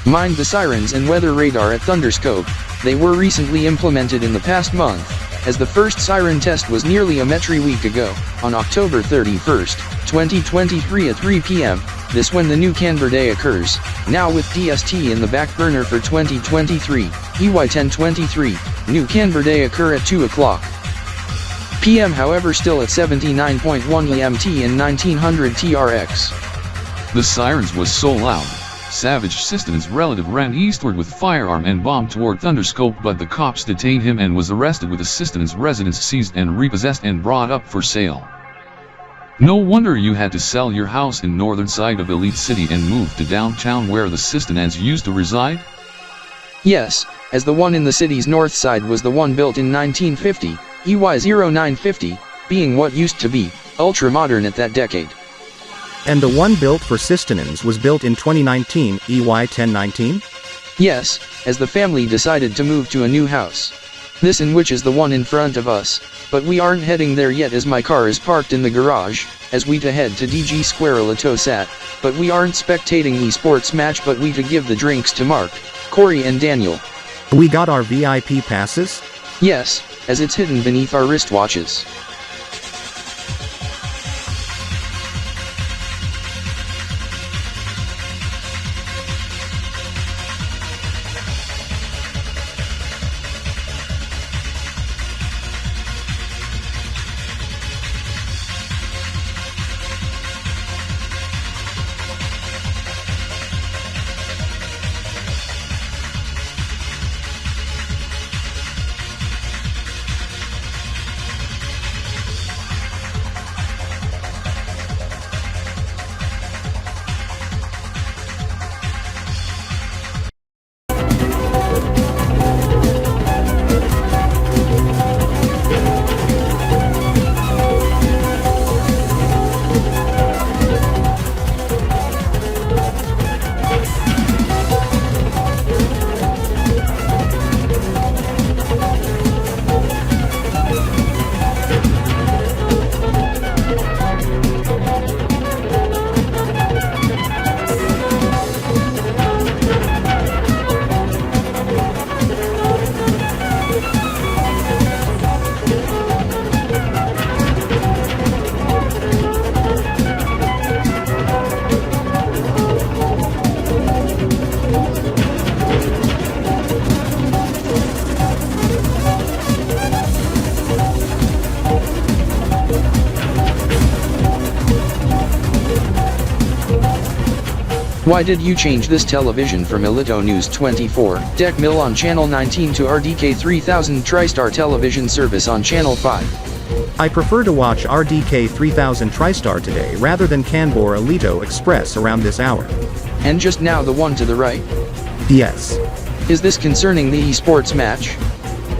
Mind the sirens and weather radar at Thunderscope. They were recently implemented in the past month, as the first siren test was nearly a metri week ago, on October 31st, 2023 at 3 p.m. This when the new Kanbordee occurs, now with DST in the back burner for 2023, EY1023, new Kanbordee occur at 2 o'clock p.m. however still at 79.1 EMT in 1900 TRX. The sirens was so loud. Savage Siston's relative ran eastward with firearm and bomb toward Thunderscope, but the cops detained him and was arrested with Siston's residence seized and repossessed and brought up for sale. No wonder you had to sell your house in northern side of Elite City and move to downtown where the Sistons used to reside? Yes, as the one in the city's north side was the one built in 1950, EY0950, being what used to be ultra-modern at that decade. And the one built for Sistons was built in 2019, EY1019? Yes, as the family decided to move to a new house. This in which is the one in front of us, but we aren't heading there yet as my car is parked in the garage, as we to head to DG Square Elito Sat, but we aren't spectating esports match but we to give the drinks to Mark, Corey and Daniel. We got our VIP passes? Yes, as it's hidden beneath our wristwatches. Why did you change this television from Elito News 24, Deck Mill on Channel 19 to RDK 3000 TriStar television service on Channel 5? I prefer to watch RDK 3000 TriStar today rather than Kanbor Elito Express around this hour. And just now the one to the right? Yes. Is this concerning the esports match?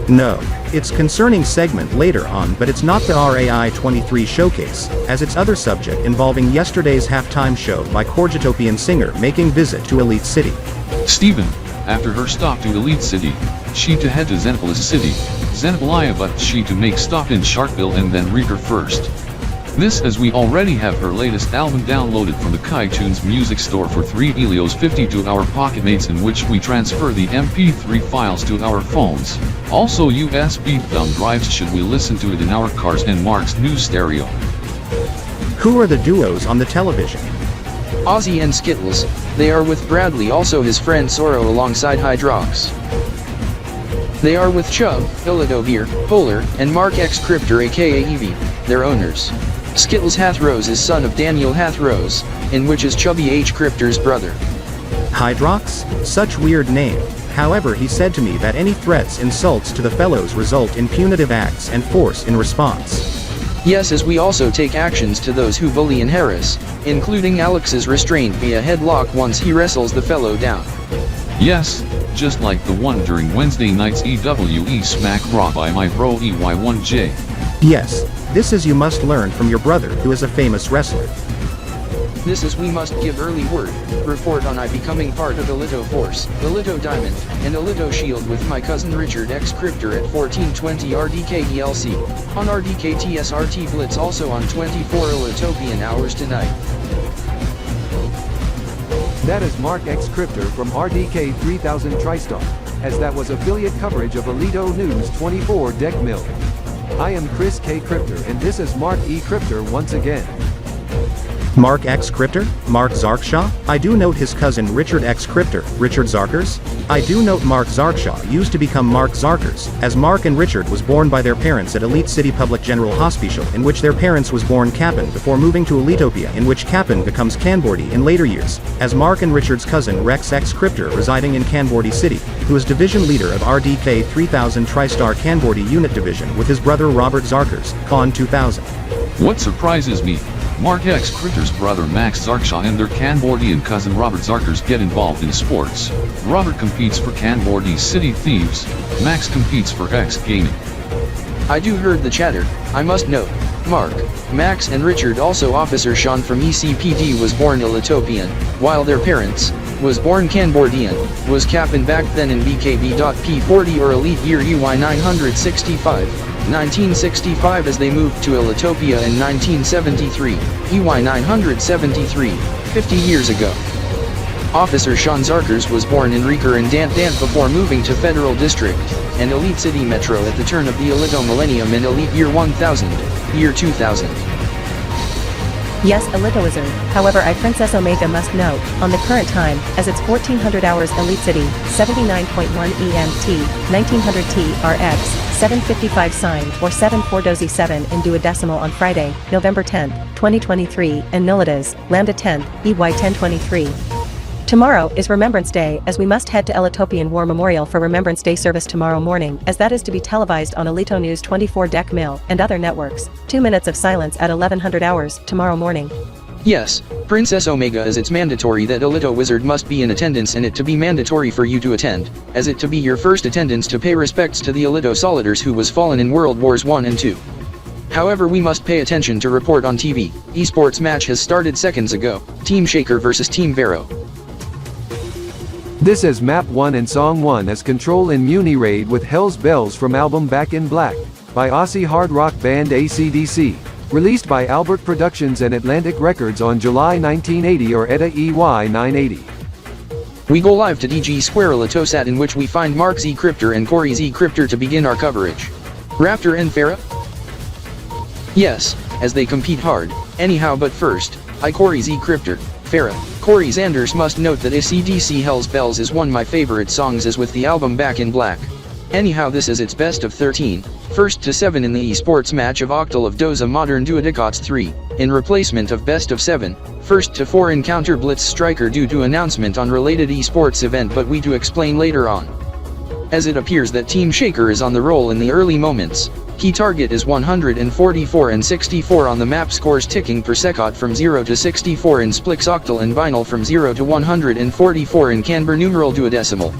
No. It's concerning segment later on, but it's not the RAI-23 showcase, as it's other subject involving yesterday's halftime show by Corgitopian singer making visit to Elite City. Stephen, after her stop to Elite City, she to head to Xenopolis City, Xenopolia, but she to make stop in Sharkville and then read her first. This as we already have her latest album downloaded from the iTunes music store for 3 Elios 50 to our Pocketmates, in which we transfer the MP3 files to our phones. Also USB thumb drives should we listen to it in our cars, and Mark's new stereo. Who are the duos on the television? Ozzy and Skittles. They are with Bradley, also his friend Soro alongside Hydrox. They are with Chubb, Illido Beer, Polar, and Mark X Cryptor aka Evie, their owners. Skittles Hathrose is son of Daniel Hathrose, in which is Chubby H Cryptor's brother. Hydrox? Such weird name. However, he said to me that any threats, insults to the fellows result in punitive acts and force in response. Yes, as we also take actions to those who bully and harass, including Alex's restraint via headlock once he wrestles the fellow down. Yes, just like the one during Wednesday night's EWE Smack Raw by my bro EY1J. Yes, this is you must learn from your brother who is a famous wrestler. This is we must give early word, report on I becoming part of Elito Force, Elito Diamond, and Elito Shield with my cousin Richard X Cryptor at 1420 RDK ELC, on RDK TSRT Blitz, also on 24 Elitopian hours tonight. That is Mark X Cryptor from RDK 3000 TriStar, as that was affiliate coverage of Elito News 24 Deck Mill. I am Chris K. Cryptor and this is Mark E. Cryptor once again. Mark X Cryptor? Mark Zarkshaw? I do note his cousin Richard X Cryptor, Richard Zarkers? I do note Mark Zarkshaw used to become Mark Zarkers, as Mark and Richard was born by their parents at Elite City Public General Hospital, in which their parents was born Capin before moving to Elitopia, in which Capin becomes Kanbordee in later years, as Mark and Richard's cousin Rex X Cryptor residing in Kanbordee City, who is division leader of RDK 3000 TriStar Kanbordee Unit Division with his brother Robert Zarkers, Con 2000. What surprises me? Mark X Cryptor's brother Max Zarkshaw and their Kanbordeean cousin Robert Zarkers get involved in sports. Robert competes for Kanbordee City Thieves, Max competes for X Gaming. I do heard the chatter. I must note, Mark, Max and Richard also Officer Sean from ECPD was born Elitopian, while their parents, was born Kanbordeean, was Capin back then in BKB.P40 or Elite Year EY 965. 1965 as they moved to Elitopia in 1973, EY 973, 50 years ago. Officer Sean Zarkers was born in Reeker and Dant before moving to Federal District, and Elite City Metro at the turn of the Elito Millennium in Elite Year 1000, Year 2000. Yes, Elito Wizard, however Princess Omega must note, on the current time, as it's 1400 hours Elite City, 79.1 EMT, 1900 TRX, 755 signed or 74 dozi-7 in duodecimal on Friday, November 10, 2023, and Nullitas, Lambda 10, EY1023. Tomorrow is Remembrance Day, as we must head to Elitopian War Memorial for Remembrance Day service tomorrow morning, as that is to be televised on Elito News 24 Deck Mill and other networks. 2 minutes of silence at 1100 hours tomorrow morning. Yes, Princess Omega, as it's mandatory that Elito Wizard must be in attendance, and it to be mandatory for you to attend, as it to be your first attendance to pay respects to the Elito Solidars who was fallen in World Wars I and II. However, we must pay attention to report on TV. Esports match has started seconds ago. Team Shaker versus Team Vero. This is Map 1 and Song 1 as Control in Muni Raid with Hell's Bells from album Back in Black, by Aussie hard rock band AC/DC, released by Albert Productions and Atlantic Records on July 1980 or ETA EY 980. We go live to DG Square Elitosat, in which we find Mark Z Cryptor and Corey Z Cryptor to begin our coverage. Raptor and Farah? Yes, as they compete hard. Anyhow, but first, I Corey Z Cryptor, Farah, Corey Zanders must note that AC/DC Hell's Bells is one of my favorite songs, as with the album Back in Black. Anyhow, this is its best of 13, first to 7 in the esports match of Octal of Doza Modern Duodicots 3, in replacement of best of 7, first to 4 encounter Blitz Striker due to announcement on related esports event, but we to explain later on. As it appears that Team Shaker is on the roll in the early moments. Key target is 144 and 64 on the map, scores ticking per second from 0 to 64 in Splix Octal and Vinyl from 0 to 144 in Kanbor numeral duodecimal.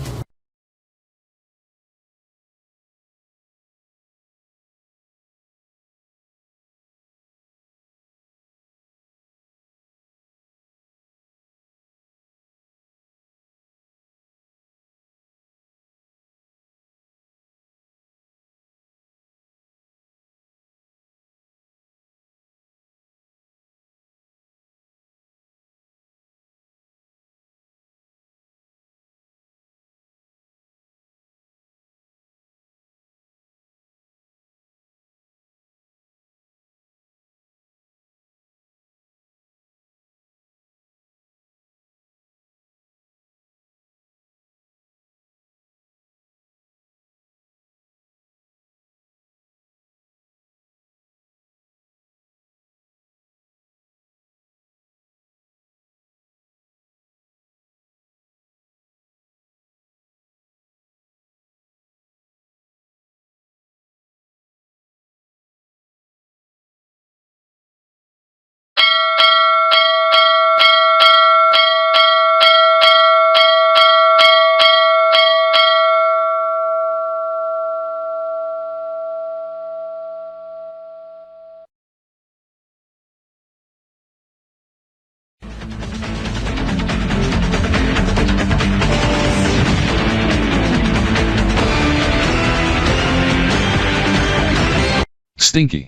Stinky.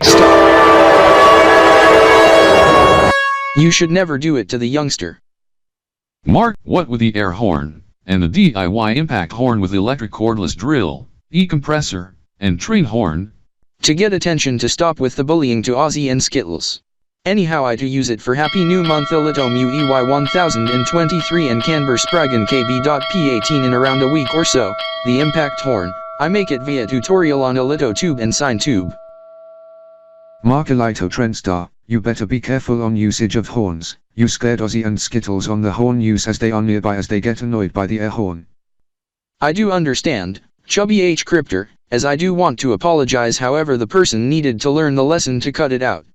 You should never do it to the youngster. Mark, what with the air horn, and the DIY impact horn with electric cordless drill, e-compressor, and train horn? To get attention to stop with the bullying to Ozzy and Skittles. Anyhow, I do use it for Happy New Month Elito Mu EY1023 and Kanbor-spinel KbP18 in around a week or so. The impact horn, I make it via tutorial on Elito Tube and Sine Tube. Mark Elito Trendstar, you better be careful on usage of horns. You scared Ozzy and Skittles on the horn use as they are nearby as they get annoyed by the air horn. I do understand, Chubby H. Cryptor, as I do want to apologize, however the person needed to learn the lesson to cut it out.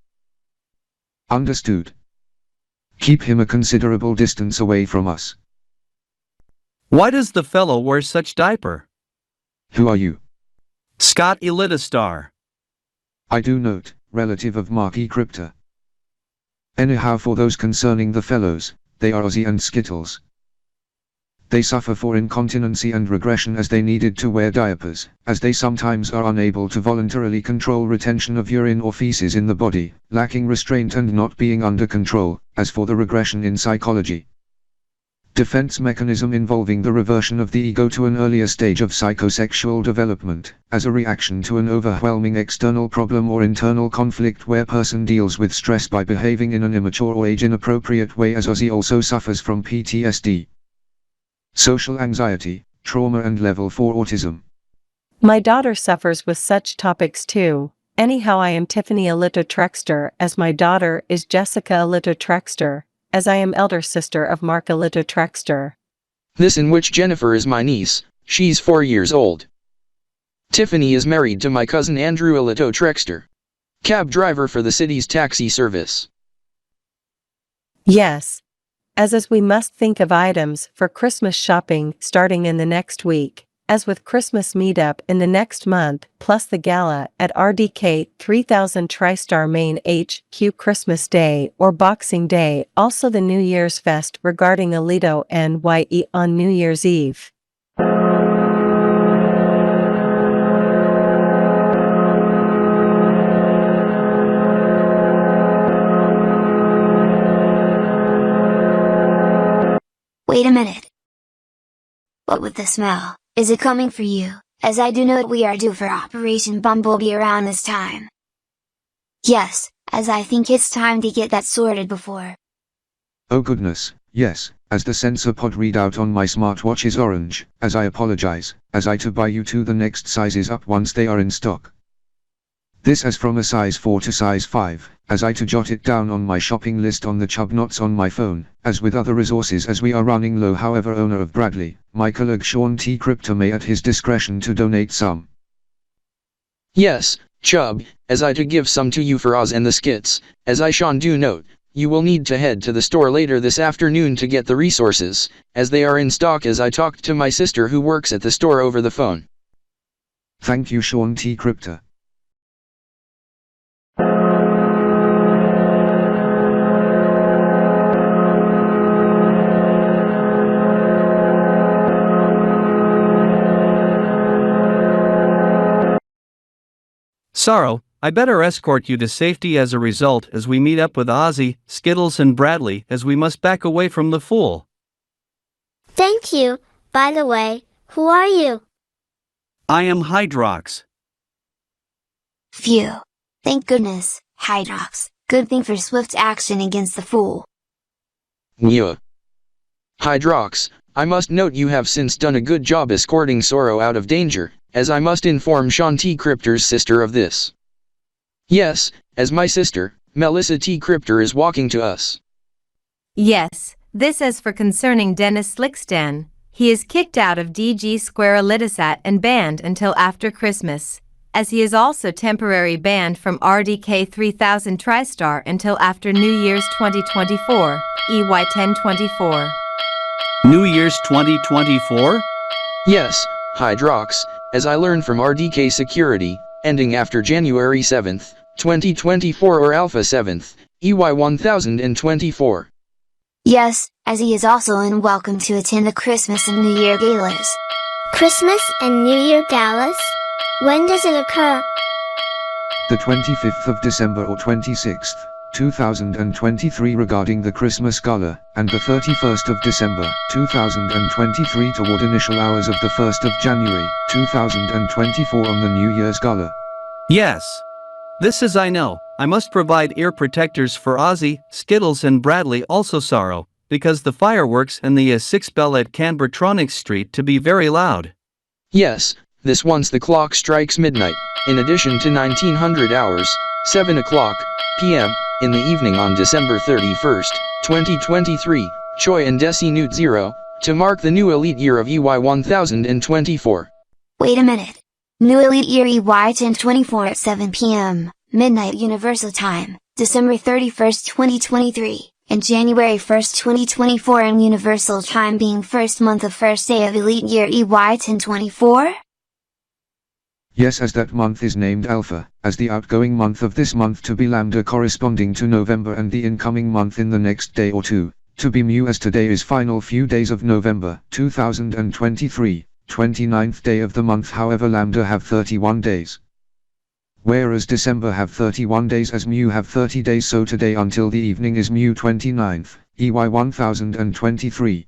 Understood. Keep him a considerable distance away from us. Why does the fellow wear such diaper? Who are you? Scott Elitastar. I do note, relative of Mark E. Cryptor. Anyhow, for those concerning the fellows, they are Ozzy and Skittles. They suffer for incontinency and regression as they needed to wear diapers, as they sometimes are unable to voluntarily control retention of urine or feces in the body, lacking restraint and not being under control. As for the regression in psychology, defense mechanism involving the reversion of the ego to an earlier stage of psychosexual development, as a reaction to an overwhelming external problem or internal conflict where person deals with stress by behaving in an immature or age-inappropriate way, as Ozzy also suffers from PTSD. Social anxiety, trauma and level 4 autism. My daughter suffers with such topics too. Anyhow, I am Tiffany Elito Trexer, as my daughter is Jessica Elito Trexer, as I am elder sister of Mark Elito Trexer. This in which Jennifer is my niece, she's 4 years old. Tiffany is married to my cousin Andrew Elito Trexer, cab driver for the city's taxi service. Yes. As we must think of items for Christmas shopping starting in the next week, as with Christmas meetup in the next month, plus the gala at RDK 3000 TriStar Main HQ Christmas Day or Boxing Day, also the New Year's Fest regarding Elito NYE on New Year's Eve. Wait a minute. What with the smell? Is it coming for you, as I do note we are due for Operation Bumblebee around this time? Yes, as I think it's time to get that sorted before. Oh goodness, yes, as the sensor pod readout on my smartwatch is orange, as I apologize, as I to buy you two the next sizes up once they are in stock. This as from a size 4 to size 5, as I to jot it down on my shopping list on the chub notes on my phone, as with other resources as we are running low. However, owner of Bradley, my colleague Sean T. Cryptor may at his discretion to donate some. Yes, Chub, as I to give some to you for Oz and the skits, as I Sean do note, you will need to head to the store later this afternoon to get the resources, as they are in stock, as I talked to my sister who works at the store over the phone. Thank you, Sean T. Cryptor. Sorrow, I better escort you to safety as a result as we meet up with Ozzy, Skittles and Bradley, as we must back away from the fool. Thank you. By the way, who are you? I am Hydrox. Phew. Thank goodness, Hydrox. Good thing for swift action against the fool. Yeah. Hydrox, I must note you have since done a good job escorting Sorrow out of danger, as I must inform Sean T. Cryptor's sister of this. Yes, as my sister, Melissa T. Cryptor is walking to us. Yes, this is for concerning Dennis Slickstan. He is kicked out of DG Square Elitisat and banned until after Christmas, as he is also temporary banned from RDK 3000 TriStar until after New Year's 2024, EY1024. New Year's 2024? Yes, Hydrox, as I learned from RDK Security, ending after January 7th, 2024 or Alpha 7th, EY1024. Yes, as he is also unwelcome to attend the Christmas and New Year galas. Christmas and New Year galas? When does it occur? The 25th of December or 26th, 2023 regarding the Christmas Gala, and the 31st of December 2023 toward initial hours of the 1st of January 2024 on the New Year's Gala. Yes. This is I know. I must provide ear protectors for Ozzy, Skittles and Bradley, also Sorrow, because the fireworks and the 6 bell at Canbertronics Street to be very loud. Yes, this once the clock strikes midnight, in addition to 1900 hours, 7 o'clock p.m. in the evening on December 31st, 2023, Choi and Desi Newt 0, to mark the new elite year of EY1024. Wait a minute. New elite year EY1024 at 7 p.m. midnight Universal Time, December 31st, 2023, and January 1st, 2024 in Universal Time being first month of first day of elite year EY1024? Yes, as that month is named Alpha, as the outgoing month of this month to be Lambda corresponding to November and the incoming month in the next day or two, to be Mu as today is final few days of November 2023, 29th day of the month, however Lambda have 31 days. Whereas December have 31 days as Mu have 30 days, so today until the evening is Mu 29th, EY1023.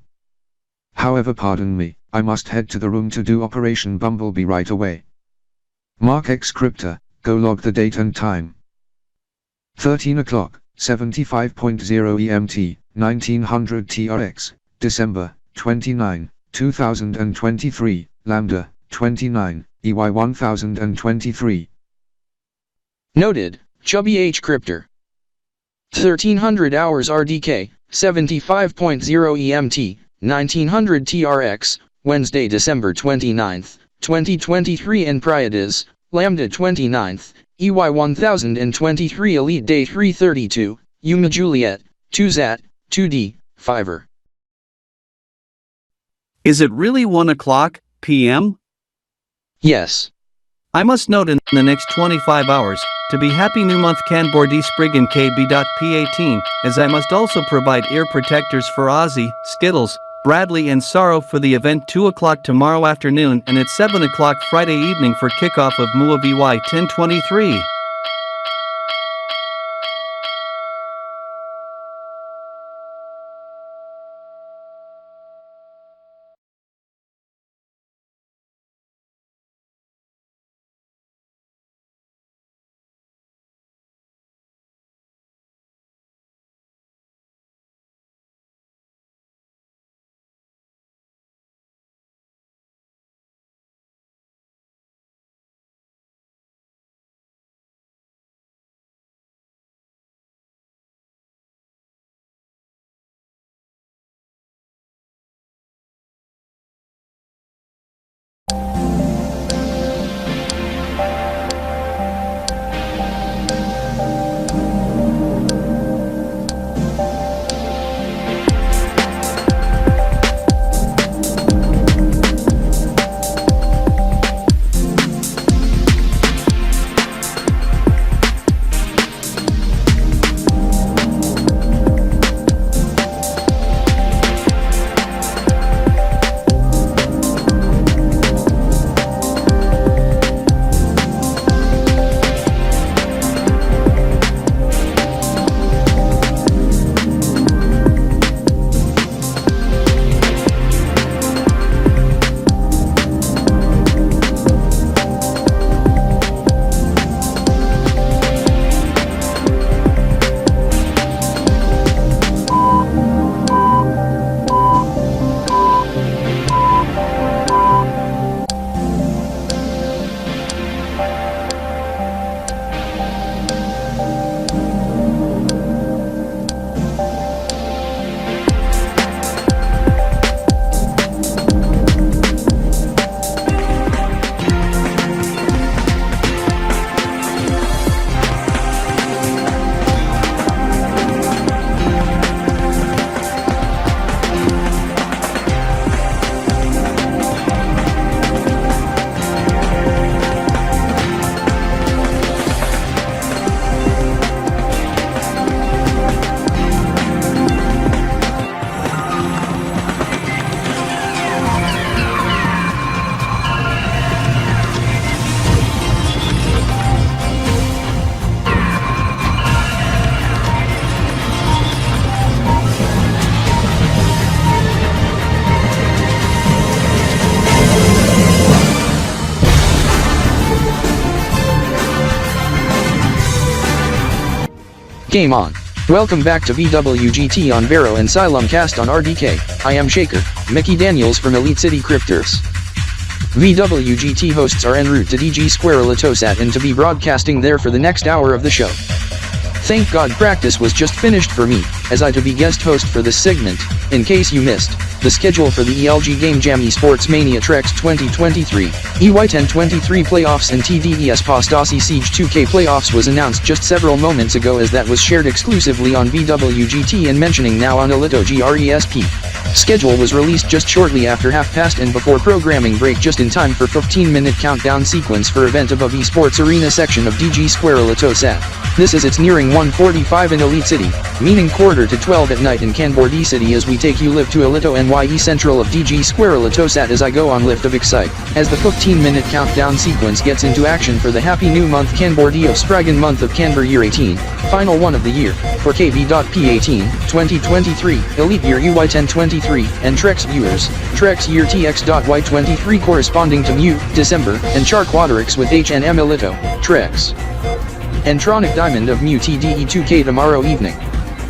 However, pardon me, I must head to the room to do Operation Bumblebee right away. Mark X Crypta, go log the date and time. 13 o'clock, 75.0 EMT, 1900 TRX, December 29, 2023, Lambda 29, EY1023. Noted, Chubby H Crypter. 1300 hours RDK, 75.0 EMT, 1900 TRX, Wednesday, December 29th, 2023 and Priorities, Lambda 29th, EY1023 Elite Day 332, Yuma Juliet, 2ZAT, 2D, Fiverr. Is it really 1 o'clock p.m.? Yes. I must note in the next 25 hours, to be Happy New Month Kanbordee Sprigon KbP18, as I must also provide ear protectors for Ozzy, Skittles, Bradley and Sorrow for the event 2 o'clock tomorrow afternoon and at 7 o'clock Friday evening for kickoff of Mu EY1023. Game on. Welcome back to VWGT on Vero and CelebVsGamer on RDK. I am Shaker, Mickey Daniels from Elite City Cryptors. VWGT hosts are en route to DG Square Litosat and to be broadcasting there for the next hour of the show. Thank God practice was just finished for me, as I to be guest host for this segment. In case you missed, the schedule for the ELG Game Jam Esports Mania Trex 2023, EY1023 playoffs and TDEspA Stasi Siege 2K playoffs was announced just several moments ago, as that was shared exclusively on VWGT and mentioning now on Elito GRESP. Schedule was released just shortly after half past and before programming break, just in time for 15-minute countdown sequence for event above esports arena section of DG Square Litosat. This is it's nearing 1:45 in Elite City, meaning quarter to 12 at night in Kanbordee City, as we take you live to Elito NYE Central of DG Square Litosat as I go on lift of Excite, as the 15-minute countdown sequence gets into action for the happy new month Kanbordee of Sprigon month of Kanbor year 18, final one of the year, for KBSDY 2023, Elite year EY1023, and Trex viewers, Trex year TX.Y23 corresponding to Mu, December, and Char Quatecentennial with HNM Elito, Trex. Entronic Diamond of Mu TDE2K tomorrow evening.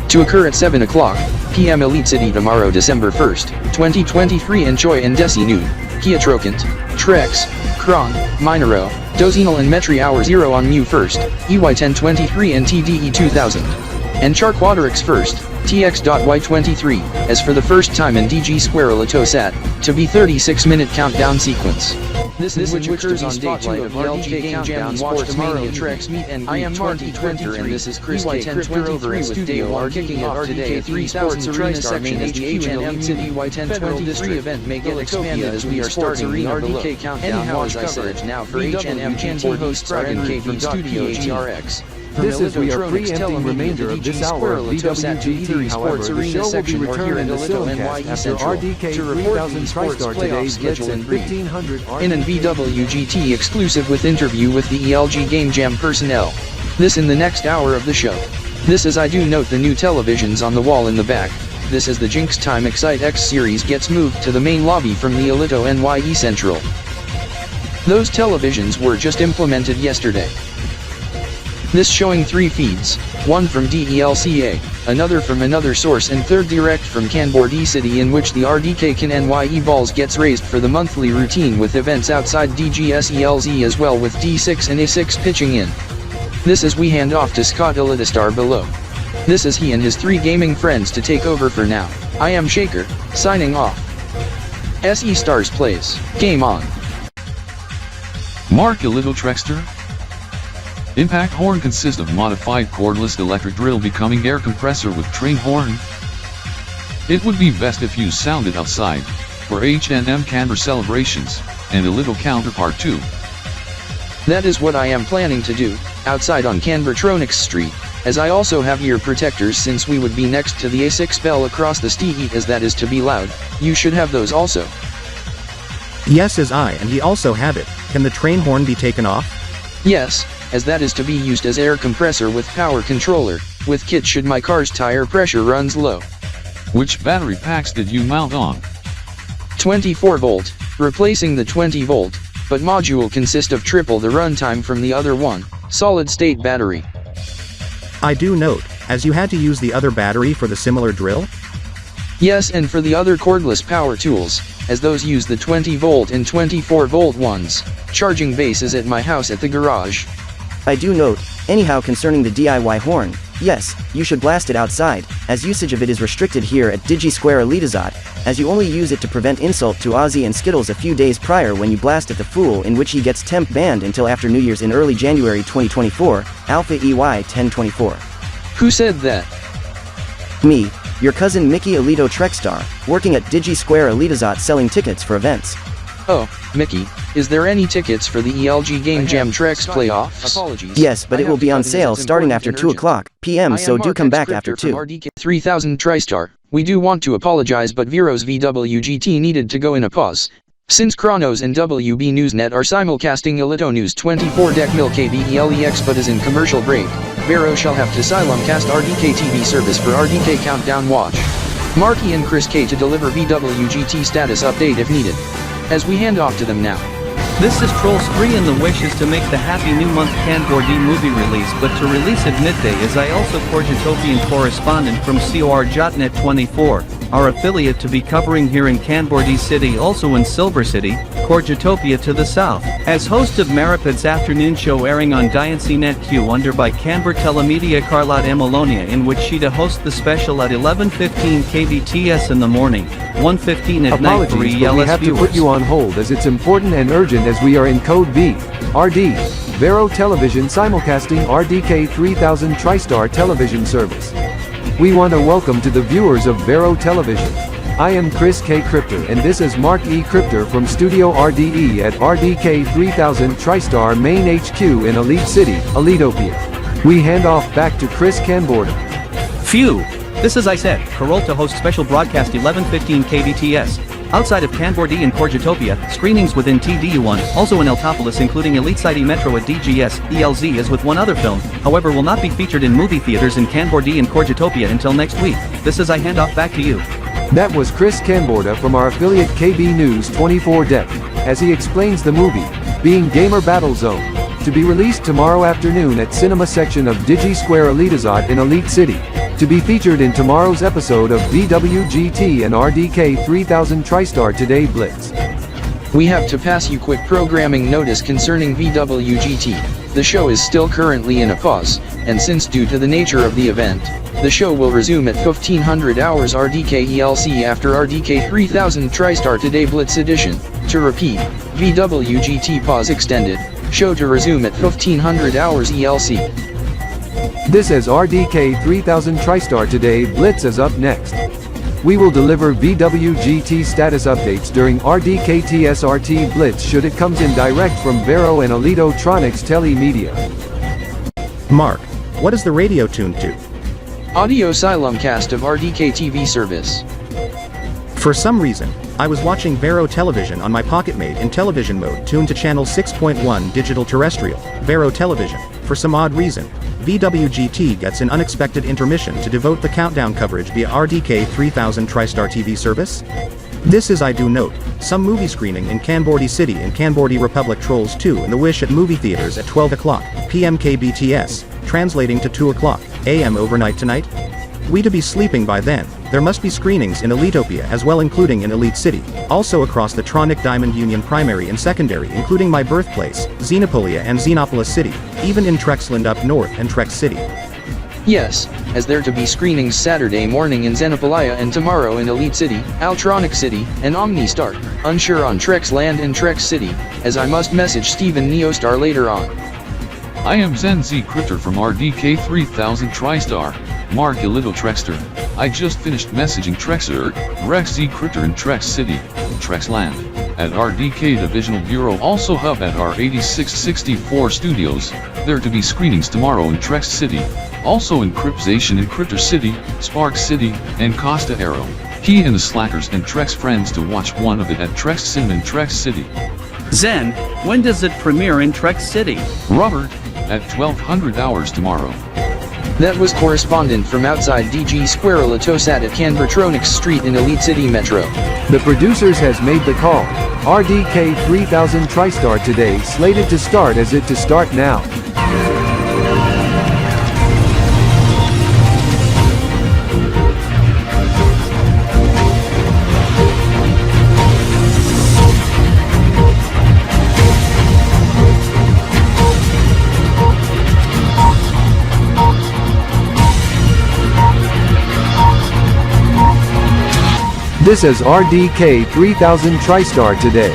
To occur at 7 o'clock p.m. Elite City tomorrow December 1st, 2023 and Choi and Desi Noon, Quatecentennial, Trex, Kron, Minero, Dozinal and Metri Hour 0 on Mu 1st, EY1023 and TDE 2000. And Char Quatecentennial 1st, TX.Y23, as for the first time in DG Square Litosat, to be 36-minute countdown sequence. This which occurs on day 2 of the RDK Game Jam Esports Mania Trex Meet and Greet 2023, and this is Chris K. Crypter over in studio are kicking off today at 3,000 TriStar main as the HNM City EY1023 event may get expanded as we are starting the RDK Countdown Watch coverage now for HNM Kanbor hosts are en route from Studio GRX. This is we are preempting remainder of this hour of VWGT. However, the show will be returned in the Silicast after RDK 3000 TriStar today gets in 1500 in an VWGT exclusive with interview with the ELG Game Jam personnel. This in the next hour of the show. This is I do note the new televisions on the wall in the back. This is the Jinx Time Excite X series gets moved to the main lobby from the Elito NYE Central. Those televisions were just implemented yesterday. This showing 3 feeds, one from DELCA, another from another source and third direct from Kanbordee City, in which the RDK Kan NYE balls gets raised for the monthly routine with events outside DGSELZ as well, with D6 and A6 pitching in. This as we hand off to Scott Elitastar below. This is he and his 3 gaming friends to take over for now. I am Shaker, signing off. SE Stars plays, game on. Mark Elito Trexter. Impact horn consists of modified cordless electric drill becoming air compressor with train horn. It would be best if you sounded outside, for HNM Kanbor celebrations, and Elito Counterpart 2. That is what I am planning to do, outside on Kanbortronics Street, as I also have ear protectors since we would be next to the A6 bell across the street, as that is to be loud. You should have those also. Yes, as I and he also have it. Can the train horn be taken off? Yes, as that is to be used as air compressor with power controller, with kit should my car's tire pressure runs low. Which battery packs did you mount on? 24 volt, replacing the 20 volt, but module consist of triple the runtime from the other one, solid state battery. I do note, as you had to use the other battery for the similar drill? Yes, and for the other cordless power tools, as those use the 20 volt and 24 volt ones. Charging base is at my house at the garage. I do note, anyhow, concerning the DIY horn, yes, you should blast it outside, as usage of it is restricted here at Digi Square Litosat, as you only use it to prevent insult to Ozzy and Skittles a few days prior when you blast at the fool, in which he gets temp banned until after New Year's in early January 2024, Alpha EY1024. Who said that? Me, your cousin Mickey Elito Trexstar, working at Digi Square Litosat selling tickets for events. Oh, Mickey, is there any tickets for the ELG Game Jam Trex playoffs? Apologies. Yes, but it will be on sale starting after 2 o'clock p.m. so do come back after 2. RDK 3000 TriStar, we do want to apologize, but Vero's VWGT needed to go in a pause. Since Chronos and WB Newsnet are simulcasting Elito News 24 Decmil KBELEX but is in commercial break, Vero shall have to CelebVsGamer RDK TV service for RDK Countdown Watch. Marky and Chris K to deliver VWGT status update if needed. As we hand off to them now. This is Trolls 3 and the wish is to make the Happy New Month Kanbordee movie release, but to release it midday, as I also Courgetopian correspondent from COR.net 24, our affiliate to be covering here in Kanbordee City, also in Silver City, Courgetopia to the south. As host of Maripid's afternoon show airing on Net Q under by Canberra Telemedia Carlotte Emolonia, in which she to host the special at 11:15 KBTS in the morning, 1:15 at night for Apologies, but we have to put you on hold as it's important and urgent as we are in Code B, RD, Vero Television simulcasting RDK 3000 TriStar television service. We want to welcome to the viewers of Vero Television. I am Chris K. Crypter and this is Mark E. Crypter from Studio RDE at RDK 3000 TriStar Main HQ in Elite City, Elitopia. We hand off back to Chris Kanbordee. Phew! This is I said, Carol to host special broadcast 11:15 KBTS. Outside of Kanbordee and Courgetopia, screenings within TDE1, also in Eltopolis including Elite City Metro at DGS, ELZ as with one other film, however will not be featured in movie theaters in Kanbordee and Courgetopia until next week. This is I hand off back to you. That was Chris Kanbordee from our affiliate KB News 24 Deck, as he explains the movie, being Gamer Battle Zone, to be released tomorrow afternoon at Cinema Section of Digi Square Elitizot in Elite City, to be featured in tomorrow's episode of VWGT and RDK 3000 TriStar Today Blitz. We have to pass you quick programming notice concerning VWGT. The show is still currently in a pause, and since due to the nature of the event, the show will resume at 1500 hours RDK ELC after RDK 3000 TriStar Today Blitz edition. To repeat, VWGT pause extended, show to resume at 1500 hours ELC. This as RDK 3000 TriStar Today Blitz is up next. We will deliver VWGT status updates during RDKTSRT Blitz should it comes in direct from Vero and Elitotronics Telemedia. Mark, what is the radio tuned to? Audio Simulcast of RDK TV service. For some reason, I was watching Vero Television on my PocketMate in television mode tuned to channel 6.1 digital terrestrial, Vero Television. For some odd reason, VWGT gets an unexpected intermission to devote the countdown coverage via RDK 3000 TriStar TV service. This is I do note, some movie screening in Kanbordee City and Kanbordee Republic Trolls 2 and the Wish at movie theaters at 12 o'clock p.m. KBTS, translating to 2 o'clock a.m. overnight tonight. We to be sleeping by then. There must be screenings in Elitopia as well including in Elite City, also across the Tronic Diamond Union primary and secondary including my birthplace, Xenopolia and Xenopolis City, even in Trexland up north and Trex City. Yes, as there to be screenings Saturday morning in Xenopolia and tomorrow in Elite City, Altronic City, and OmniStar, unsure on Trexland and Trex City, as I must message Steven Neostar later on. I am Zen Z Crypter from RDK 3000 TriStar, Mark Elito Trexter. I just finished messaging Trexer, Rex Z Crypter in Trex City, Trexland, at RDK Divisional Bureau also hub at our 8664 studios, there to be screenings tomorrow in Trex City, also in Cryptzation in Crypter City, Spark City, and Costa-Xeno. He and the Slackers and Trex friends to watch one of it at Trex Cinema in Trex City. Zen, when does it premiere in Trex City? Robert, at 1200 hours tomorrow. That was correspondent from outside DG Square Elitosat at Canbertronics Street in Elite City Metro. The producers has made the call. RDK 3000 TriStar Today slated to start as it to start now. This is RDK 3000 TriStar Today.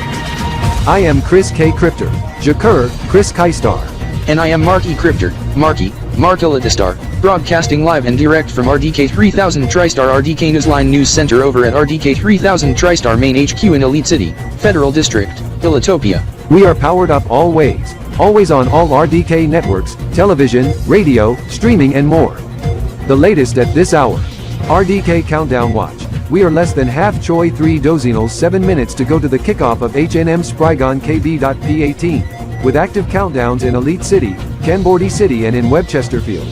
I am Chris K. Crypter, Jakur, Chris Kaistar. And I am Marky Crypter, Mark Elitostar, broadcasting live and direct from RDK 3000 TriStar RDK Newsline News Center over at RDK 3000 TriStar Main HQ in Elite City, Federal District, Elitopia. We are powered up always on all RDK networks, television, radio, streaming and more. The latest at this hour. RDK Countdown Watch. We are less than half Choi 3 dozinals 7 minutes to go to the kickoff of HNM Sprigon KbP18, with active countdowns in Elite City, Kanbordee City and in Webchesterfield.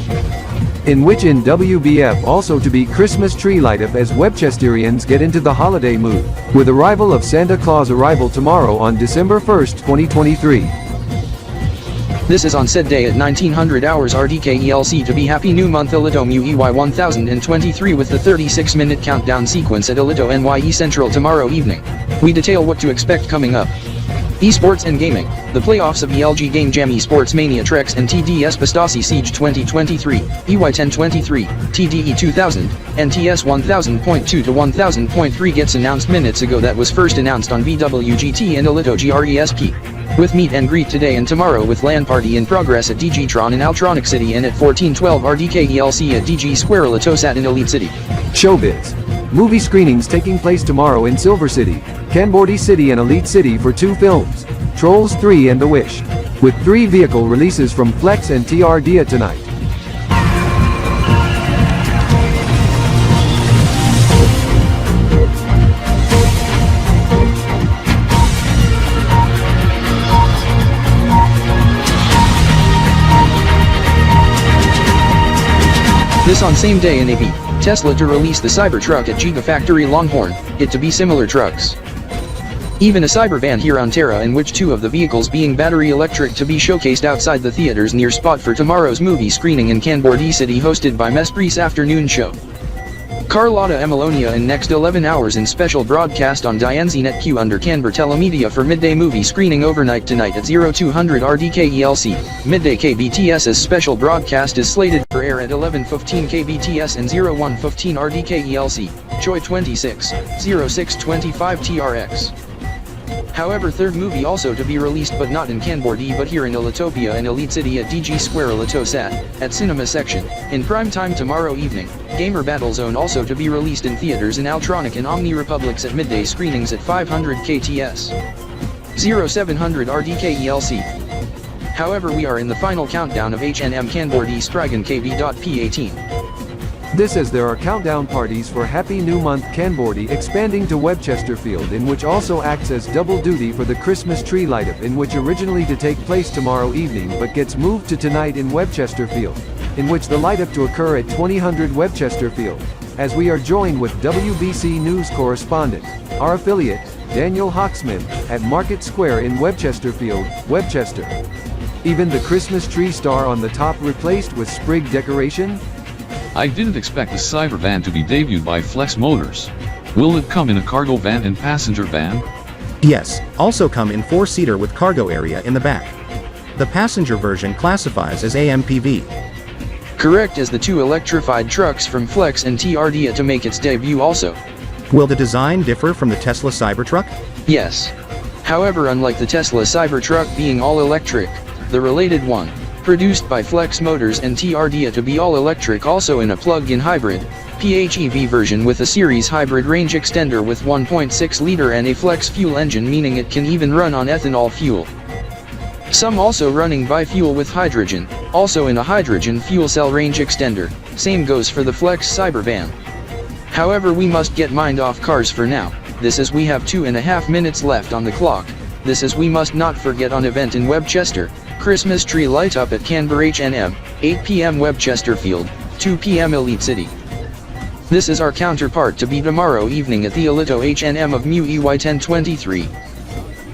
in which in WBF also to be Christmas tree light up as Webchesterians get into the holiday mood, with arrival of Santa Claus arrival tomorrow on December 1st, 2023. This is on said day at 1900 hours RDKELC to be Happy New Month Elito Mu EY1023 with the 36-minute countdown sequence at Elito NYE Central tomorrow evening. We detail what to expect coming up. Esports and Gaming, the playoffs of ELG Game Jam Esports Mania Trex and TDEspA Stasi Siege 2023, EY1023, TDE 2000, and TS 1000.2 to 1000.3 gets announced minutes ago. That was first announced on VWGT and Elito GRESP. With meet and greet today and tomorrow with LAN party in progress at DGtron in Altronic City and at 1412 RDKELC at DG Square Litosat in Elite City. Showbiz. Movie screenings taking place tomorrow in Silver City, Kanbordee City and Elite City for 2 films, Trolls 3 and The Wish, with 3 vehicle releases from Flex and TRD tonight. This on same day in AP, Tesla to release the Cybertruck at Gigafactory Longhorn, it to be similar trucks. Even a Cybervan here on Terra in which 2 of the vehicles being battery electric to be showcased outside the theaters near spot for tomorrow's movie screening in Kanbordee City hosted by Mespris afternoon show. Carlotta Emelonia in next 11 hours in special broadcast on Dianzinet Q under Canber Telemedia for midday movie screening overnight tonight at 0200 RDKELC. Midday KBTS's special broadcast is slated for air at 11:15 KBTS and 01:15 RDKELC, Choi 26, 0625 TRX. However, third movie also to be released but not in Kanbordee but here in Elitopia and Elite City at DG Square Elitosat, at Cinema Section, in prime time tomorrow evening. Gamer Battlezone also to be released in theaters in Altronic and Omni Republics at midday screenings at 500 KTS. 0700 RDKELC. However, we are in the final countdown of HNM Kanbor-spinel KbP18. This as there are countdown parties for Happy New Month Kanbordee expanding to Webchesterfield in which also acts as double duty for the Christmas tree light-up in which originally to take place tomorrow evening but gets moved to tonight in Webchesterfield, in which the light-up to occur at 2000 Webchesterfield, as we are joined with WBC News correspondent, our affiliate, Daniel Hawksman, at Market Square in Webchesterfield, Webchester. Even the Christmas tree star on the top replaced with sprig decoration? I didn't expect the Cybervan to be debuted by Flex Motors. Will it come in a cargo van and passenger van? Yes, also come in 4-seater with cargo area in the back. The passenger version classifies as AMPV. Correct, as the 2 electrified trucks from Flex and TRD to make its debut also. Will the design differ from the Tesla Cybertruck? Yes. However, unlike the Tesla Cybertruck being all electric, the related one, produced by Flex Motors and TRD to be all-electric also in a plug-in hybrid, PHEV version with a series hybrid range extender with 1.6-liter and a flex fuel engine, meaning it can even run on ethanol fuel. Some also running bi-fuel with hydrogen, also in a hydrogen fuel cell range extender. Same goes for the Flex Cybervan. However, we must get mind off cars for now. This is we have 2.5 minutes left on the clock. This is we must not forget on event in Webchester. Christmas tree light up at Kanbor HNM, 8 p.m. Webchesterfield, 2 p.m. Elite City. This is our counterpart to be tomorrow evening at the Elito HNM of Mu EY1023.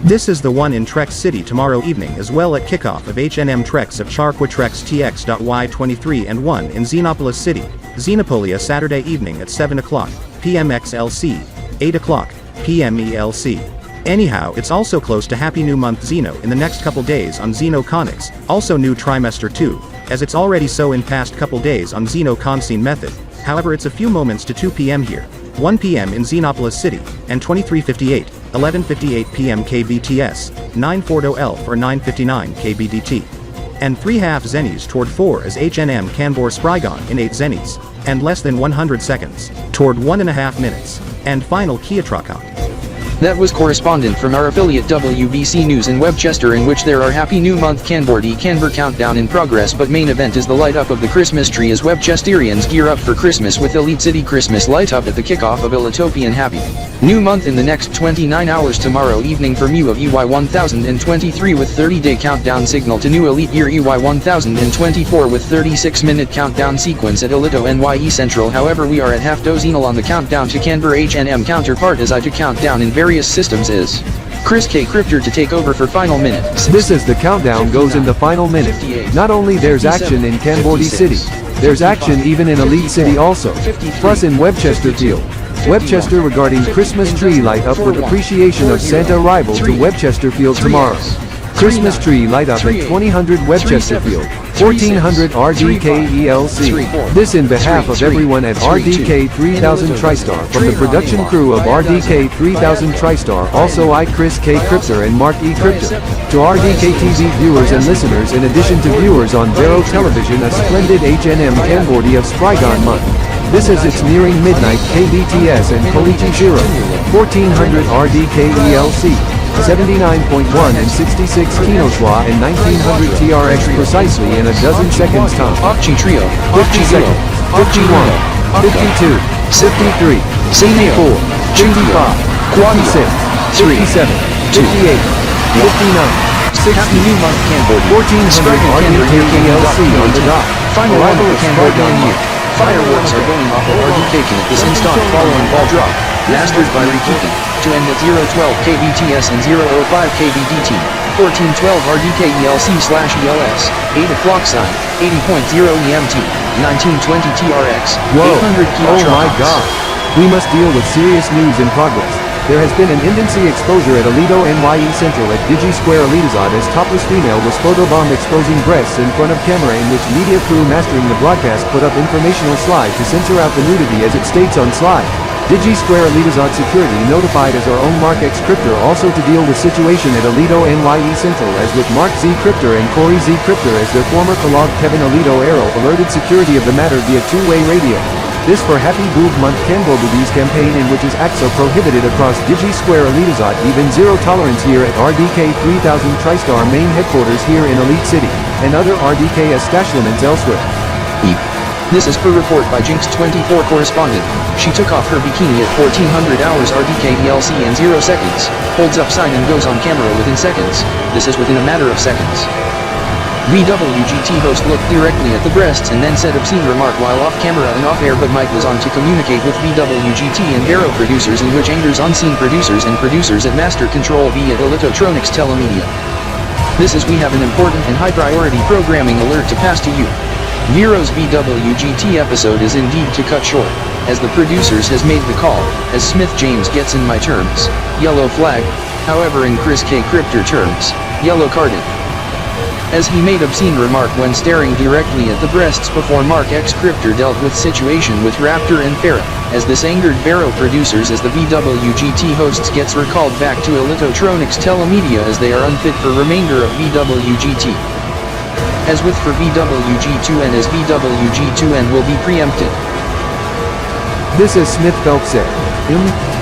This is the one in Trex City tomorrow evening as well at kickoff of HNM Trex of Quatecentennial TX.Y23 and 1 in Xenopolis City, Xenopolia Saturday evening at 7 o'clock p.m. XLC, 8 o'clock p.m. ELC. Anyhow, it's also close to Happy New Month Xeno in the next couple days on Xeno Conics, also new trimester 2, as it's already so in past couple days on Xeno Conscene method. However, it's a few moments to 2 p.m. here, 1 p.m. in Xenopolis City, and 23:58, 11:58 p.m. KBTS, 9:40 ELF or 9:59 KBDT. And 3/2 zennies toward 4 as HNM Kanbor-spinel in 8 zennies, and less than 100 seconds, toward 1.5 minutes, and final Kiatraka. That was correspondent from our affiliate WBC News in Webchester, in which there are Happy New Month Kanbordee Kanbor countdown in progress, but main event is the light up of the Christmas tree as Webchesterians gear up for Christmas with Elite City Christmas light up at the kickoff of Elitopian Happy New Month in the next 29 hours tomorrow evening for Mu of EY1023 with 30-day countdown signal to new Elite Year EY1024 with 36-minute countdown sequence at Elito NYE Central. However, we are at half dozi-month on the countdown to Kanbor HNM counterpart as I to count down in various systems is Chris K. Cryptor to take over for final minute. This is the countdown goes in the final minute. Not only there's action in Kanbordee City, there's action even in Elite City also, plus in Webchester Field. Webchester regarding Christmas tree light up with appreciation of Santa arrival to Webchester Field tomorrow. Christmas tree light up at 2000 Webchester Field, 1400 RDKELC. This in behalf of everyone at RDK 3000 TriStar from the production crew of RDK 3000 TriStar, also I Chris K. Cryptor and Mark E. Cryptor. To RDK TV viewers and listeners in addition to viewers on Vero Television, a splendid HNM Kanbordee of Sprigon month. This is its nearing midnight KBTS and Koichi 0, 1400 RDKELC. 79.1 and 66 Kinoshwa and 1900 TRX precisely in a dozen seconds time. Okchi Trio, 50 seconds, 51, 52, 53, 54, 55, 26, 57, 58, 59, Happy New Month Kanbordee. 1400 RDKELC on the dot. Final arrival of Kanbordee year. Fireworks are going off at RDKFictional at this instant following ball drop. Mastered by Rikikin. To end at 012 KBTS and 005 KBDT. 1412 RDKELC/ELS. 8 o'clock sign. 80.0 EMT. 1920 TRX. Whoa, 800 oh my god. We must deal with serious news in progress. There has been an indency exposure at Elito NYE Central at DigiSquare Elitozod as topless female was photobombed exposing breasts in front of camera, in which media crew mastering the broadcast put up informational slide to censor out the nudity as it states on slide. DigiSquare Elitozod security notified as our own Mark X Cryptor also to deal with situation at Elito NYE Central as with Mark Z Cryptor and Corey Z Cryptor as their former colleague Kevin Elito Arrow alerted security of the matter via two-way radio. This for Happy Boob Month KanborBOOBIES campaign, in which is AXO prohibited across DigiSquare Elitozod, even zero tolerance here at RDK 3000 TriStar main headquarters here in Elite City, and other RDKS stashlments elsewhere. This is per report by Jinx24 correspondent. She took off her bikini at 1400 hours RDKELC in 0 seconds, holds up sign and goes on camera within seconds. This is within a matter of seconds. VWGT host looked directly at the breasts and then said obscene remark while off camera and off air, but mic was on to communicate with VWGT and Vero producers, in which angers unseen producers and producers at Master Control V at Elitotronics Telemedia. This is we have an important and high priority programming alert to pass to you. Vero's VWGT episode is indeed to cut short, as the producers has made the call, as Smith James gets in my terms, yellow flag, however in Chris K. Cryptor terms, yellow carded. As he made obscene remark when staring directly at the breasts before Mark X Cryptor dealt with situation with Raptor and Farah, as this angered Vero producers as the VWGT hosts gets recalled back to Elitotronics Telemedia as they are unfit for remainder of VWGT. As with for VWG2N, as VWG2N will be preempted. This is Smith Phelps said.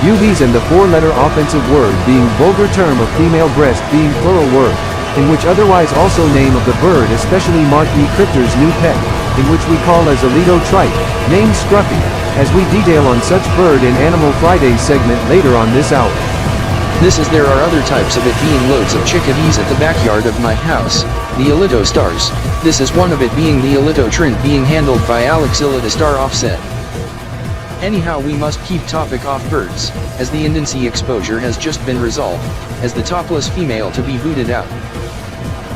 UVs and the four-letter offensive word being vulgar term of female breast being plural word, in which otherwise also name of the bird, especially Mark E. Cryptor's new pet, in which we call as Elito Trite, named Scruffy, as we detail on such bird in Animal Fridays segment later on this hour. This is there are other types of it being loads of chickadees at the backyard of my house, the Elito Stars. This is one of it being the Elito Trint being handled by Alex Elita Star Offset. Anyhow, we must keep topic off birds, as the indency exposure has just been resolved, as the topless female to be booted out.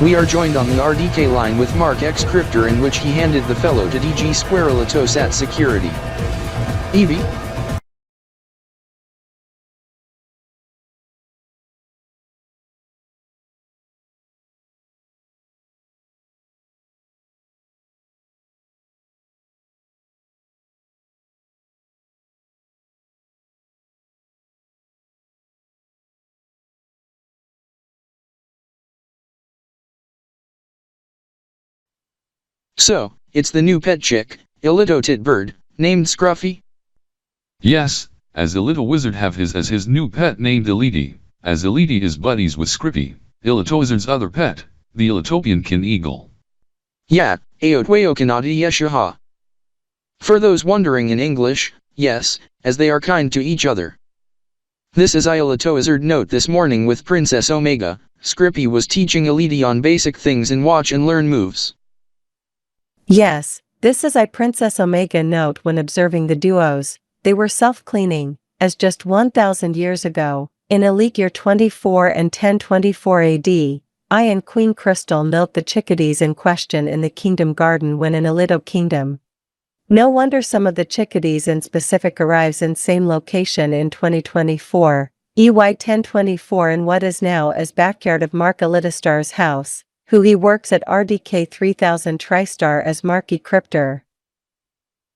We are joined on the RDK line with Mark X Cryptor, in which he handed the fellow to DigiSquare Elitosat security. Evie? So, it's the new pet chick, Elito Tit Bird, named Scruffy? Yes, as the little wizard have his as his new pet named Elite, as Elite is buddies with Scrippy, Elitowizard's other pet, the Elitopian kin eagle. Yeah, Aotwayo Kanadi Yeshaha. For those wondering in English, yes, as they are kind to each other. This is Elitowizard note this morning with Princess Omega. Scrippy was teaching Elite on basic things in watch and learn moves. Yes, this is Princess Omega note when observing the duos. They were self-cleaning, as just 1,000 years ago, in Elite Year 24 and 1024 AD, I and Queen Crystal milked the chickadees in question in the Kingdom Garden when in Elito Kingdom. No wonder some of the chickadees in specific arrives in same location in 2024, EY1024 in what is now as backyard of Mark Elitostar's house, who he works at RDK 3000 TriStar as Marky Cryptor.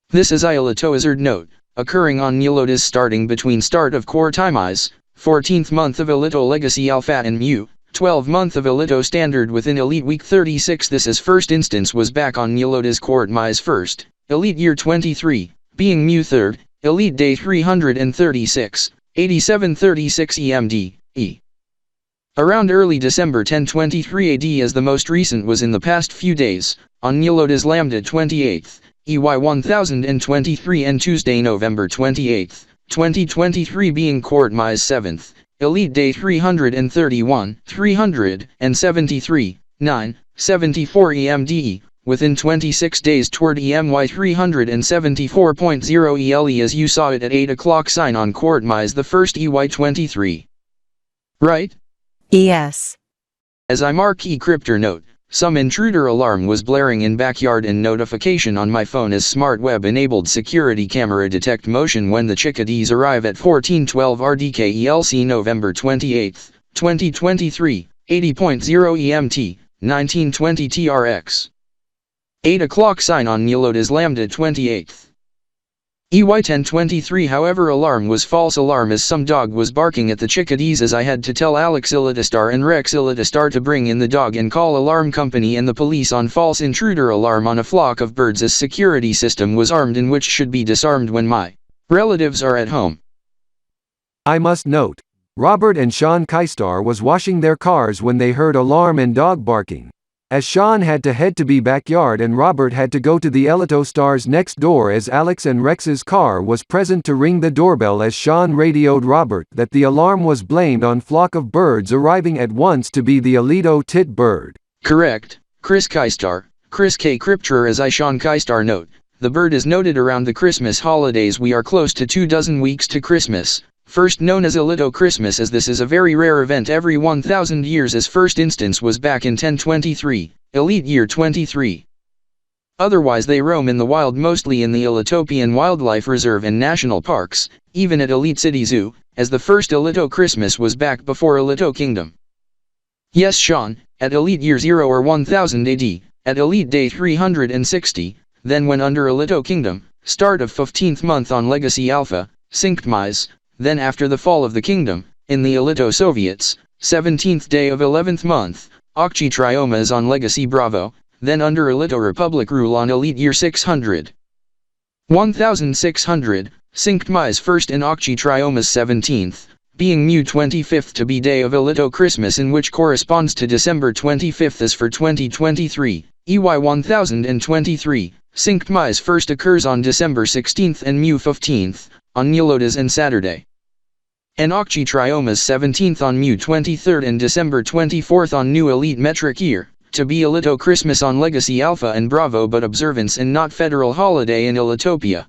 This is Elitowizard note, occurring on Nilotis starting between start of core time eyes, 14th month of Elito Legacy Alpha and Mu, 12th month of Elito Standard within Elite Week 36. This is first instance was back on Nilotis Court Mize first, Elite Year 23, being Mu 3rd, Elite Day 336, 8736 EMD, E. Around early December 1023 AD as the most recent was in the past few days, on Nilotis Lambda 28th, EY1023 and Tuesday November 28th, 2023 being Court Mize 7th, Elite Day 331, 373, 9, 74 EMDE, within 26 days toward EMY 374.0 ELE as you saw it at 8 o'clock sign on Court Mize the 1st EY23. Right? Yes. As I mark eCryptor note, some intruder alarm was blaring in backyard and notification on my phone as smart web enabled security camera detect motion when the chickadees arrive at 1412 RDKELC November 28, 2023, 80.0 EMT, 1920 TRX. 8 o'clock sign on Nilotis Lambda 28th. EY1023 however alarm was false alarm as some dog was barking at the chickadees as I had to tell Alex Elitostar and Rex Elitostar to bring in the dog and call alarm company and the police on false intruder alarm on a flock of birds as security system was armed and which should be disarmed when my relatives are at home. I must note, Robert and Xen Kaistar was washing their cars when they heard alarm and dog barking. As Sean had to head to be backyard and Robert had to go to the Elito Stars next door as Alex and Rex's car was present to ring the doorbell as Sean radioed Robert that the alarm was blamed on flock of birds arriving at once to be the Elito tit bird. Correct, Chris Kaistar, Chris K. Cryptor as I Xen Kaistar note, the bird is noted around the Christmas holidays. We are close to 24 weeks to Christmas. First known as Elito Christmas as this is a very rare event every 1,000 years as first instance was back in 1023, Elite Year 23. Otherwise they roam in the wild mostly in the Elitopian Wildlife Reserve and National Parks, even at Elite City Zoo, as the first Elito Christmas was back before Elito Kingdom. Yes Sean, at Elite Year 0 or 1000 AD, at Elite Day 360, then when under Elito Kingdom, start of 15th month on Legacy Alpha, Synced Mize, then after the fall of the kingdom, in the Elito Soviets, 17th day of 11th month, Okchi Triomas on Legacy Bravo, then under Elito Republic rule on Elite Year 600. 1600, Synced Mize first in Okchi Triomas 17th, being Mu 25th to be day of Elito Christmas in which corresponds to December 25th as for 2023, EY 1023, Synced Mize first occurs on December 16th and Mu 15th, on Nilotas and Saturday. And Okchi Triomas 17th on Mu 23rd and December 24th on New Elite Metric Year, to be Elito Christmas on Legacy Alpha and Bravo but observance and not federal holiday in Elitopia.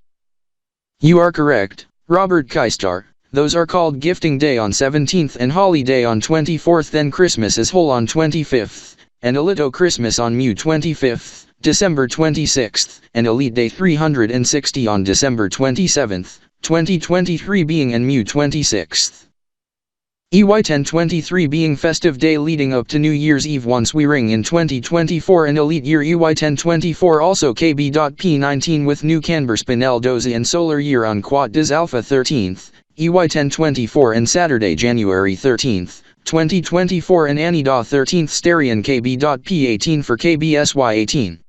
You are correct, Robert Kaistar, those are called Gifting Day on 17th and Holly Day on 24th then Christmas as whole on 25th, and Elito Christmas on Mu 25th, December 26th, and Elite Day 360 on December 27th. 2023 being and Mu 26th. EY1023 being festive day leading up to New Year's Eve once we ring in 2024 and Elite Year EY1024 also KB.P19 with new Kanbor-spinel dozi and solar year on Quatecentennial Alpha 13th, EY1024 and Saturday January 13th, 2024 and Anida 13th Sterion KB.P18 for KBSY 18.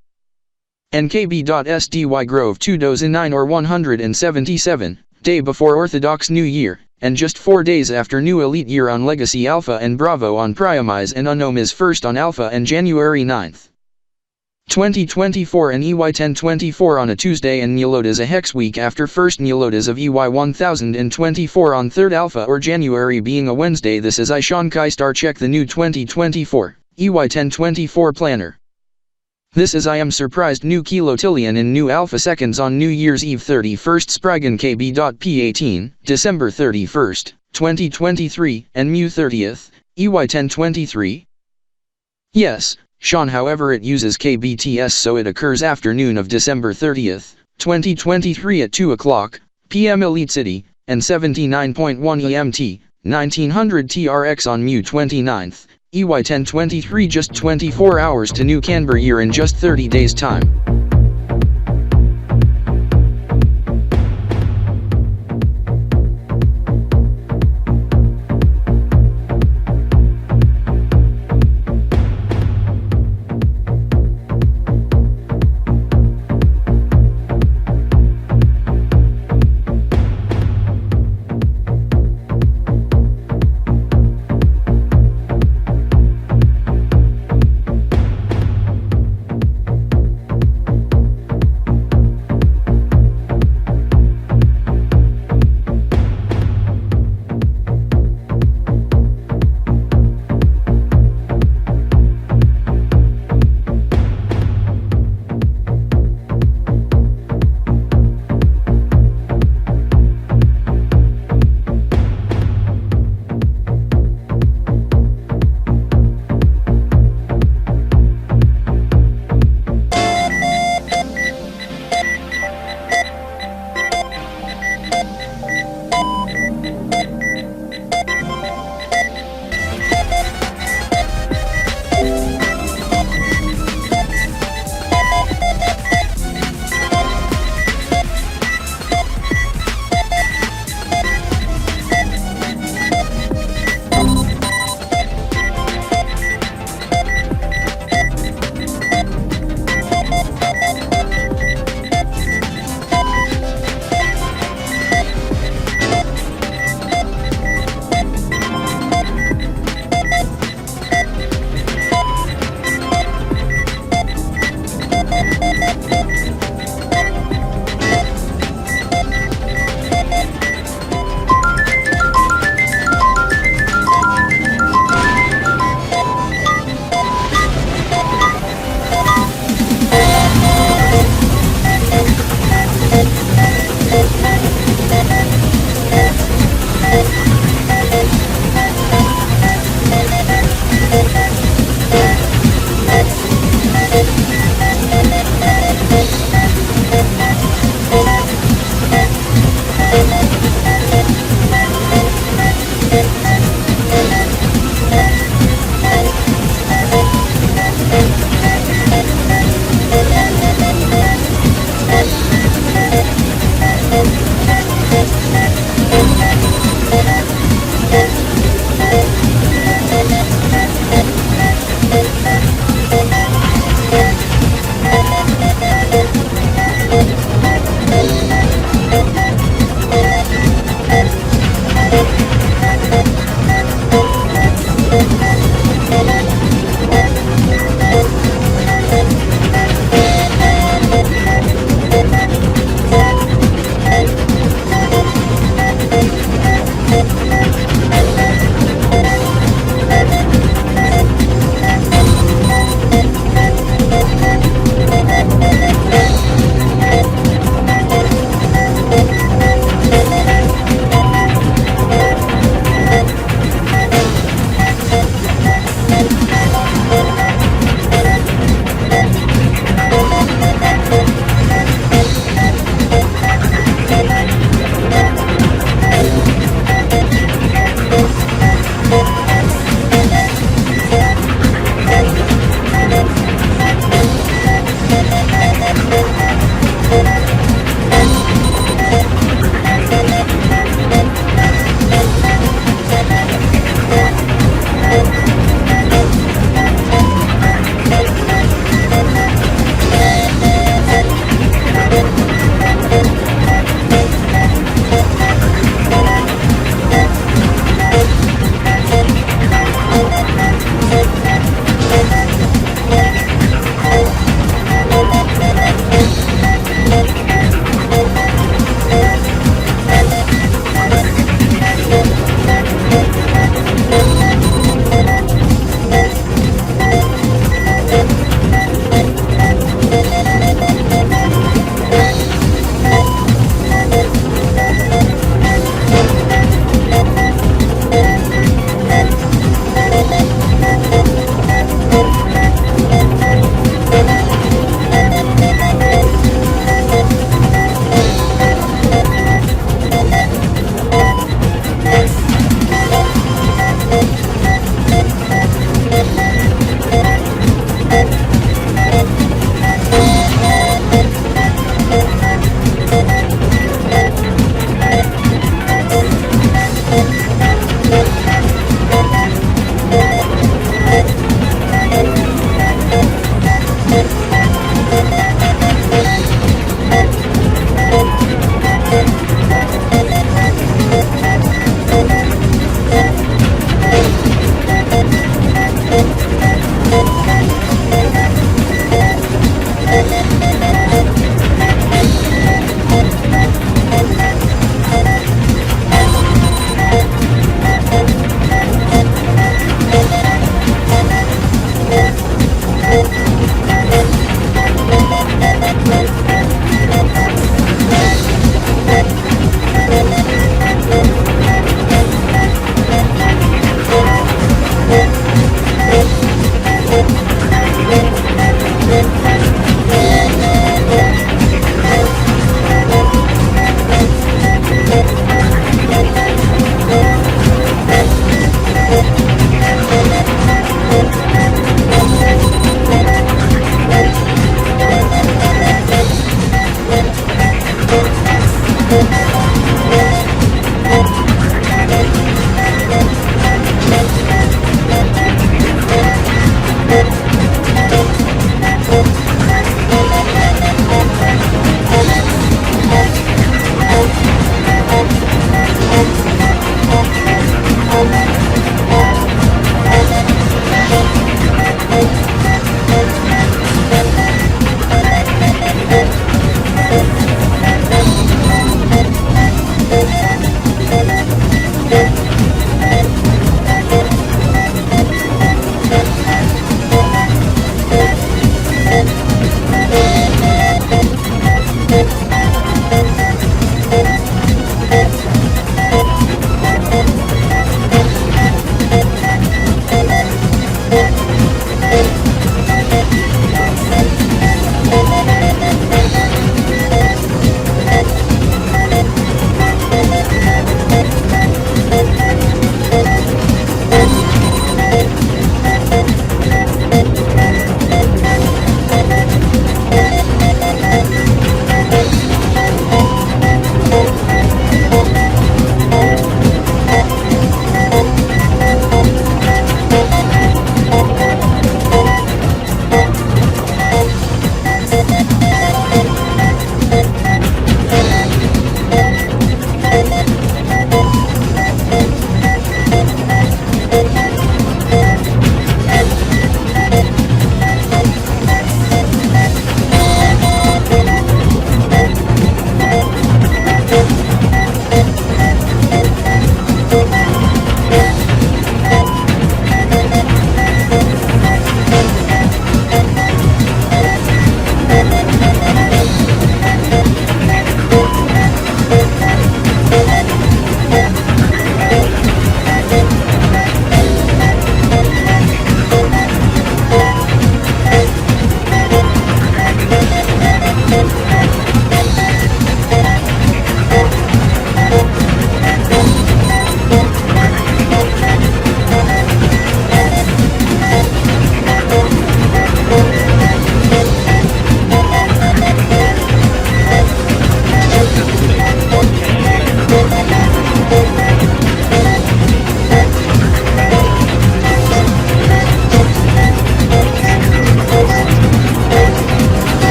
And KB.SDY Grove 2 dozi 9 or 177. day before Orthodox New Year, and just 4 days after New Elite Year on Legacy Alpha and Bravo on Priamize and Unknown is first on Alpha and January 9th. 2024 and EY1024 on a Tuesday and Nelotas a hex week after first Nelotas of EY1024 on 3rd Alpha or January being a Wednesday. This is Ishan Kai Star check the new 2024 EY1024 planner. This is I am surprised new kilotillion in new alpha seconds on New Year's Eve 31st Sprigon KbP18, December 31st, 2023, and Mu 30th, EY1023. Yes, Sean, however it uses KBTS so it occurs afternoon of December 30th, 2023 at 2 o'clock p.m. Elite City, and 79.1 EMT, 1900 TRX on Mu 29th, EY1023 just 24 hours to new Kanbor year in just 30 days time.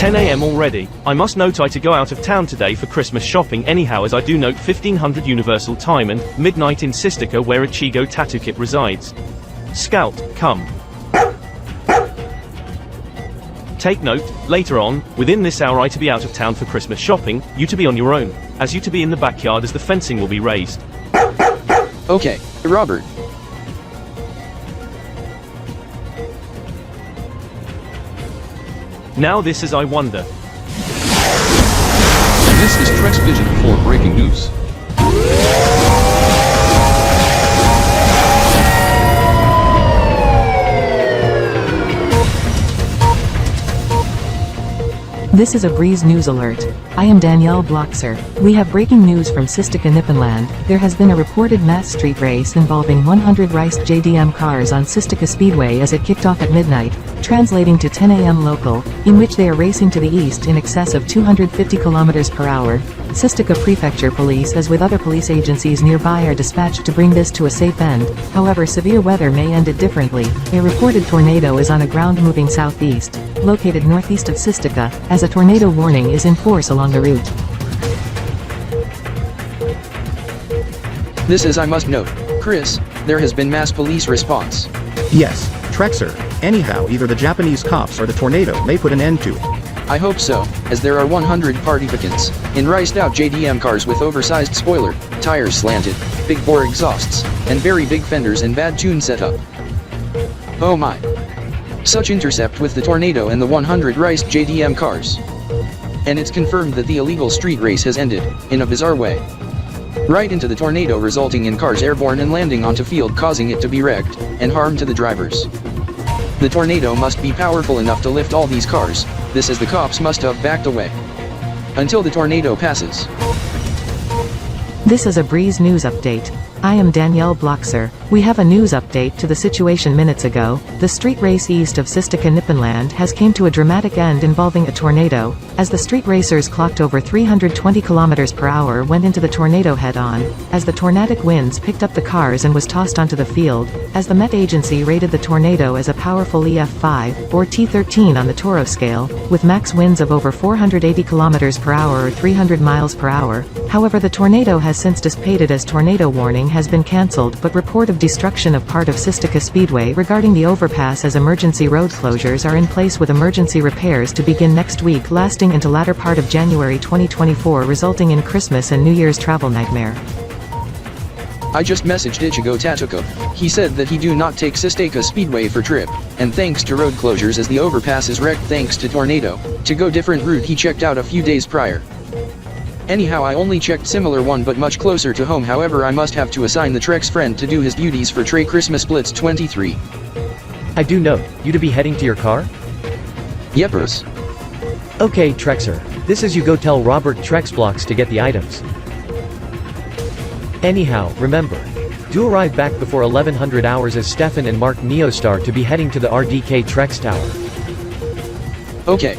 10 AM already. I must note I to go out of town today for Christmas shopping anyhow, as I do note 1500 Universal Time and midnight in Sistika where Ichigo Tatukip resides. Scout, come. Take note, later on, within this hour I to be out of town for Christmas shopping, you to be on your own, as you to be in the backyard as the fencing will be raised. Okay, Robert. Now this is I wonder. This is Trex Vision for breaking news. This is a Breeze News Alert. I am Danielle Bloxer. We have breaking news from Sistika Nipponland. There has been a reported mass street race involving 100 riced JDM cars on Sistika Speedway as it kicked off at midnight, translating to 10 AM local, in which they are racing to the east in excess of 250 km per hour. Sistika Prefecture Police, as with other police agencies nearby, are dispatched to bring this to a safe end. However, severe weather may end it differently. A reported tornado is on a ground moving southeast, located northeast of Sistika, as a tornado warning is in force along the route. This is I must note, Chris, there has been mass police response. Yes, Trexer. Anyhow, either the Japanese cops or the tornado may put an end to. I hope so, as there are 100 participants in riced out JDM cars with oversized spoiler, tires slanted, big bore exhausts, and very big fenders and bad tune setup. Oh my. Such intercept with the tornado and the 100 riced JDM cars. And it's confirmed that the illegal street race has ended, in a bizarre way. Right into the tornado, resulting in cars airborne and landing onto field, causing it to be wrecked, and harm to the drivers. The tornado must be powerful enough to lift all these cars, this as the cops must have backed away. Until the tornado passes. This is a Breeze News Update. I am Danielle Bloxer. We have a news update to the situation minutes ago. The street race east of Sistika Nipponland has came to a dramatic end involving a tornado, as the street racers clocked over 320 km per hour went into the tornado head-on, as the tornadic winds picked up the cars and was tossed onto the field, as the Met Agency rated the tornado as a powerful EF5, or T13 on the Toro scale, with max winds of over 480 km per hour or 300 miles per hour. However, the tornado has since dissipated as tornado warning has been cancelled, but report of destruction of part of Sistika Speedway regarding the overpass as emergency road closures are in place, with emergency repairs to begin next week lasting into latter part of January 2024, resulting in Christmas and New Year's travel nightmare. I just messaged Ichigo Tatukip. He said that he do not take Sistika Speedway for trip, and thanks to road closures as the overpass is wrecked thanks to tornado, to go different route he checked out a few days prior. Anyhow, I only checked similar one but much closer to home. However, I must have to assign the Trex friend to do his duties for Trey Christmas Blitz 23. I do note, you to be heading to your car? Yepers. Okay, Trexer. This is you go tell Robert Trex blocks to get the items. Anyhow, remember. Do arrive back before 1100 hours as Stefan and Mark Neostar to be heading to the RDK Trex Tower. Okay.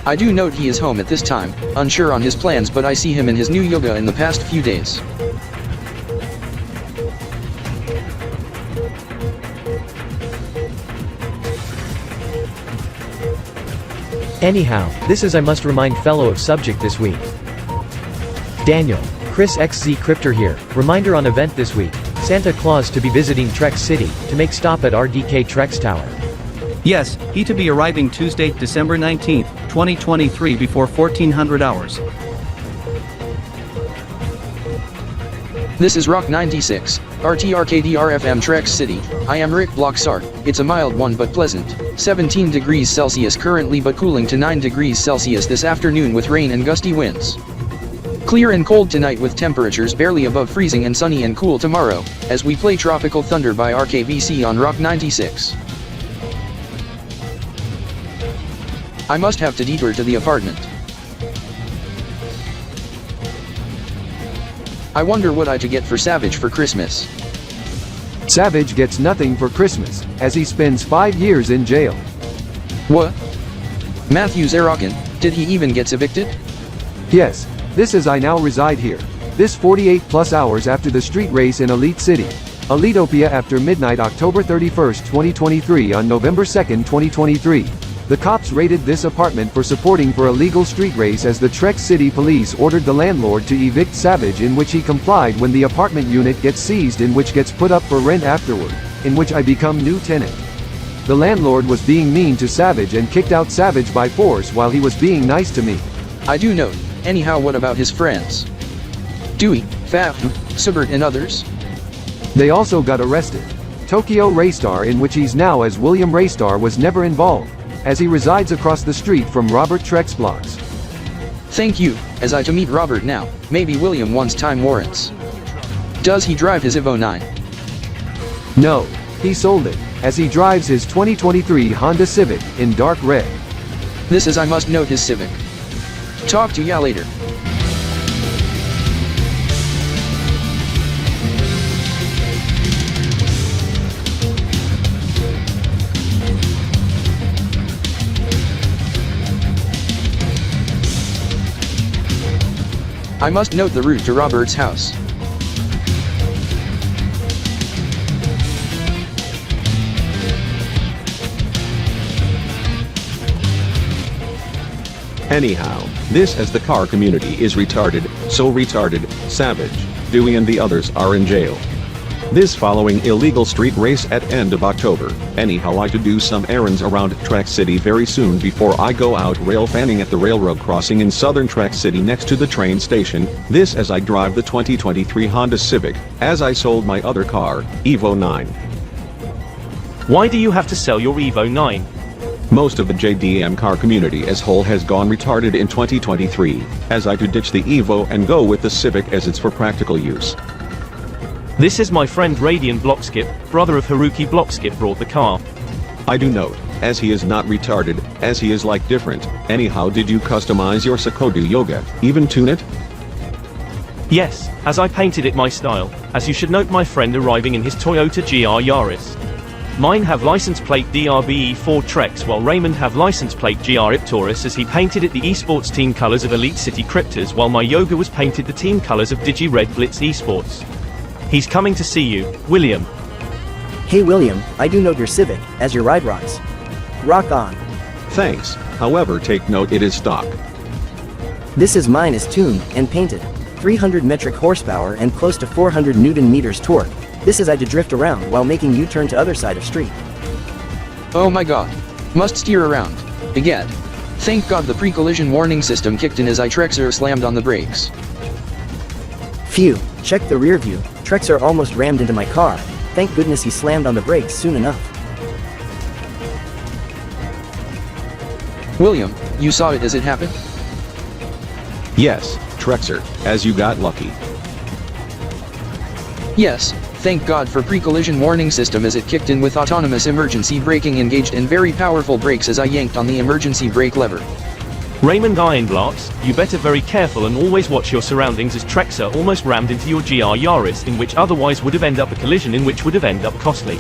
I do note he is home at this time, unsure on his plans, but I see him in his new yoga in the past few days. Anyhow, this is I must remind fellow of subject this week. Daniel, Chris XZ Cryptor here, reminder on event this week, Santa Claus to be visiting Trex City, to make stop at RDK Trex Tower. Yes, he to be arriving Tuesday, December 19th, 2023 before 1400 hours. This is Rock 96, RTRKDRFM Trex City. I am Rick Bloxar. It's a mild one but pleasant. 17 degrees Celsius currently but cooling to 9 degrees Celsius this afternoon with rain and gusty winds. Clear and cold tonight with temperatures barely above freezing, and sunny and cool tomorrow, as we play Tropical Thunder by RKBC on Rock 96. I must have to detour to the apartment. I wonder what I to get for Savage for Christmas. Savage gets nothing for Christmas, as he spends 5 years in jail. What? Matthew Zerakin, did he even get evicted? Yes, this is I now reside here. This 48 plus hours after the street race in Elite City, Elitopia, after midnight October 31st, 2023 on November 2nd, 2023. The cops raided this apartment for supporting for a legal street race as the Trek City police ordered the landlord to evict Savage, in which he complied when the apartment unit gets seized, in which gets put up for rent afterward, in which I become new tenant. The landlord was being mean to Savage and kicked out Savage by force while he was being nice to me. I do note. Anyhow, what about his friends? Dewey, Faf, Subert and others? They also got arrested. Tokyo Raystar, in which he's now as William Raystar, was never involved, as he resides across the street from Robert Trex blocks. Thank you, as I to meet Robert now, maybe William wants time warrants. Does he drive his Evo 9? No, he sold it, as he drives his 2023 Honda Civic, in dark red. This is I must note his Civic. Talk to ya later. I must note the route to Robert's house. Anyhow, this as the car community is retarded, so retarded, Savage, Dewey and the others are in jail. This following illegal street race at end of October. Anyhow, I to do some errands around Track City very soon before I go out rail fanning at the railroad crossing in southern Track City next to the train station. This as I drive the 2023 Honda Civic, as I sold my other car, Evo 9. Why do you have to sell your Evo 9? Most of the JDM car community as whole has gone retarded in 2023, as I to ditch the Evo and go with the Civic as it's for practical use. This is my friend Radian Blockskip, brother of Haruki Blockskip, brought the car. I do note, as he is not retarded, as he is like different. Anyhow, did you customize your Sakodu Yoga, even tune it? Yes, as I painted it my style, as you should note my friend arriving in his Toyota GR Yaris. Mine have license plate DRBE4 Trex while Raymond have license plate GR Iptaurus, as he painted it the esports team colors of Elite City Cryptors while my Yoga was painted the team colors of Digi Red Blitz Esports. He's coming to see you, William. Hey William, I do note your Civic, as your ride rocks. Rock on. Thanks, however take note it is stock. This is mine is tuned and painted. 300 metric horsepower and close to 400 Newton meters torque. This is I to drift around while making U-turn to other side of street. Oh my god. Must steer around. Egad. Thank god the pre-collision warning system kicked in as I Trexer slammed on the brakes. Phew, check the rear view. Trexer almost rammed into my car. Thank goodness he slammed on the brakes soon enough. William, you saw it as it happened? Yes, Trexer, as you got lucky. Yes, thank God for pre-collision warning system as it kicked in with autonomous emergency braking engaged and very powerful brakes as I yanked on the emergency brake lever. Raymond Ironblocks, you better very careful and always watch your surroundings as Trexer almost rammed into your GR Yaris, in which otherwise would have ended up a collision in which would have ended up costly.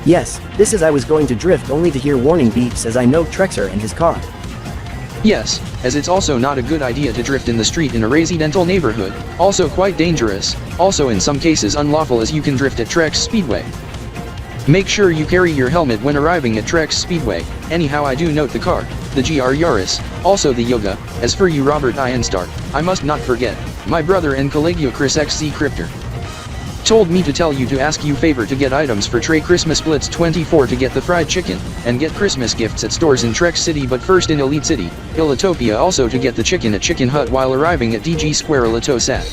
Yes, this is I was going to drift only to hear warning beeps as I know Trexer and his car. Yes, as it's also not a good idea to drift in the street in a residential neighborhood, also quite dangerous, also in some cases unlawful as you can drift at Trex Speedway. Make sure you carry your helmet when arriving at Trex Speedway. Anyhow, I do note the car, the GR Yaris, also the Yoga. As for you Robert Ionstar, I must not forget, my brother and colleague Chris XC Cryptor told me to tell you to ask you favor to get items for Trey Christmas Blitz 24 to get the fried chicken, and get Christmas gifts at stores in Trex City but first in Elite City, Elitopia also to get the chicken at Chicken Hut while arriving at DG Square Elito Sat.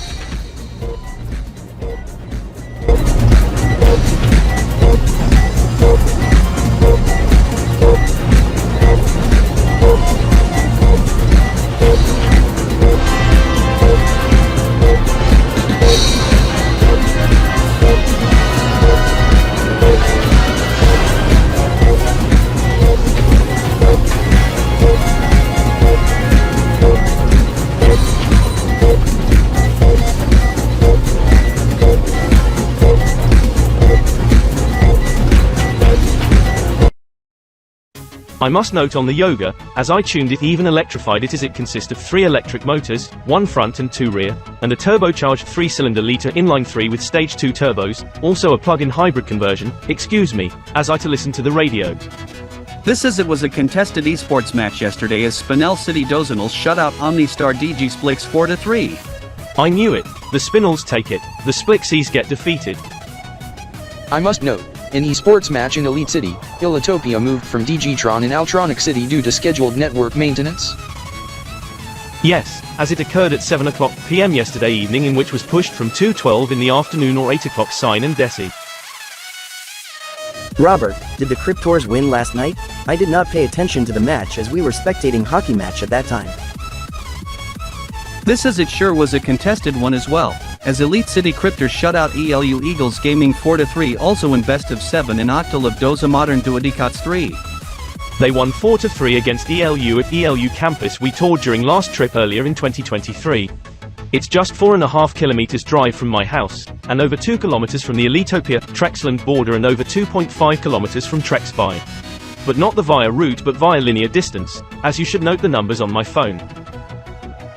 I must note on the Yoga, as I tuned it even electrified it as it consists of 3 electric motors, 1 front and 2 rear, and a turbocharged 3-cylinder liter inline 3 with stage 2 turbos, also a plug-in hybrid conversion, excuse me, as I to listen to the radio. This as it was a contested esports match yesterday as Spinel City Dozinals shut out OmniStar DG Splix 4-3. I knew it. The Spinels take it. The Splixies get defeated. I must note, in esports match in Elite City, Ilitopia moved from DGtron in Altronic City due to scheduled network maintenance. Yes, as it occurred at 7 o'clock PM yesterday evening, in which was pushed from 2:12 in the afternoon or 8 o'clock Sign and Desi. Robert, did the Cryptors win last night? I did not pay attention to the match as we were spectating hockey match at that time. This as it sure was a contested one as well, as Elite City Cryptors shut out ELU Eagles Gaming 4-3 also in best of 7 in Octal of Doza Modern Duodicots 3. They won 4-3 against ELU at ELU campus we toured during last trip earlier in 2023. It's just 4.5 kilometers drive from my house, and over 2 kilometers from the Elitopia, Trexland border and over 2.5 kilometers from Trexby. But not the via route but via linear distance, as you should note the numbers on my phone.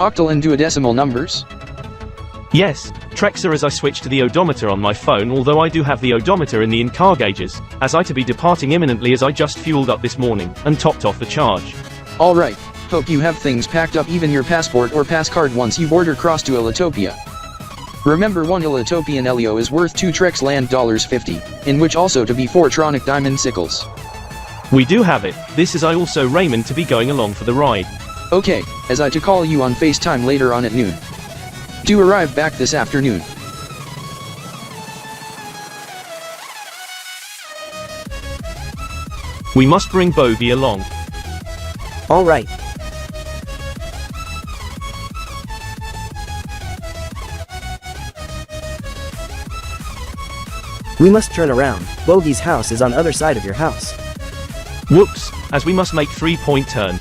Octal and duodecimal numbers? Yes, Trexer as I switch to the odometer on my phone, although I do have the odometer in the in-car gauges, as I to be departing imminently as I just fueled up this morning, and topped off the charge. Alright, hope you have things packed up, even your passport or pass card once you border cross to Elitopia. Remember, 1 Elitopian Elio is worth 2 Trex land $50, in which also to be 4 Tronic Diamond Sickles. We do have it. This is I also Raymond to be going along for the ride. Okay, as I to call you on FaceTime later on at noon. Do arrive back this afternoon. We must bring Bogey along. Alright. We must turn around. Bogey's house is on other side of your house. Whoops, as we must make 3-point turn.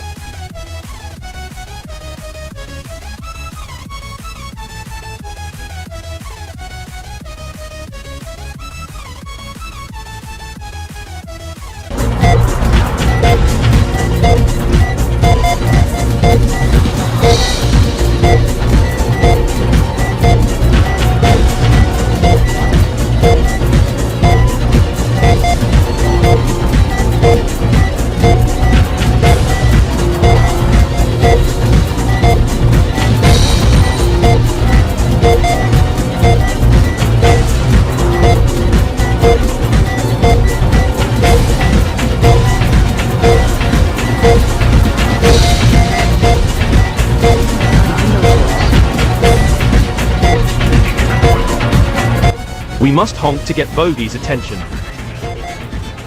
We must honk to get Bogey's attention.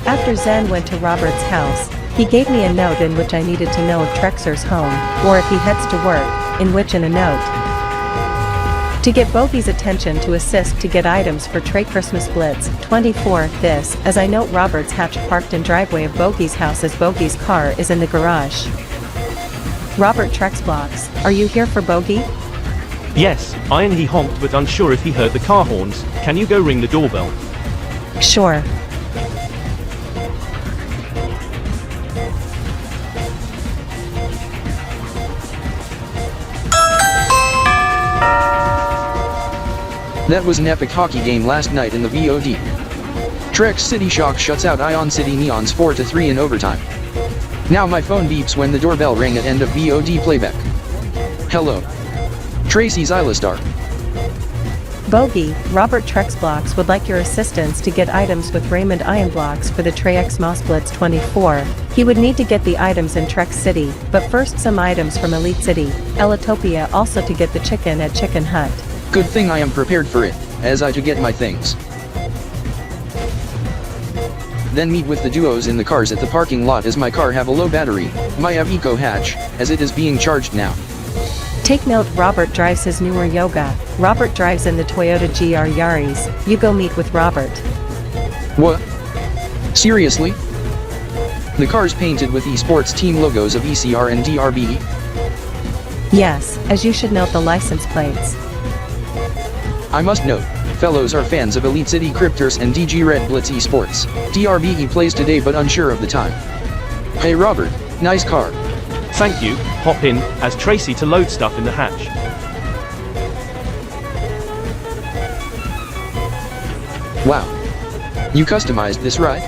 After Xen went to Robert's house, he gave me a note in which I needed to know if Trexer's home, or if he heads to work, in which in a note to get Bogey's attention to assist to get items for Trey Christmas Blitz 24. This, as I note Robert's hatch parked in driveway of Bogey's house as Bogey's car is in the garage. Robert Trex blocks, are you here for Bogey? Yes, I and he honked but unsure if he heard the car horns. Can you go ring the doorbell? Sure. That was an epic hockey game last night in the VOD. Trex City Shock shuts out Ion City Neons 4-3 in overtime. Now my phone beeps when the doorbell rang at end of VOD playback. Hello. Tracey Xylistar. Bogey, Robert Trex blocks would like your assistance to get items with Raymond Iron blocks for the Trey X Moss Blitz 24. He would need to get the items in Trex City, but first some items from Elite City, Elitopia, also to get the chicken at Chicken Hut. Good thing I am prepared for it, as I to get my things. Then meet with the duos in the cars at the parking lot as my car have a low battery, my have eco hatch, as it is being charged now. Take note, Robert drives his newer Yoga. Robert drives in the Toyota GR Yaris. You go meet with Robert. What? Seriously? The car's painted with esports team logos of ECR and DRBE? Yes, as you should note the license plates. I must note, fellows are fans of Elite City Cryptors and DG Red Blitz Esports. DRBE plays today but unsure of the time. Hey Robert, nice car. Thank you. Hop in, as Tracey to load stuff in the hatch. Wow. You customized this ride?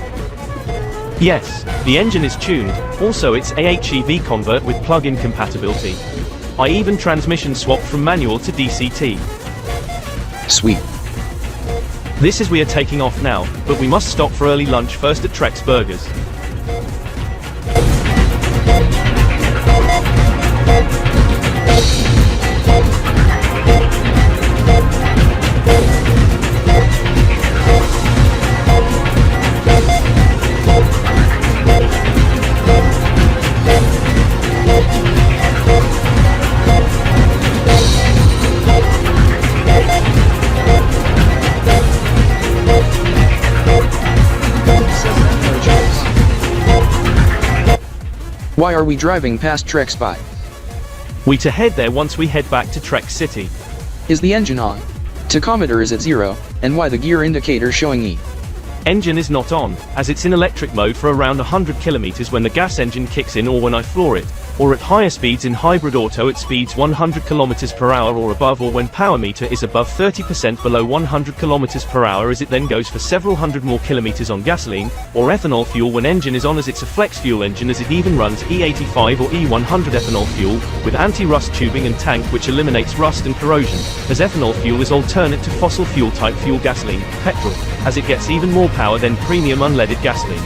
Yes, the engine is tuned, also it's AHEV convert with plug-in compatibility. I even transmission swapped from manual to DCT. Sweet. This is we are taking off now, but we must stop for early lunch first at Trex's Burgers. Why are we driving past Trex by? We to head there once we head back to Trex City. Is the engine on? Tachometer is at 0, and why the gear indicator showing E? Engine is not on, as it's in electric mode for around 100 km when the gas engine kicks in or when I floor it, or at higher speeds in hybrid auto at speeds 100 km per hour or above, or when power meter is above 30% below 100 km per hour as it then goes for several hundred more kilometers on gasoline, or ethanol fuel when engine is on as it's a flex fuel engine as it even runs E85 or E100 ethanol fuel, with anti-rust tubing and tank which eliminates rust and corrosion, as ethanol fuel is alternate to fossil fuel type fuel gasoline, petrol, as it gets even more power than premium unleaded gasoline.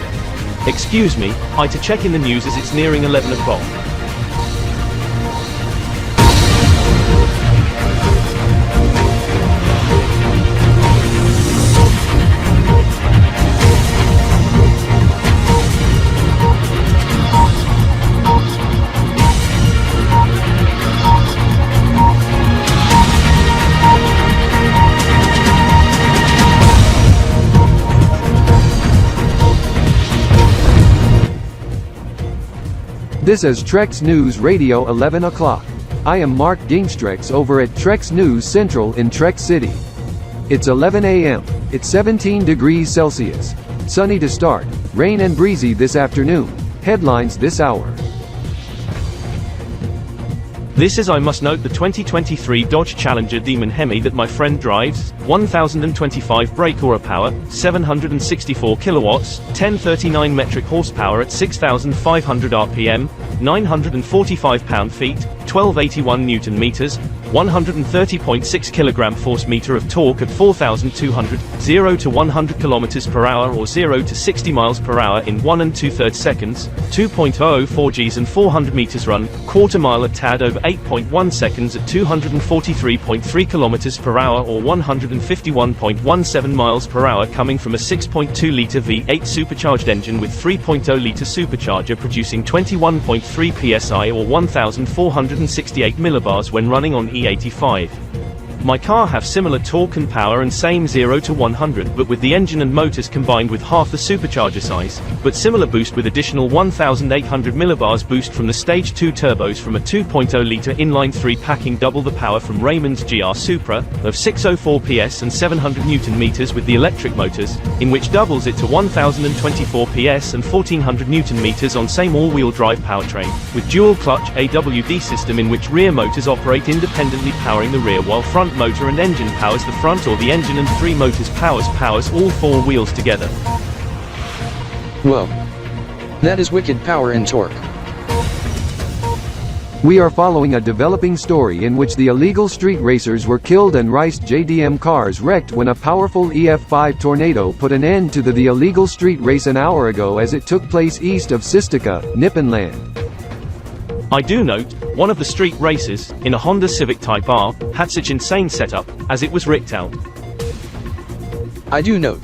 Excuse me, I to check in the news as it's nearing 11 o'clock. This is Trex News Radio 11 o'clock. I am Mark Gingstrex over at Trex News Central in Trex City. It's 11 a.m., it's 17 degrees Celsius. Sunny to start, rain and breezy this afternoon. Headlines this hour. This is I must note the 2023 Dodge Challenger Demon Hemi that my friend drives, 1025 brake horsepower, 764 kilowatts, 1039 metric horsepower at 6500 rpm, 945 pound-feet, 1281 newton meters, 130.6 kilogram force meter of torque at 4200, 0 to 100 kilometers per hour or 0 to 60 miles per hour in 1 2/3 seconds, 2.004 Gs and 400 meters run, quarter mile a tad over 8.1 seconds at 243.3 kilometers per hour or 151.17 miles per hour coming from a 6.2 liter V8 supercharged engine with 3.0 liter supercharger producing 21.3 psi or 1468 millibars when running on E85. My car have similar torque and power and same 0 to 100 but with the engine and motors combined with half the supercharger size, but similar boost with additional 1800 millibars boost from the stage 2 turbos from a 2.0 litre inline 3 packing double the power from Raymond's GR Supra, of 604 PS and 700 Newton meters with the electric motors, in which doubles it to 1024 PS and 1400 Newton meters on same all-wheel drive powertrain, with dual clutch AWD system in which rear motors operate independently powering the rear while front motor and engine powers the front or the engine and 3 motors powers all 4 wheels together. Whoa. That is wicked power and torque. We are following a developing story in which the illegal street racers were killed and riced JDM cars wrecked when a powerful EF5 tornado put an end to the illegal street race an hour ago as it took place east of Sistika, Nipponland. I do note, one of the street races, in a Honda Civic Type R, had such insane setup, as it was rigged out. I do note.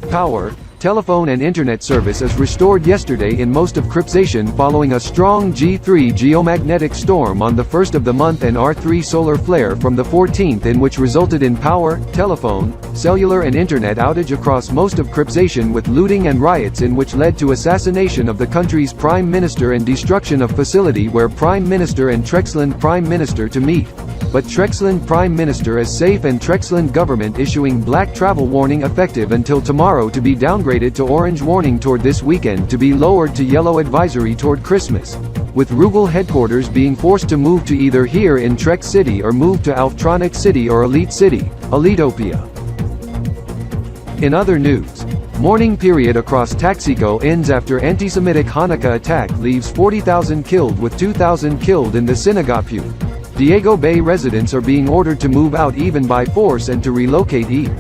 Power, telephone and internet service is restored yesterday in most of Costa-Xeno following a strong G3 geomagnetic storm on the 1st of the month and R3 solar flare from the 14th in which resulted in power, telephone, cellular and internet outage across most of Costa-Xeno with looting and riots in which led to assassination of the country's prime minister and destruction of facility where prime minister and Trexland prime minister to meet. But Trexland Prime Minister is safe and Trexland government issuing black travel warning effective until tomorrow to be downgraded to orange warning toward this weekend to be lowered to yellow advisory toward Christmas. With Rugal headquarters being forced to move to either here in Trex City or move to Alftronic City or Elite City, Elitopia. In other news, Mourning period across Taxico ends after anti-Semitic Hanukkah attack leaves 40,000 killed with 2,000 killed in the synagogue. Diego Bay residents are being ordered to move out even by force and to relocate.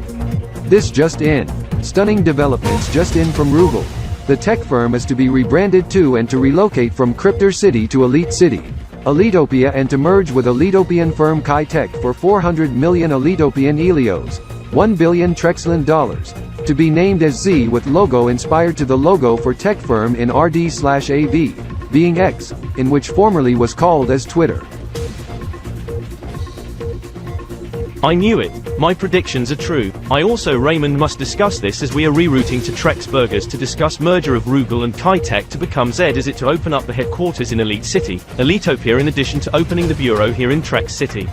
This just in. Stunning developments just in from Rugal. The tech firm is to be rebranded too and to relocate from Cryptor City to Elite City, Elitopia, and to merge with Elitopian firm Kai Tech for 400 million Elitopian Elios, $1 billion Trexland dollars, to be named as Z with logo inspired to the logo for tech firm in RD/AV, being X, in which formerly was called as Twitter. I knew it. My predictions are true. I also Raymond must discuss this as we are rerouting to Trex Burgers to discuss merger of Rugal and Kai Tech to become Z. Is it to open up the headquarters in Elite City, Elitopia, in addition to opening the bureau here in Trex City?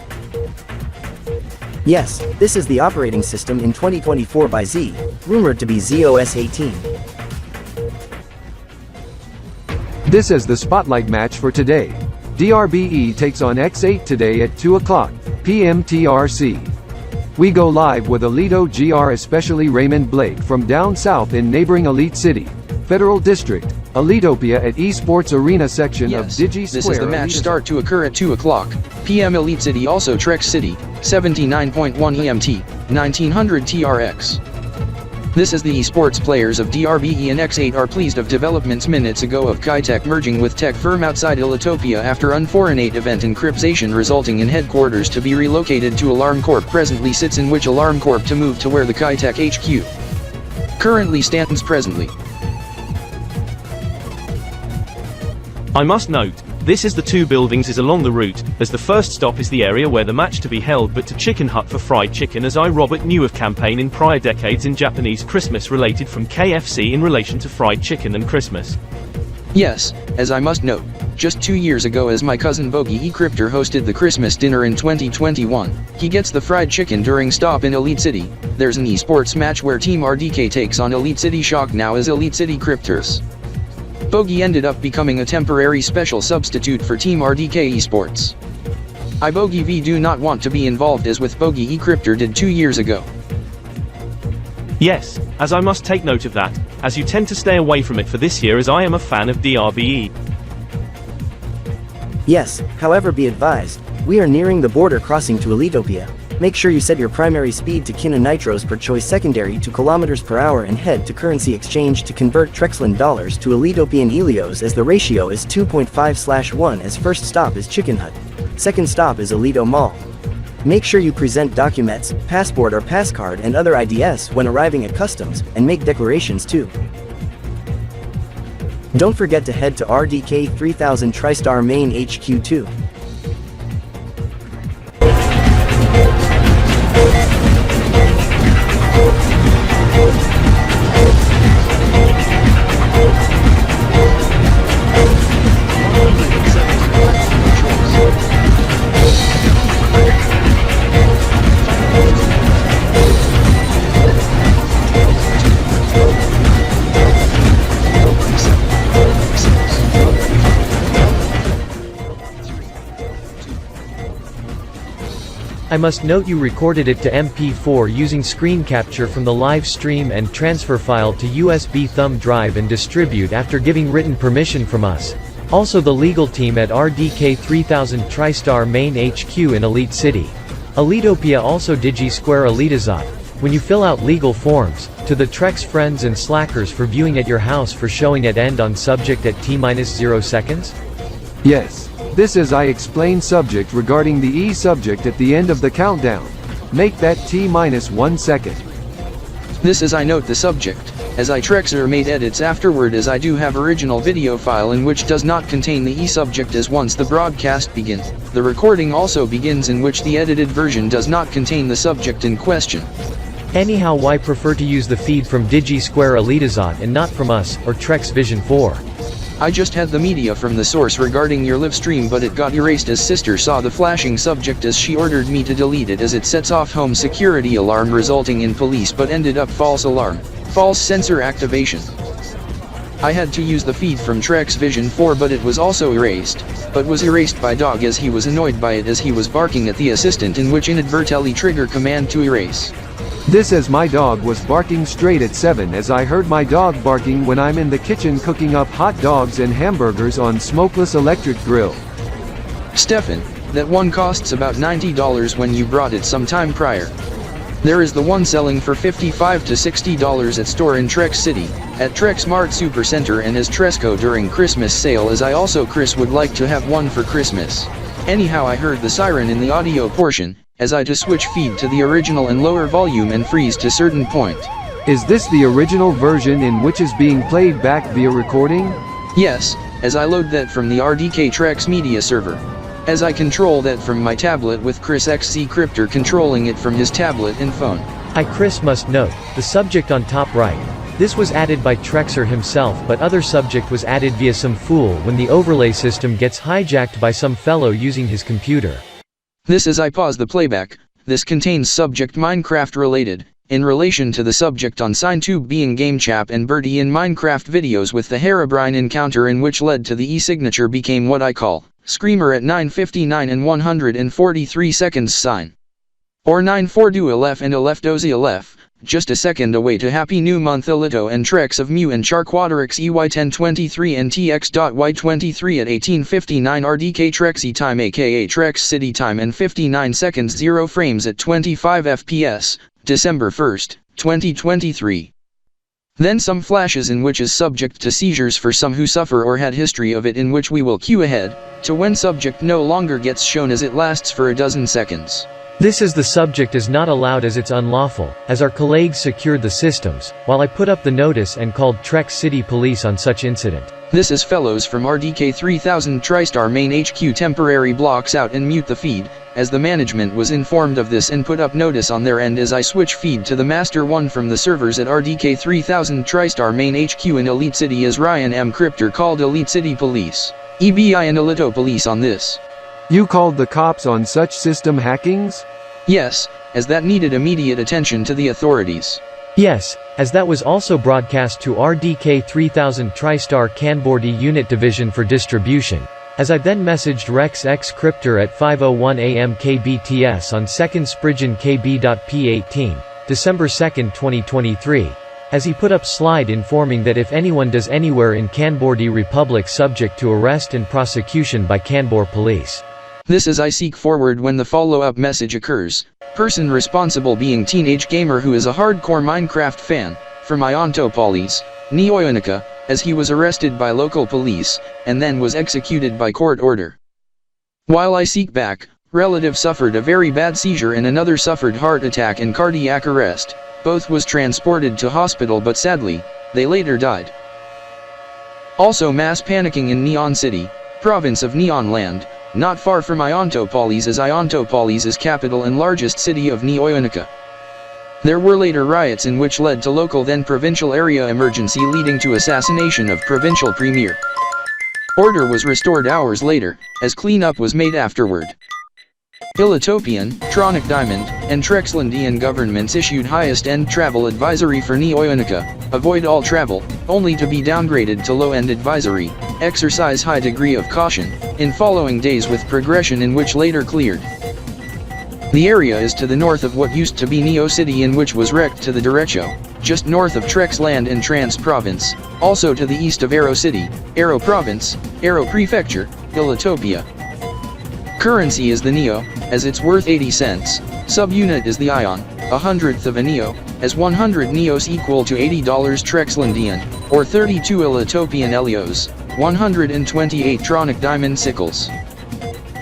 Yes, this is the operating system in 2024 by Z, rumored to be ZOS 18. This is the spotlight match for today. DRBE takes on X8 today at 2 o'clock p.m. TRC. We go live with Elito GR, especially Raymond Blake from down south in neighboring Elite City, Federal District, Elitopia at Esports Arena section of Digi Square. This is the match start to occur at 2 o'clock p.m. Elite City, also Trex City, 79.1 EMT, 1900 TRX. This is the esports players of DRBE and X8 are pleased of developments minutes ago of Kai Tech merging with tech firm outside Elitopia after unforeignate event encryptation resulting in headquarters to be relocated to Alarm Corp presently sits, in which Alarm Corp to move to where the Kai Tech HQ currently stands presently. I must note, this is the two buildings is along the route, as the first stop is the area where the match to be held, but to Chicken Hut for fried chicken, as Robert knew of campaign in prior decades in Japanese Christmas related from KFC in relation to fried chicken and Christmas. Yes, as I must note, just 2 years ago as my cousin Bogey Cryptor hosted the Christmas dinner in 2021, he gets the fried chicken during stop in Elite City. There's an esports match where Team RDK takes on Elite City Shock now as Elite City Cryptors. Bogey ended up becoming a temporary special substitute for Team RDK Esports. Bogey V do not want to be involved as with Bogey Cryptor did 2 years ago. Yes, as I must take note of that, as you tend to stay away from it for this year, as I am a fan of DRBE. Yes, however be advised, we are nearing the border crossing to Elitopia. Make sure you set your primary speed to Kina Nitros per choice, secondary to kilometers per hour, and head to currency exchange to convert Trexland dollars to Elitopian Elios, as the ratio is 2.5/1, as first stop is Chicken Hut. Second stop is Elito Mall. Make sure you present documents, passport or pass card and other IDs when arriving at customs, and make declarations too. Don't forget to head to RDK 3000 TriStar Main HQ too. I must note you recorded it to MP4 using screen capture from the live stream and transfer file to USB thumb drive and distribute after giving written permission from us. Also the legal team at RDK 3000 TriStar Main HQ in Elite City. Elitopia, also Digi Square Elitizot. When you fill out legal forms, to the Trex friends and slackers for viewing at your house for showing at end on subject at T-0 seconds? Yes. This is I explain subject regarding the E subject at the end of the countdown. Make that T-1 second. This is I note the subject, as I Trexer made edits afterward, as I do have original video file in which does not contain the E subject, as once the broadcast begins, the recording also begins, in which the edited version does not contain the subject in question. Anyhow, why prefer to use the feed from Digi Square Elitizot and not from us, or Trex Vision 4? I just had the media from the source regarding your live stream, but it got erased as sister saw the flashing subject, as she ordered me to delete it, as it sets off home security alarm resulting in police, but ended up false alarm, false sensor activation. I had to use the feed from Trex Vision 4, but it was also erased, but was erased by dog as he was annoyed by it as he was barking at the assistant, in which inadvertently trigger command to erase. This as my dog was barking straight at 7 as I heard my dog barking when I'm in the kitchen cooking up hot dogs and hamburgers on smokeless electric grill. Stefan, that one costs about $90 when you brought it some time prior. There is the one selling for $55 to $60 at store in Trex City, at Trex Mart Supercenter and as Tresco during Christmas sale, as I also Chris would like to have one for Christmas. Anyhow, I heard the siren in the audio portion, as I to switch feed to the original and lower volume and freeze to certain point. Is this the original version in which is being played back via recording? Yes, as I load that from the RDK Trex media server. As I control that from my tablet with Chris XZ Cryptor controlling it from his tablet and phone. Chris must note, the subject on top right. This was added by Trexer himself, but other subject was added via some fool when the overlay system gets hijacked by some fellow using his computer. This as I pause the playback, this contains subject Minecraft related, in relation to the subject on SignTube being GameChap and Birdie in Minecraft videos with the Herobrine encounter in which led to the e-signature became what I call, Screamer at 9:59 and 143 seconds sign. Or 9:42 Aleph and Aleph dozi Aleph, just a second away to Happy New Month Elito and Trex of Mu and Char Quatecentennial EY1023 and TX.Y23 at 18:59 RDK Trexey time aka Trex City time and 59 seconds 0 frames at 25 FPS, December 1st, 2023. Then some flashes in which is subject to seizures for some who suffer or had history of it, in which we will cue ahead, to when subject no longer gets shown as it lasts for a dozen seconds. This is the subject is not allowed as it's unlawful, as our colleagues secured the systems, while I put up the notice and called Trex City Police on such incident. This is fellows from RDK 3000 TriStar main HQ temporary blocks out and mute the feed, as the management was informed of this and put up notice on their end as I switch feed to the master one from the servers at RDK 3000 TriStar main HQ in Elite City as Ryan M. Cryptor called Elite City Police, EBI and Elito Police on this. You called the cops on such system hackings? Yes, as that needed immediate attention to the authorities. Yes, as that was also broadcast to RDK 3000 TriStar Kanbordee Unit Division for distribution, as I then messaged Rex X Cryptor at 5:01 AM KBTS on 2nd Sprigon KB.P18, December 2nd 2023, as he put up slide informing that if anyone does anywhere in Kanbordee Republic subject to arrest and prosecution by Kanbor Police. This as I seek forward when the follow-up message occurs, person responsible being teenage gamer who is a hardcore Minecraft fan, for my Ontopolis, Neoyonica, as he was arrested by local police, and then was executed by court order. While I seek back, relative suffered a very bad seizure and another suffered heart attack and cardiac arrest, both was transported to hospital but sadly, they later died. Also mass panicking in Neon City, province of Neon Land, not far from Iontopolis as Iontopolis is capital and largest city of Neoyonica. There were later riots in which led to local then provincial area emergency leading to assassination of provincial premier. Order was restored hours later, as cleanup was made afterward. Ilitopian, Tronic Diamond, and Trexlandian governments issued highest-end travel advisory for Neoyonica, avoid all travel, only to be downgraded to low-end advisory, exercise high degree of caution, in following days with progression in which later cleared. The area is to the north of what used to be Neo City in which was wrecked to the derecho, just north of Trex Land and Trans Province, also to the east of Aero City, Aero Province, Aero Prefecture, Ilitopia. Currency is the Neo, as it's worth 80 cents, subunit is the Ion, 1/100th of a Neo, as 100 Neos equal to $80 Trexlandian, or 32 Ilitopian Elios, 128 Tronic Diamond Sickles.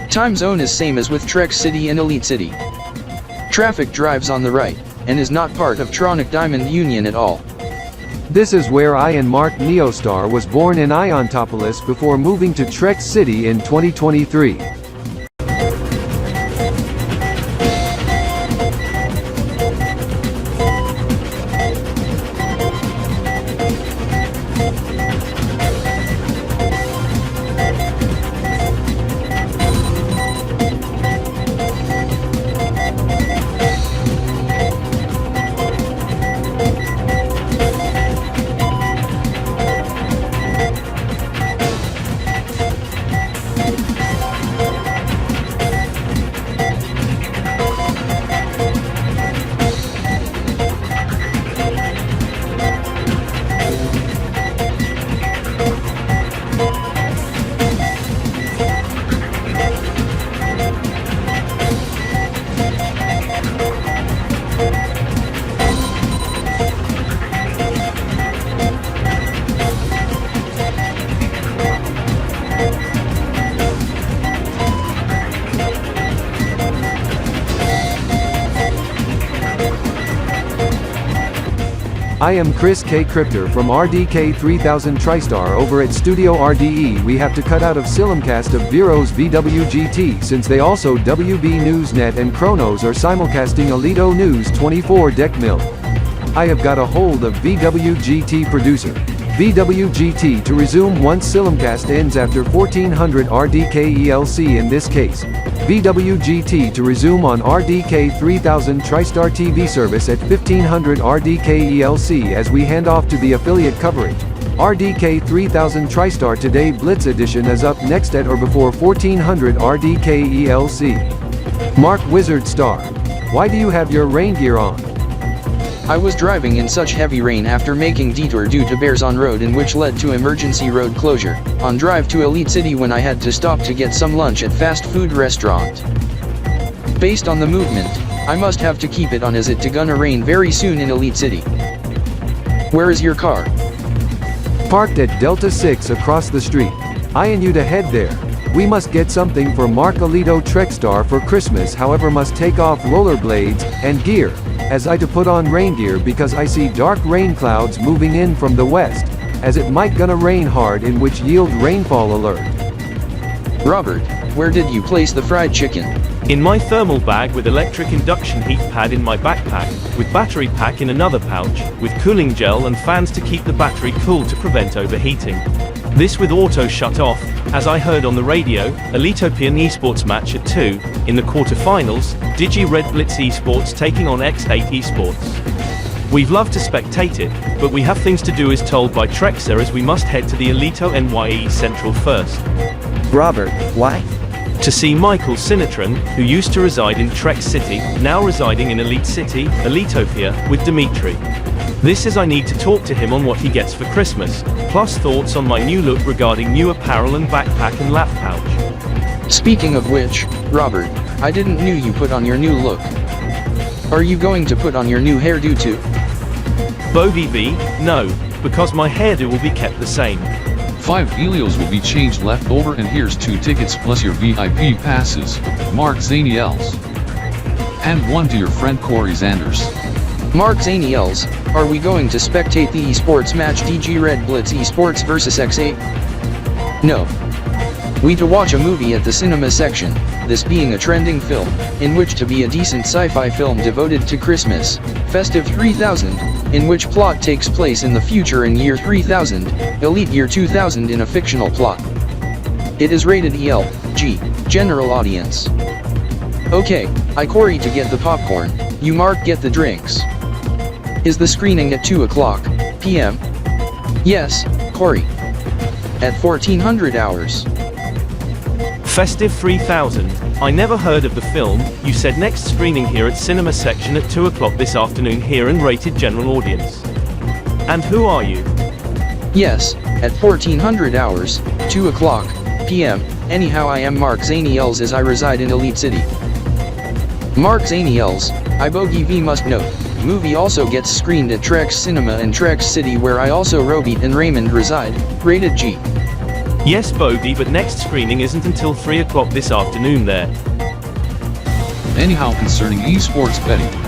Time zone is same as with Trex City and Elite City. Traffic drives on the right, and is not part of Tronic Diamond Union at all. This is where Ian Mark Neostar was born in Iontopolis before moving to Trex City in 2023. I am Chris K. Crypter from RDK3000 TriStar over at Studio RDE. We have to cut out of Silimcast of Vero's VWGT since they also WB Newsnet and Chronos are simulcasting Elito News 24 Deck Mill. I have got a hold of VWGT producer. VWGT to resume once Silimcast ends after 1400 RDKELC in this case. VWGT to resume on RDK3000 TriStar TV service at 1500 RDKELC as we hand off to the affiliate coverage. RDK3000 TriStar Today Blitz Edition is up next at or before 1400 RDKELC. Mark Wizard Star. Why do you have your rain gear on? I was driving in such heavy rain after making detour due to bears on road in which led to emergency road closure, on drive to Elite City when I had to stop to get some lunch at fast food restaurant. Based on the movement, I must have to keep it on as it to gonna rain very soon in Elite City. Where is your car? Parked at Delta 6 across the street. I and you to head there. We must get something for Mark Elito Trexstar for Christmas, however must take off rollerblades and gear, as I to put on rain gear because I see dark rain clouds moving in from the west, as it might gonna rain hard in which yield rainfall alert. Robert, where did you place the fried chicken? In my thermal bag with electric induction heat pad in my backpack, with battery pack in another pouch, with cooling gel and fans to keep the battery cool to prevent overheating. This with auto shut off, as I heard on the radio, Elito Esports match at 2, in the quarterfinals, Red Blitz Esports taking on X8 Esports. We've loved to spectate it, but we have things to do as told by Trexer as we must head to the Elito NYE Central first. Robert, why? To see Michael Sinatron, who used to reside in Trex City, now residing in Elite City, Elitopia, with Dimitri. This is I need to talk to him on what he gets for Christmas, plus thoughts on my new look regarding new apparel and backpack and lap pouch. Speaking of which, Robert, I didn't knew you put on your new look. Are you going to put on your new hairdo too? Bogey B, no, because my hairdo will be kept the same. 5 Helios will be changed left over and here's 2 tickets plus your VIP passes, Mark Zaniels. And 1 to your friend Corey Zanders. Mark Zaniels, are we going to spectate the esports match Red Blitz Esports vs X8? No. We to watch a movie at the cinema section, this being a trending film, in which to be a decent sci-fi film devoted to Christmas, Festive 3000, in which plot takes place in the future in year 3000, Elite year 2000 in a fictional plot. It is rated EL.G, general audience. Okay, I Corey to get the popcorn, you Mark get the drinks. Is the screening at 2 o'clock p.m.? Yes, Corey. At 1400 hours. Festive 3000, I never heard of the film. You said next screening here at cinema section at 2 o'clock this afternoon here and rated general audience. And who are you? Yes, at 1400 hours, 2 o'clock p.m. Anyhow I am Mark Zaniels as I reside in Elite City. Mark Zaniels, I Bogey V must note, movie also gets screened at Trex Cinema and Trex City where I also Robert and Raymond reside, rated G. Yes Bogey, but next screening isn't until 3 o'clock this afternoon there. Anyhow concerning esports betting.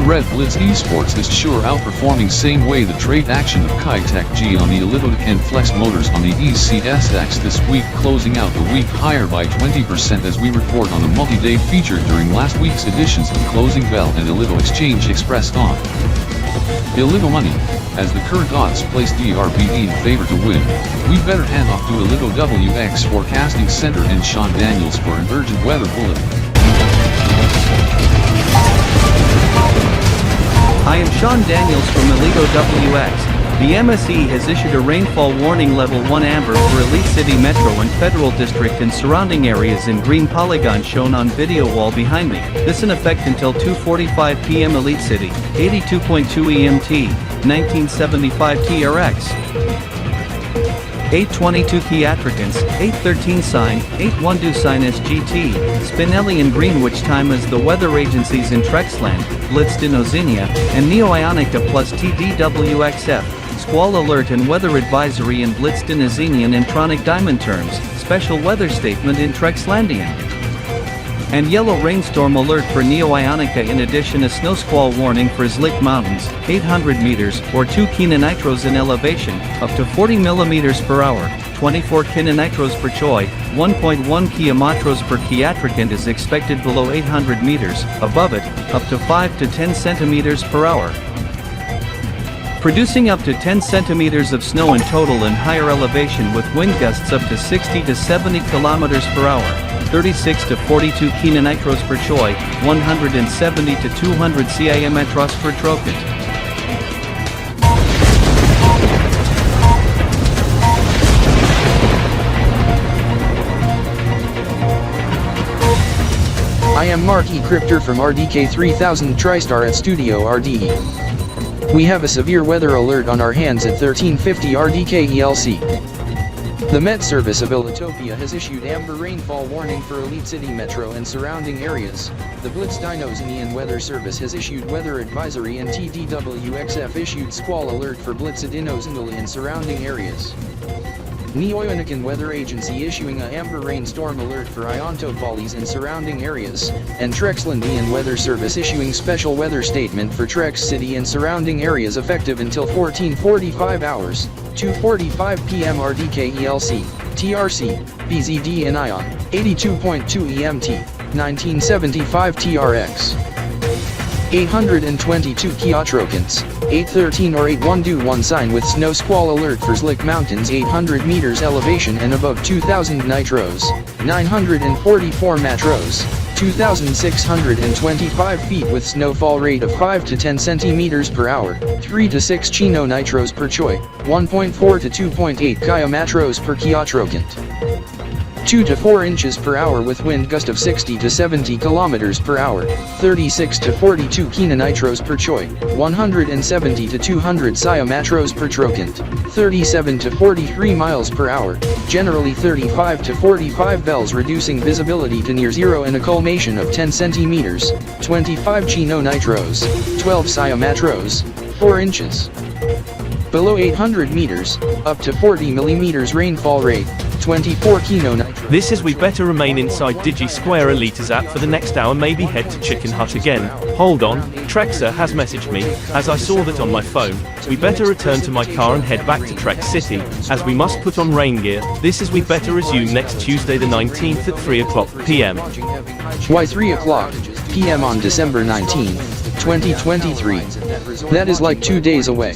Red Blitz Esports is sure outperforming same way the trade action of Kitech G on the Elito Can Flex Motors on the ECSX this week, closing out the week higher by 20% as we report on the multi-day feature during last week's editions of Closing Bell and Elito Exchange Expressed on Elito Money, as the current odds place DRBE in favor to win. We better hand off to Elito WX Forecasting Center and Sean Daniels for an urgent weather bulletin. I am Sean Daniels from Elito WX. The MSE has issued a rainfall warning level 1 amber for Elite City Metro and Federal District and surrounding areas in green polygon shown on video wall behind me. This in effect until 2:45 p.m. Elite City, 82.2 EMT, 1975 TRX. 822 Theatricans, 813 sign, 812 sign SGT, Spinelli and Greenwich time as the weather agencies in Trexland, Blitzed in Ozinia, and Neo-Ionica plus TDWXF, Squall Alert and Weather Advisory in Blitzed in Ozinia and Intronic Diamond terms, Special Weather Statement in Trexlandian. and yellow rainstorm alert for Neo-Ionica. In addition, a snow squall warning for Zlik Mountains, 800 meters, or 2 kilonitros in elevation, up to 40 millimeters per hour, 24 kilonitros per choi, 1.1 kilometers per kilometer is expected below 800 meters, above it, up to 5 to 10 centimeters per hour. Producing up to 10 centimeters of snow in total in higher elevation with wind gusts up to 60 to 70 kilometers per hour, 36 to 42 kilonitros per choi, 170 to 200 kilometers per trocant. I am Mark E. Crypter from RDK 3000 TriStar at Studio RDE. We have a severe weather alert on our hands at 1350 RDK ELC. The Met Service of Elitopia has issued amber rainfall warning for Elite City Metro and surrounding areas. The Blitz Dynosian Weather Service has issued weather advisory and TDWXF issued squall alert for Blitz Dynosian and surrounding areas. Neo-Ionica Weather Agency issuing a amber rainstorm alert for Ionto Valleys and surrounding areas, and Trexlandian Weather Service issuing special weather statement for Trex City and surrounding areas effective until 14:45 hours, 2:45 p.m. RDK ELC, TRC, BZD and ION, 82.2 EMT, 1975 TRX. 822 Kiatrokans, 813 or 8121 sign with snow squall alert for Zlik Mountains 800 meters elevation and above 2000 nitros, 944 matros, 2,625 feet with snowfall rate of 5 to 10 centimeters per hour, 3 to 6 chino nitros per choi, 1.4 to 2.8 kilometros per kiatrokant. 2 to 4 inches per hour with wind gust of 60 to 70 kilometers per hour, 36 to 42 kilonitros per choi, 170 to 200 kilometros per trocant, 37 to 43 miles per hour, generally 35 to 45 bells reducing visibility to near zero and a culmination of 10 centimeters, 25 chino nitros, 12 kilometros, 4 inches. Below 800 meters, up to 40 millimeters rainfall rate, 24 kilonitros. This is we better remain inside DigiSquare Elite's app for the next hour, maybe head to Chicken Hut again. Hold on, Trexer has messaged me, as I saw that on my phone. We better return to my car and head back to Trex City, as we must put on rain gear. This is we better resume next Tuesday the 19th at 3 o'clock p.m. Why 3 o'clock p.m. on December 19, 2023? That is like 2 days away.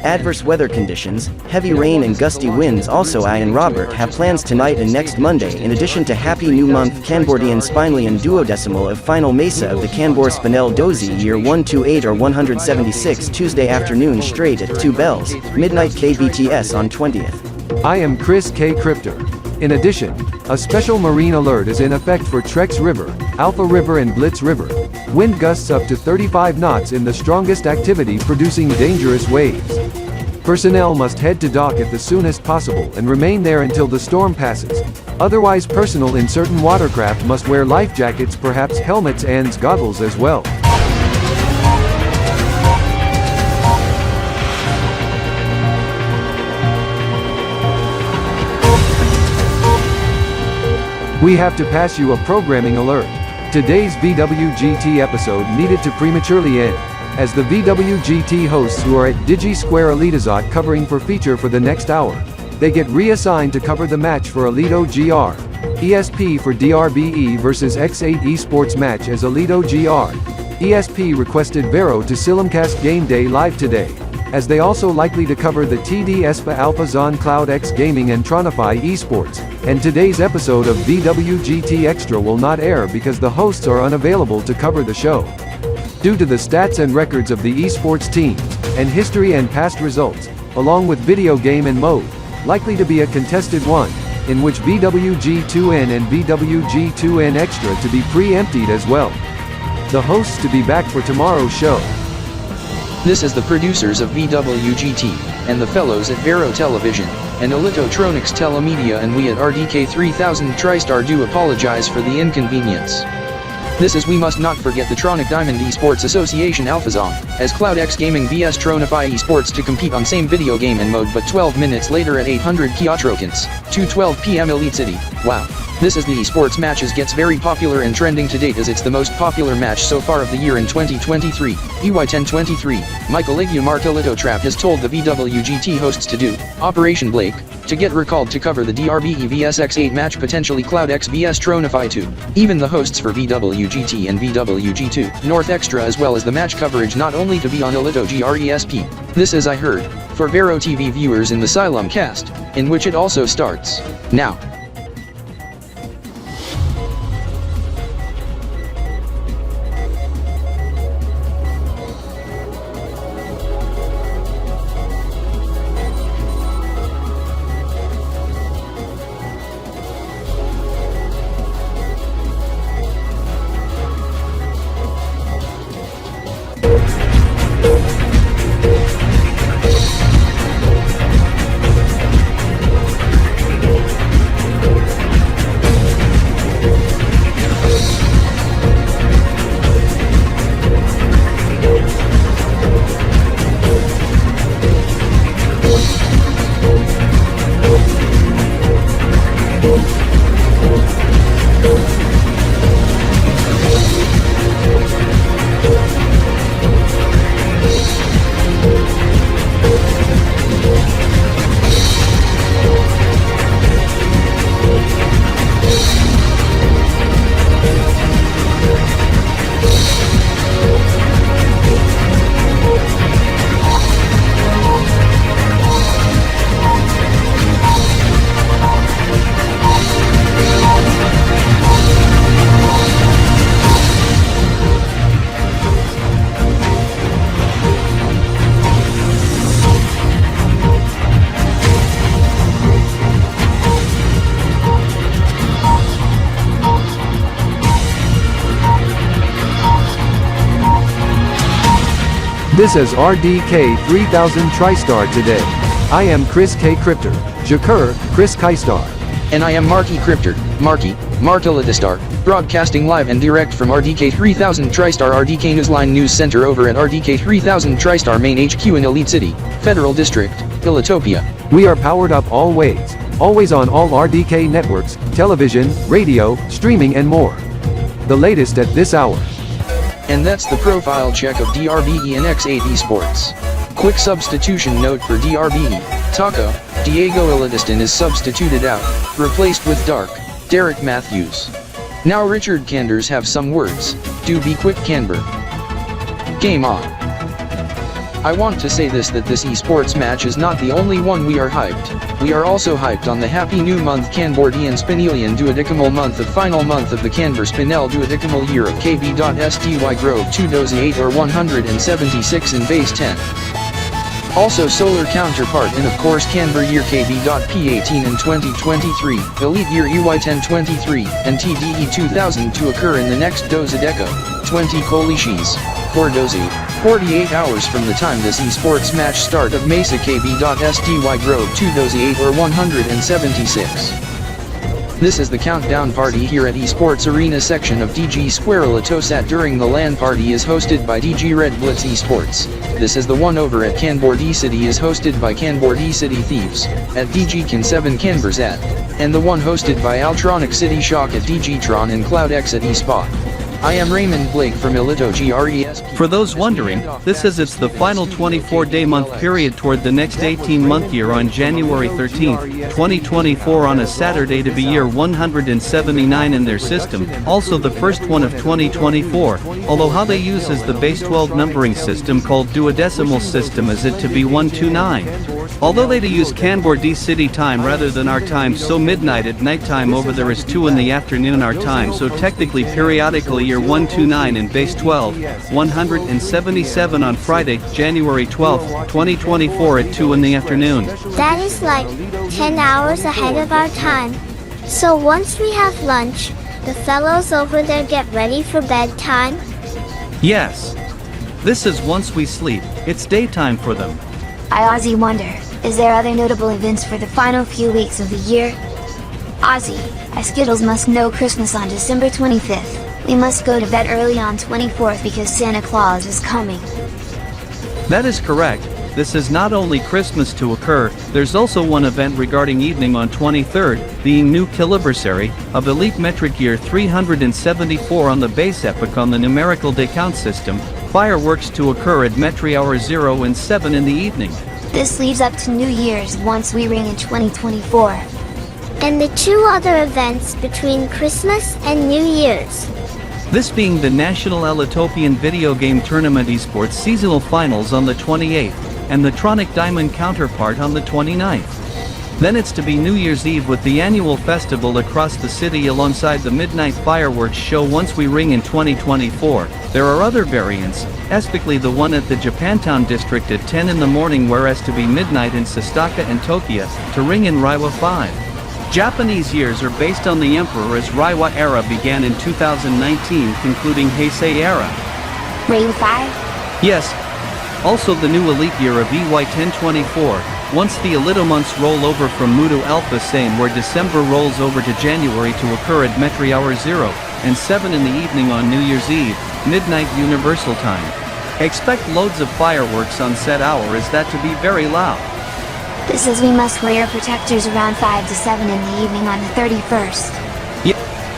Adverse weather conditions, heavy rain and gusty winds. Also, I and Robert have plans tonight and next Monday. In addition to Happy New Month, Kanbordee and Spinelian duodecimal of Final Mesa of the Kanbor-spinel dozi year 128 or 176 Tuesday afternoon straight at 2 bells, midnight KBTS on 20th. I am Chris K. Crypter. In addition, a special marine alert is in effect for Trex River, Alpha River and Blitz River. Wind gusts up to 35 knots in the strongest activity, producing dangerous waves. Personnel must head to dock at the soonest possible and remain there until the storm passes. Otherwise, personnel in certain watercraft must wear life jackets, perhaps helmets and goggles as well. We have to pass you a programming alert. Today's VWGT episode needed to prematurely end, as the VWGT hosts who are at DigiSquare Elitizot covering for feature for the next hour. They get reassigned to cover the match for Elito GR. ESP for DRBE versus X8 Esports match as Elito GR. ESP requested Vero to CelebVsGamer Game Day live today, as they also likely to cover the TDEspA Alpha Zon Cloud X Gaming and Tronify Esports, and today's episode of VWGT Extra will not air because the hosts are unavailable to cover the show. Due to the stats and records of the esports team, and history and past results, along with video game and mode, likely to be a contested one, in which VWG2N and VWG2N Extra to be pre-emptied as well. The hosts to be back for tomorrow's show. This is the producers of VWGT, and the fellows at Vero Television, and Elitotronics Telemedia, and we at RDK 3000 TriStar do apologize for the inconvenience. This is we must not forget the Tronic Diamond Esports Association AlphaZon, as Cloud X Gaming vs Tronify Esports to compete on same video game and mode, but 12 minutes later at 800 Kiatrokans, 2:12 p.m. Elite City. Wow. This is the esports matches gets very popular and trending to date as it's the most popular match so far of the year in 2023. EY1023, Michael Mark Elito Trap has told the BWGT hosts to do Operation Blake to get recalled to cover the DRBE vs X8 match, potentially Cloud X vs Tronify 2. Even the hosts for BWGT and BWG2 North Extra as well as the match coverage not only to be on Elito GRESP. This as I heard, for Vero TV viewers in the Asylum cast, in which it also starts now. This is RDK 3000 TriStar today. I am Chris K. Crypter, Jakur, Chris Kaistar. And I am Marky Crypter, Mark Elidistar, broadcasting live and direct from RDK 3000 TriStar RDK Newsline News Center over at RDK 3000 TriStar Main HQ in Elite City, Federal District, Elitopia. We are powered up always on all RDK networks, television, radio, streaming and more. The latest at this hour. And that's the profile check of DRBE and X8 Esports. Quick substitution note for DRBE. Taco, Diego Elidiston is substituted out, replaced with Dark, Derek Matthews. Now Richard Kanders have some words. Do be quick Kanbor. Game on. I want to say this that this esports match is not the only one we are hyped. We are also hyped on the happy new month Kanbordee and Spinelian duodecimal month of final month of the Kanbor-spinel duodecimal year of KBSDY Grove 2 dozi-8 or 176 in base 10. Also solar counterpart in of course Kanbor year KB.P18 in 2023, Elite year EY1023, and TDE 2000 to occur in the next dozi-deco, 20 Kolishis, 4 dozi, 48 hours from the time this esports match start of Mesa KB.SDY Grove 2 dozi-8 or 176. This is the countdown party here at Esports Arena section of DG Square Latosat during the LAN party is hosted by DG Red Blitz Esports. This is the one over at Kanbordee City is hosted by Kanbordee City Thieves, at DG Kan 7 Kanborzat, and the one hosted by Altronic City Shock at DG Tron and Cloud X at eSpot. I am Raymond Blake from Elito GRESP. For those wondering, this is it's the final 24-day month period toward the next 18-month year on January 13th, 2024 on a Saturday to be year 179 in their system, also the first one of 2024, although how they use is the base 12 numbering system called duodecimal system as it to be 129. Although they to use Kanbordee City time rather than our time, so midnight at nighttime over there is 2 in the afternoon our time, so technically periodically year 129 in base 12, 177 on Friday, January 12th, 2024 at 2 in the afternoon. That is like 10 hours ahead of our time. So once we have lunch, the fellows over there get ready for bedtime? Yes. This is once we sleep, it's daytime for them. I Ozzy wonder, is there other notable events for the final few weeks of the year? Ozzy, I Skittles must know Christmas on December 25th. We must go to bed early on 24th because Santa Claus is coming. That is correct. this is not only Christmas to occur, there's also one event regarding evening on 23rd, being new Kiloversary, of Elite Metric Year 374 on the base epoch on the numerical decount system, fireworks to occur at Metri hour 0 and 7 in the evening. This leads up to New Year's once we ring in 2024. And the two other events between Christmas and New Year's. This being the National Elitopian Video Game Tournament Esports Seasonal Finals on the 28th, and the Tronic Diamond counterpart on the 29th. Then it's to be New Year's Eve with the annual festival across the city alongside the midnight fireworks show once we ring in 2024. There are other variants, especially the one at the Japantown district at 10 in the morning, whereas to be midnight in Sasaka and Tokyo, to ring in Reiwa 5. Japanese years are based on the emperor as Reiwa era began in 2019 concluding Heisei era. Reiwa 5? Yes. Also the new elite year of EY1024. Once the Elito months roll over from Mudo Alpha, same where December rolls over to January to occur at Metri hour 0 and 7 in the evening on New Year's Eve, midnight universal time. Expect loads of fireworks on said hour as that to be very loud. This is we must wear protectors around 5 to 7 in the evening on the 31st.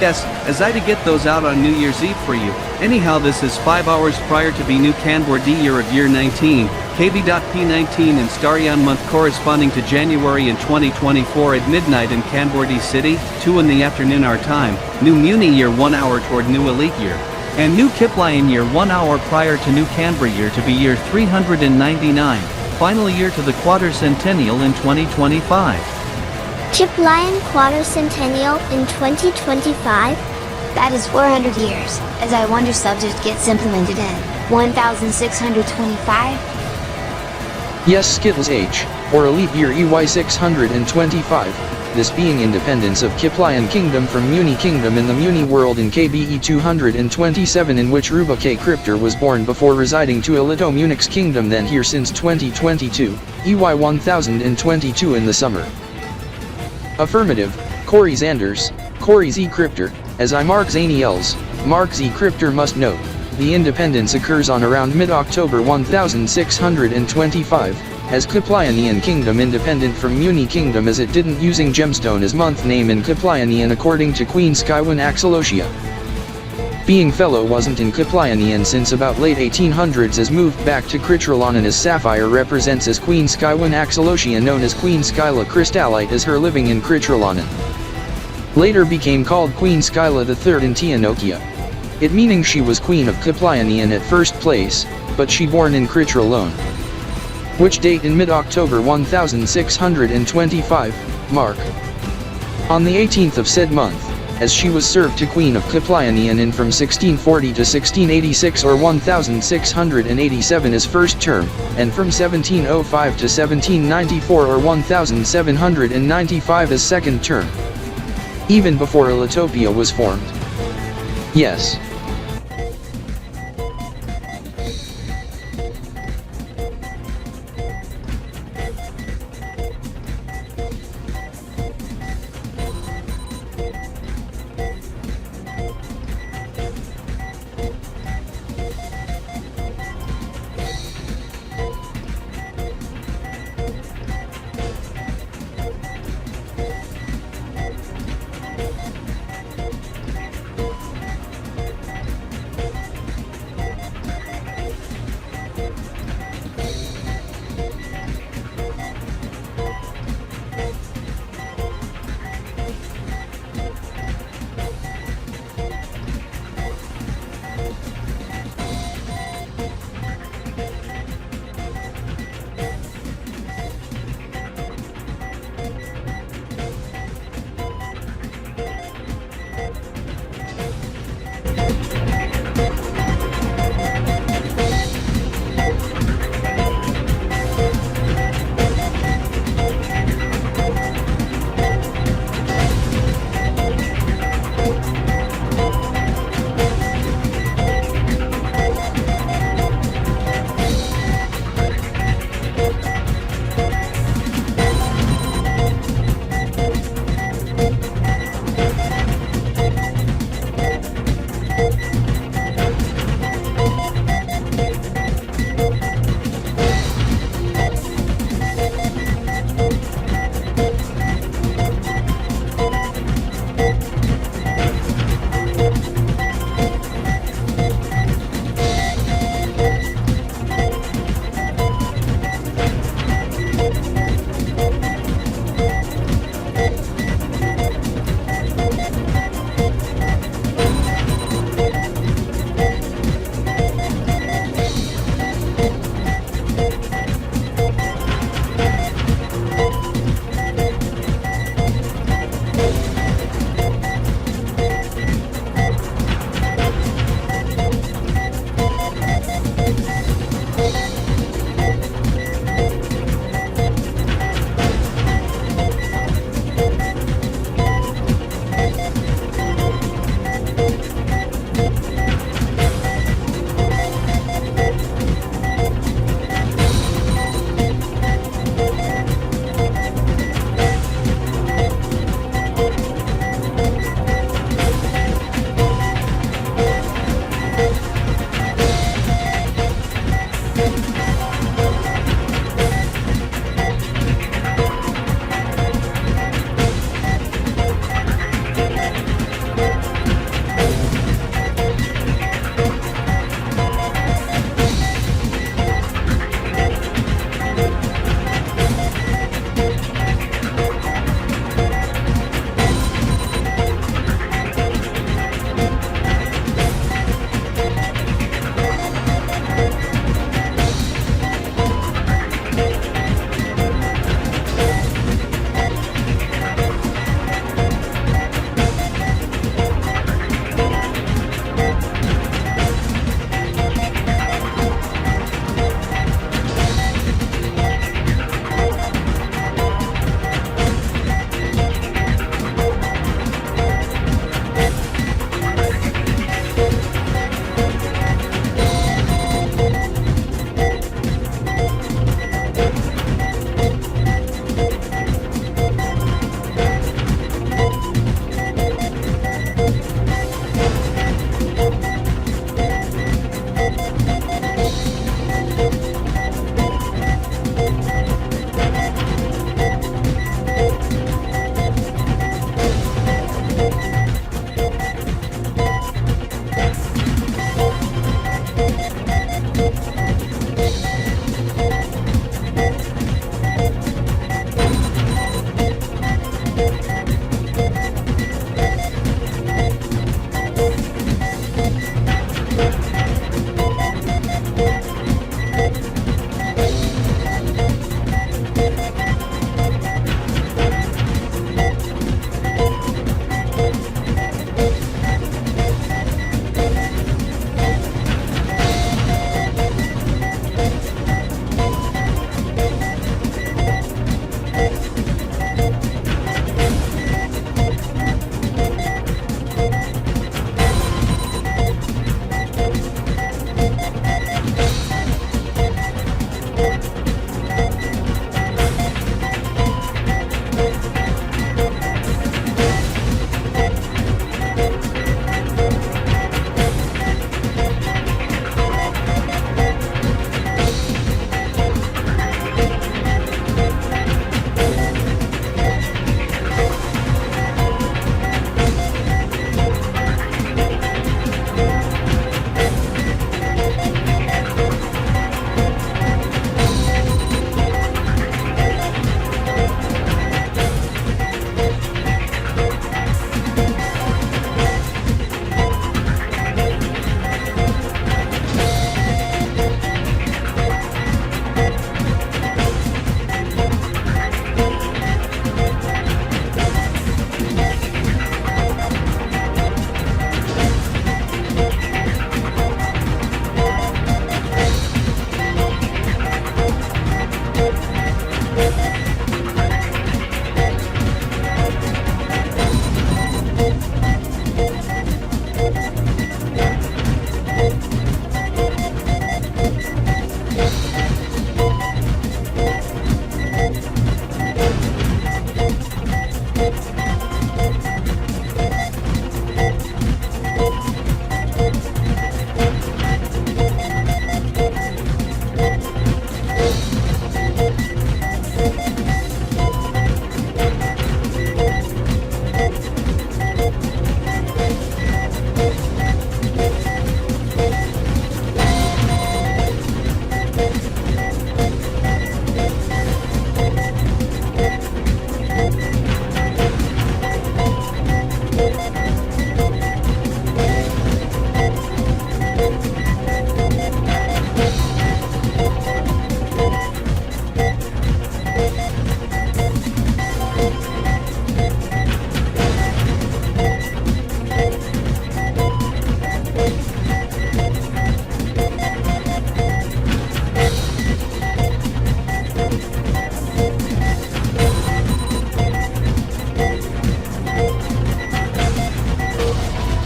Yes, as I to get those out on New Year's Eve for you. Anyhow, this is 5 hours prior to be new Kanbordee year of year 19, KB.P19 and Staryan month corresponding to January in 2024 at midnight in Kanbordee City, 2 in the afternoon our time, new Muni year 1 hour toward new Elite year, and new Kiplion year 1 hour prior to new Kanbor year to be year 399, final year to the Quatecentennial in 2025. Kiplion Quatecentennial in 2025? That is 400 years, as I wonder subject gets implemented in 1625? Yes, Skittles H, or Elite Year EY625, this being independence of Kiplion Kingdom from Muni Kingdom in the Muni world in KBE 227, in which Ruba K. Cryptor was born before residing to Elito Munich's kingdom, then here since 2022, EY1022 in the summer. Affirmative, Corey Zanders, Corey Z. Cryptor, as I Mark Zaniels, Mark Z. Cryptor must note, the independence occurs on around mid-October 1625, as Kiplionian Kingdom independent from Muni Kingdom as it didn't using gemstone as month name in Kiplionian according to Queen Skywin Axelotia. Being fellow wasn't in Kiplionian since about late 1800s as moved back to Critrolonan as Sapphire represents as Queen Skywin Axelotia known as Queen Skyla Crystallite as her living in Critrolonan. Later became called Queen Skyla III in Tianokia. It meaning she was Queen of Kiplionian at first place, but she born in Critrolone. Which date in mid-October 1625, mark. On the 18th of said month, as she was served to Queen of Kiplionian in from 1640 to 1686 or 1687 as first term, and from 1705 to 1794 or 1795 as second term. Even before Elitopia was formed. Yes.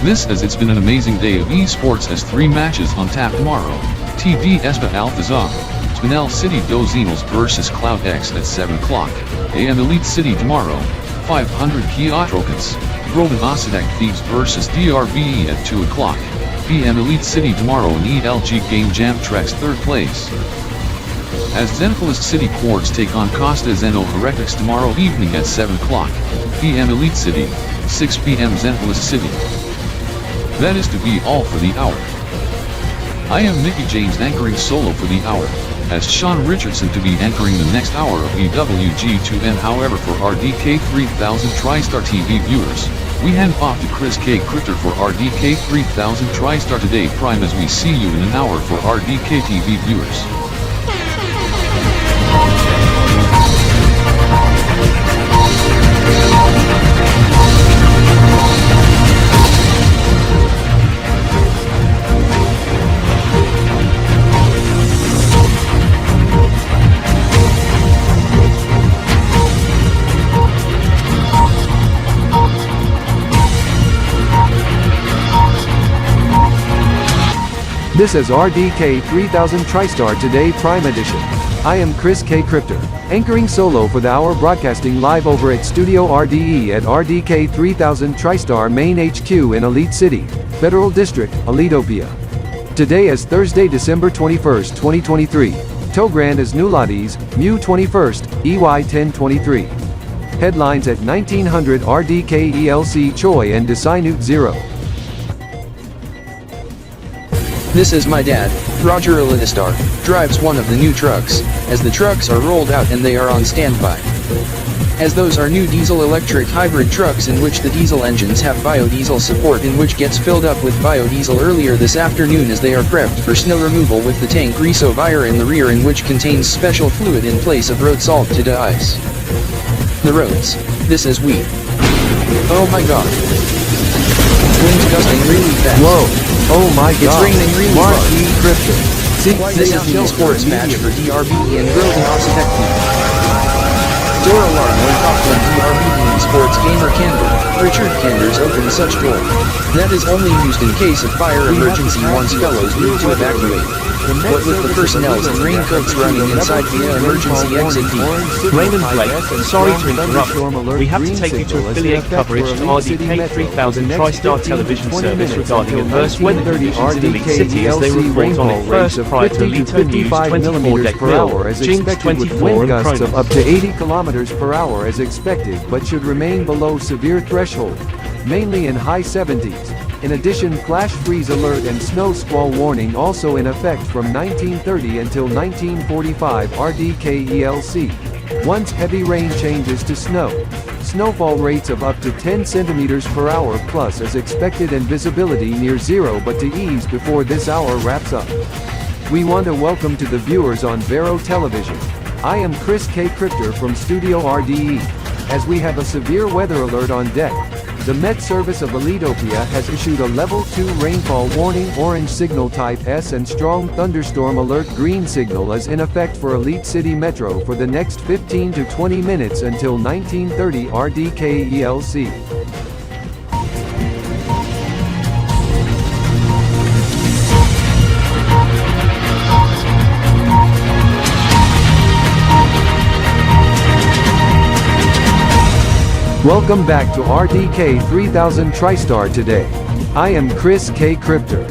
This as it's been an amazing day of esports as 3 matches on tap tomorrow. TDEspA Alpha Zog, Spinel City Dozi-month versus Cloud X at 7 o'clock. AM Elite City tomorrow, 500 Quatecentennial, Robert and Xen Thieves versus DRBE at 2 o'clock. PM Elite City tomorrow in ELG Game Jam Trex 3rd place. As Xenophilis City Quartz take on Costa-Xeno Herectrics tomorrow evening at 7 o'clock. PM Elite City, 6 PM Xenophilis City. That is to be all for the hour. I am Mickey James anchoring solo for the hour, as Sean Richardson to be anchoring the next hour of EWG2N. However, for RDK 3000 TriStar TV viewers, we hand off to Chris K. Crypter for RDK 3000 TriStar Today Prime as we see you in an hour for RDK TV viewers. This is RDK 3000 TriStar Today Prime Edition. I am Chris K. Crypter, anchoring solo for the hour, broadcasting live over at Studio RDE at RDK 3000 TriStar Main HQ in Elite City, Federal District, Elitopia. Today is Thursday, December 21st, 2023. Togrand is Nulades, Mu 21st, EY1023. Headlines at 1900 RDK ELC Choi and Desinute 0. This is my dad, Roger Elitistar, drives one of the new trucks, as the trucks are rolled out and they are on standby. As those are new diesel-electric hybrid trucks in which the diesel engines have biodiesel support, in which gets filled up with biodiesel earlier this afternoon as they are prepped for snow removal with the tank resovire in the rear in which contains special fluid in place of road salt to de-ice the roads. This is we. Oh my god. Wind's gusting really fast. Whoa. Oh my god. It's raining really Mark hard. E. Crypter. This is the esports match for DRBE and Robert and Xen. Door alarm went off when DRBE SportsGamer Kanbor, Richard Kanbor's open such door. That is only used in case of fire emergency once fellows need to evacuate. What with the personnel and raincoats running inside the emergency exit D. Raymond Blake, sorry to interrupt. We have to take you to affiliate coverage to RDK 3000 TriStar television service regarding adverse weather conditions in Elite City as they report on it first prior to Elito News 24 deck bill, Jinx 24 and gusts of Cronus. up to 80 kilometers per hour as expected, but should remain below severe threshold, mainly in high 70s. In addition, flash freeze alert and snow squall warning also in effect from 1930 until 1945 RDKELC. Once heavy rain changes to snow, snowfall rates of up to 10 centimeters per hour plus is expected and visibility near zero, but to ease before this hour wraps up. We want to welcome to the viewers on Vero Television. I am Chris K. Crypter from Studio RDE. As we have a severe weather alert on deck, the Met Service of Elitopia has issued a Level 2 rainfall warning. Orange signal type S and strong thunderstorm alert green signal is in effect for Elite City Metro for the next 15 to 20 minutes until 1930 RDKELC. Welcome back to RDK 3000 TriStar Today. I am Chris K. Crypter.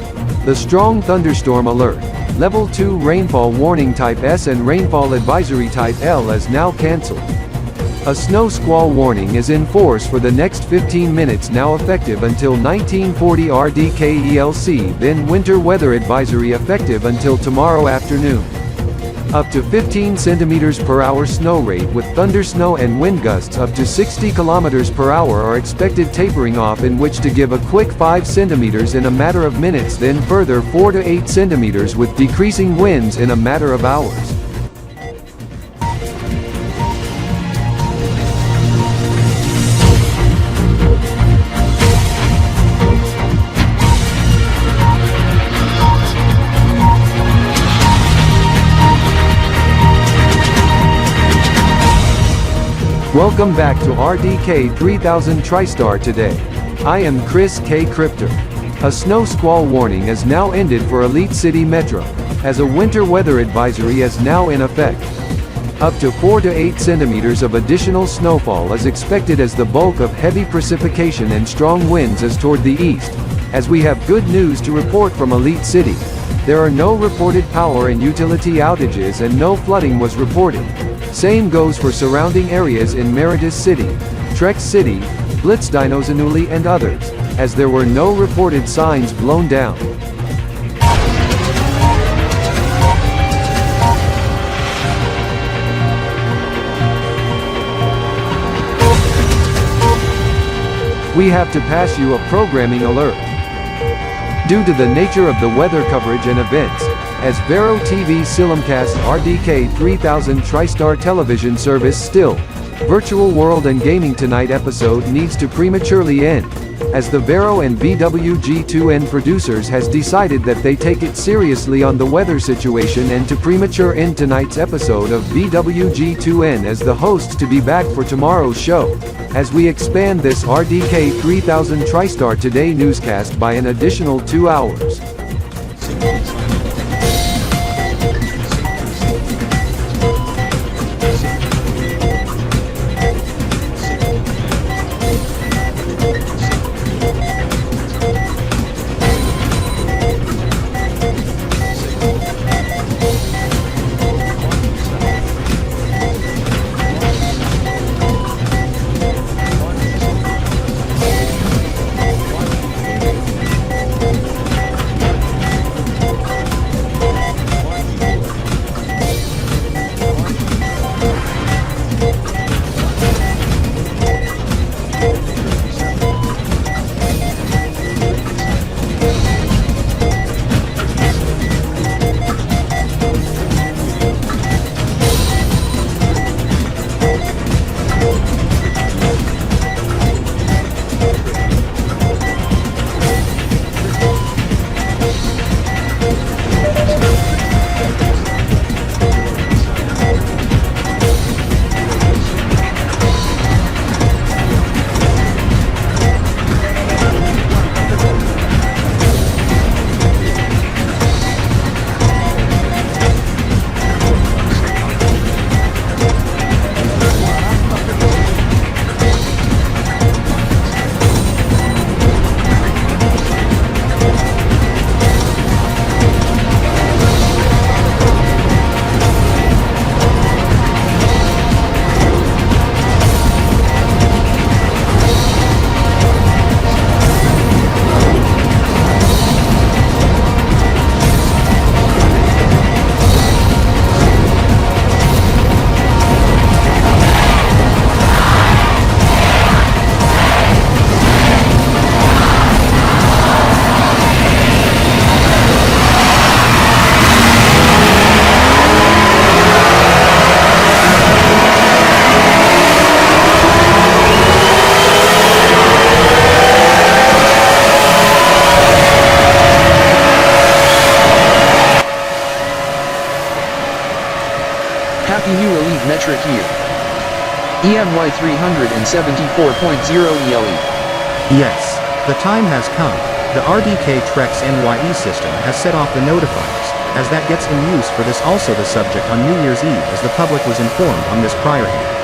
The strong thunderstorm alert, Level 2 rainfall warning type S and rainfall advisory type L is now cancelled. A snow squall warning is in force for the next 15 minutes, now effective until 1940 RDKELC, then winter weather advisory effective until tomorrow afternoon. Up to 15 centimeters per hour snow rate with thunder snow and wind gusts up to 60 kilometers per hour are expected, tapering off in which to give a quick 5 centimeters in a matter of minutes, then further 4 to 8 centimeters with decreasing winds in a matter of hours. Welcome back to RDK 3000 TriStar today. I am Chris K. Crypter. A snow squall warning is now ended for Elite City Metro, as a winter weather advisory is now in effect. Up to 4 to 8 centimeters of additional snowfall is expected as the bulk of heavy precipitation and strong winds is toward the east. As we have good news to report from Elite City, there are no reported power and utility outages and no flooding was reported. Same goes for surrounding areas in Meritus City, Trex City, Blitzdinosanuli and others, as there were no reported signs blown down. We have to pass you a programming alert. Due to the nature of the weather coverage and events, as Vero TV Silimcast RDK 3000 TriStar television service still, Virtual World and Gaming Tonight episode needs to prematurely end, as the Vero and VWG2N producers has decided that they take it seriously on the weather situation and to premature end tonight's episode of VWG2N as the hosts to be back for tomorrow's show, as we expand this RDK 3000 TriStar Today newscast by an additional 2 hours. Happy new Elite metric year. EMY374.0 ELE. Yes, the time has come. The RDK Trex NYE system has set off the notifiers, as that gets in use for this, also the subject on New Year's Eve, as the public was informed on this prior year.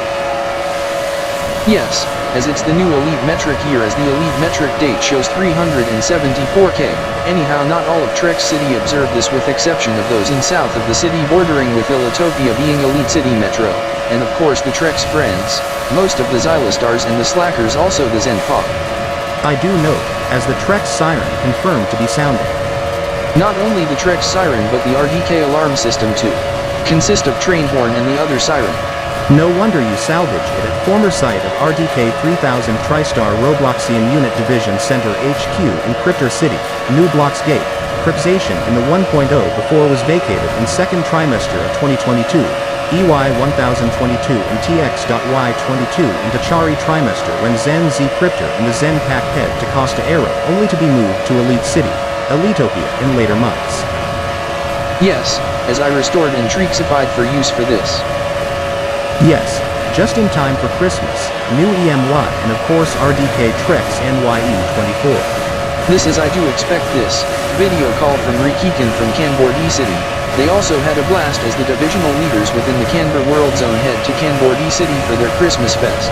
Yes, as it's the new Elite metric year, as the Elite metric date shows 374K. Anyhow, not all of Trex City observed this, with exception of those in south of the city bordering with Elitopia being Elite City Metro, and of course the Trex friends. most of the Xylostars and the Slackers also the Xen pop. I do note, as the Trex siren confirmed to be sounding. Not only the Trex siren but the RDK alarm system too. Consist of train horn and the other siren. No wonder you salvaged it at former site of RDK 3000 TriStar Robloxian Unit Division Center HQ in Cryptor City, New Blocks Gate, Cryptization in the 1.0 before was vacated in second trimester of 2022, EY1022 and TX.Y22 into Chari trimester when Xen Z Cryptor and the Xen Pack head to Costa-Xeno only to be moved to Elite City, Elitopia in later months. Yes, as I restored and Trexified for use for this. Yes, just in time for Christmas, new EMY and of course RDK Trex NYE24. This is I do expect this, video call from Rikikan from Kanbordee City. They also had a blast as the divisional leaders within the Kanbor World Zone head to Kanbordee City for their Christmas fest.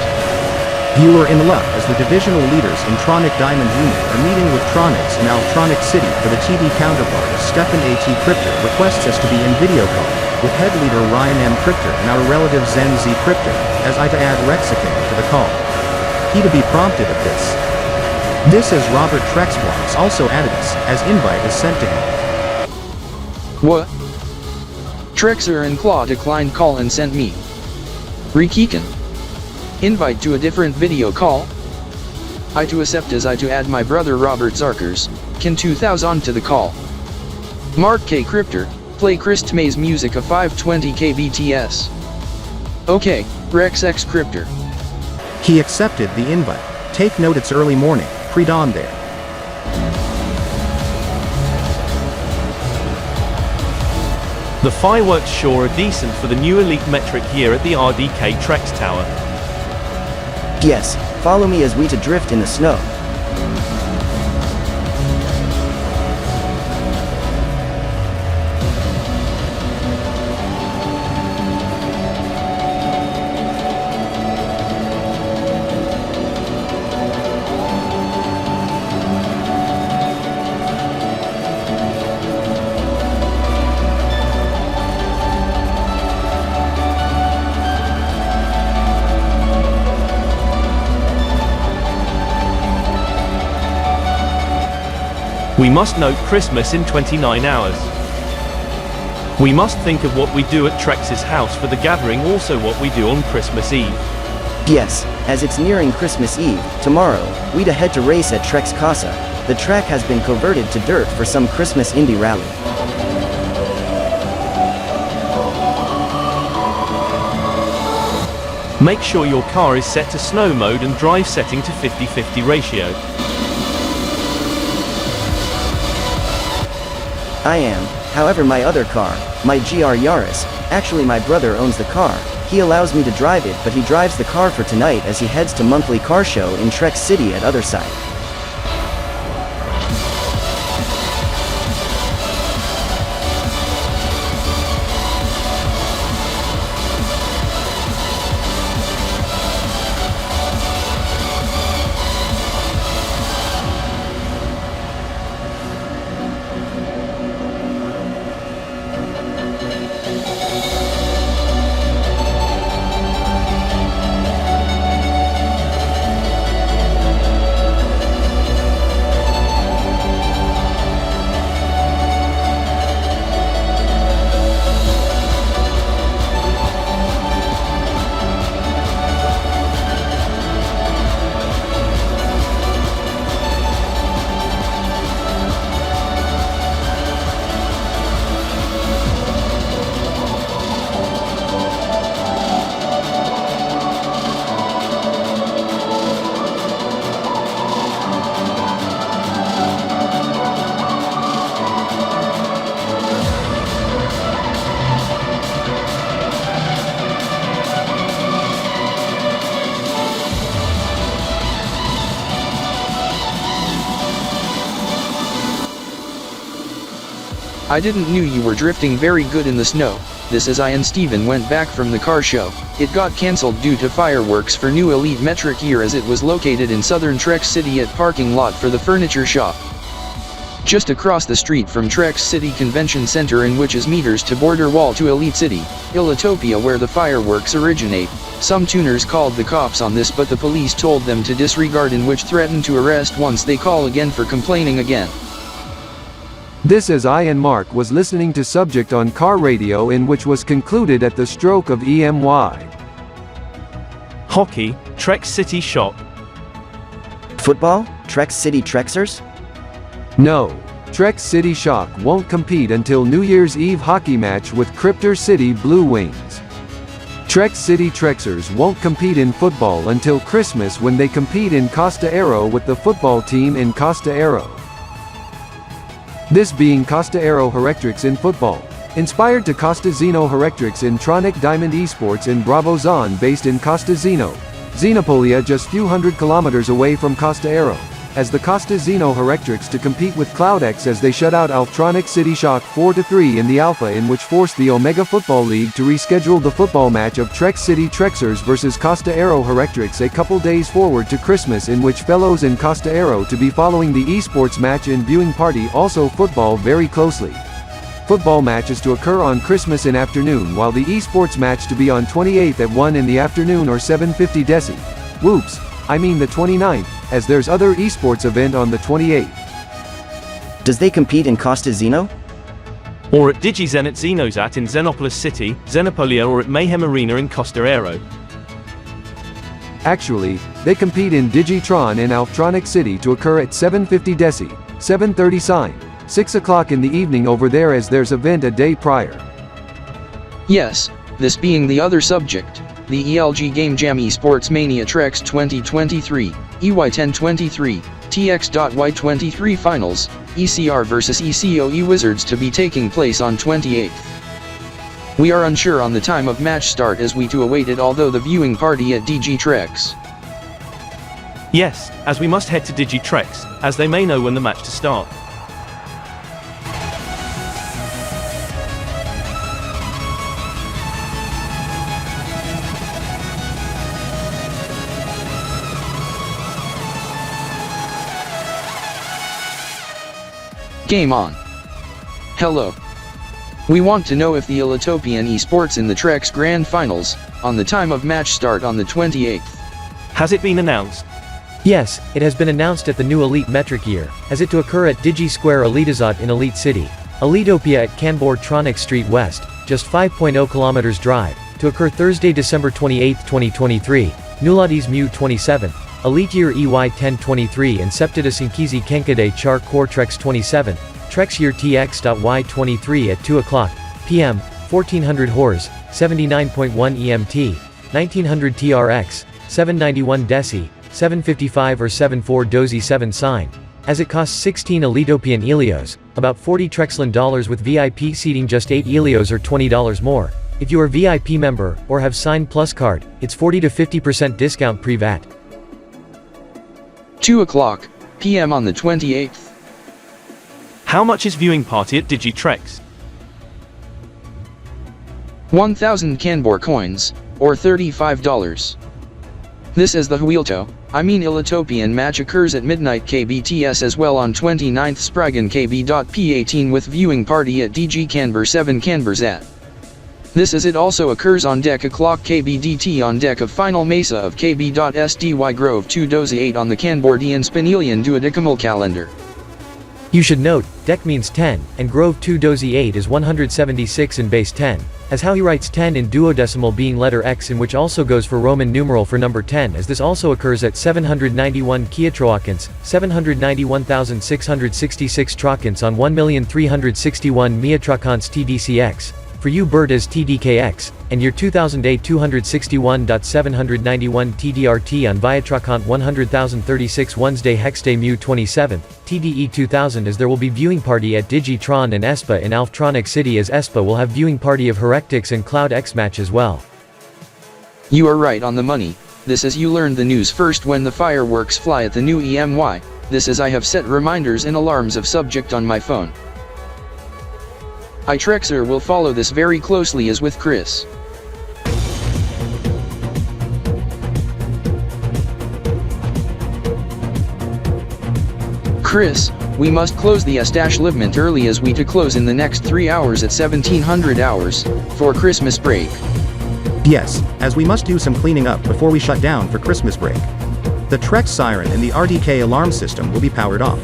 You are in luck as the divisional leaders in Tronic Diamond Unit are meeting with Tronics in Altronic City for the TD counterpart of Stefan AT Cryptor requests us to be in video call, with head leader Ryan M. Cryptor and our relative Xen Z Cryptor, as I to add Rexican to the call. He to be prompted of this. This as Robert Trexer also added us, as invite is sent to him. What? Trexer and Claw declined call and sent me. Rikikan. Invite to a different video call? I to accept as I to add my brother Robert Zarkers, Kin 2000 to the call. Mark K. Cryptor, play Christ May's music of 520 kbps. Okay, Rex X Cryptor. He accepted the invite. Take note it's early morning, pre-dawn there. The fireworks sure are decent for the new elite metric here at the RDK Trex Tower. Yes, follow me as we to drift in the snow. We must note Christmas in 29 hours. We must think of what we do at Trex's house for the gathering, also what we do on Christmas Eve. Yes, as it's nearing Christmas Eve, tomorrow, we to head to race at Trex Casa. The track has been converted to dirt for some Christmas indie rally. Make sure your car is set to snow mode and drive setting to 50-50 ratio. I am, however my other car, my GR Yaris, actually my brother owns the car, he allows me to drive it but he drives the car for tonight as he heads to monthly car show in Trex City at other side. I didn't knew you were drifting very good in the snow. This as I and Steven went back from the car show. It got cancelled due to fireworks for new elite metric year as it was located in southern Trex City at parking lot for the furniture shop. just across the street from Trex City Convention Center, in which is meters to border wall to Elite City, Elitopia, where the fireworks originate. Some tuners called the cops on this, but the police told them to disregard, in which threatened to arrest once they call again for complaining again. This as I and Mark was listening to subject on car radio, in which was concluded at the stroke of EMY. Hockey, Trex City Shock. Football, Trex City Trexers? No. Trex City Shock won't compete until New Year's Eve hockey match with Cryptor City Blue Wings. Trex City Trexers won't compete in football until Christmas, when they compete in Costa-Xeno with the football team in Costa-Xeno. This being Costa-Xeno Herectrics in football. Inspired to Costa-Xeno Herectrics in Tronic Diamond Esports in Bravo Zone, based in Costa-Xeno, Xenopolia, just few hundred kilometers away from Costa-Xeno, as the Costa-Xeno Herectrics to compete with CloudX as they shut out Alptronic City Shock 4-3 in the Alpha, in which forced the Omega Football League to reschedule the football match of Trex City Trexers versus Costa-Xeno Herectrics a couple days forward to Christmas, in which fellows in Costa-Xeno to be following the esports match in viewing party, also football very closely. Football match is to occur on Christmas in afternoon, while the esports match to be on 28th at 1 in the afternoon or 7:50 deci. Whoops, I mean the 29th, as there's other esports event on the 28th. Does they compete in Costa-Xeno? Or at DigiZen at Xenosat in Xenopolis City, Xenopolia, or at Mayhem Arena in Costa-Xeno? Actually, they compete in Digitron in Alptronic City to occur at 7:50 deci, 7:30 sign, 6 o'clock in the evening over there, as there's event a day prior. Yes, this being the other subject, the ELG Game Jam Esports Mania Trex 2023, EY1023, TX.Y23 Finals, ECR vs ECOE Wizards to be taking place on 28th. We are unsure on the time of match start, as we to await it, although the viewing party at DG Trex. Yes, as we must head to Digi Trex, as they may know when the match to start. Game on. Hello. We want to know if the Elitopian Esports in the Trex Grand Finals, on the time of match start on the 28th. Has it been announced? Yes, it has been announced at the new Elite metric year, as it to occur at Digi Square Elitizot in Elite City, Elitopia at Kanbor Street West, just 5.0 kilometers drive, to occur Thursday, December 28, 2023, Nulades Mu 27. Elite Year EY1023 and Septida Sinkizi Kenkade Char Core Trex 27, Trex Year TX.Y23 at 2 o'clock p.m., 1400 Hors, 79.1 EMT, 1900 TRX, 791 deci, 755 or 74 dozi 7 sign, as it costs 16 Elitopian Elios, about $40 Trexland dollars, with VIP seating just 8 Elios or $20 more. If you are VIP member, or have signed Plus card, it's 40 to 50% discount pre-VAT. 2 o'clock p.m. on the 28th. How much is viewing party at Digi Trex? 1,000 Kanbor coins, or $35. This is the Elitopian match occurs at midnight KBTS as well on 29th Sprigon KB.P18 with viewing party at DG Kanbor 7 Kanborzat. This is it also occurs on deck o'clock KBDT on deck of final mesa of KB.SDY Grove 2 dozi 8 on the Kanbordee and Spinelian duodecimal calendar. You should note, deck means 10, and Grove 2 dozi 8 is 176 in base 10, as how he writes 10 in duodecimal being letter X, in which also goes for Roman numeral for number 10, as this also occurs at 791 Kiatroakins, 791,666 Trakins on 1,361 Miatrakans TDCX. For you bird as TDKX, and year 2008 261.791 TDRT on Viatrakant 100,036 Wednesday Hexday Mu 27, TDE 2000, as there will be viewing party at Digitron and ESPA in Alptronic City, as ESPA will have viewing party of Herectrics and CloudX match as well. You are right on the money. This is you learned the news first when the fireworks fly at the new EMY. This is I have set reminders and alarms of subject on my phone. Trexer will follow this very closely as with Chris. Chris, we must close the establishment early as we to close in the next 3 hours at 1700 hours, for Christmas break. Yes, as we must do some cleaning up before we shut down for Christmas break. The Trex siren and the RDK alarm system will be powered off.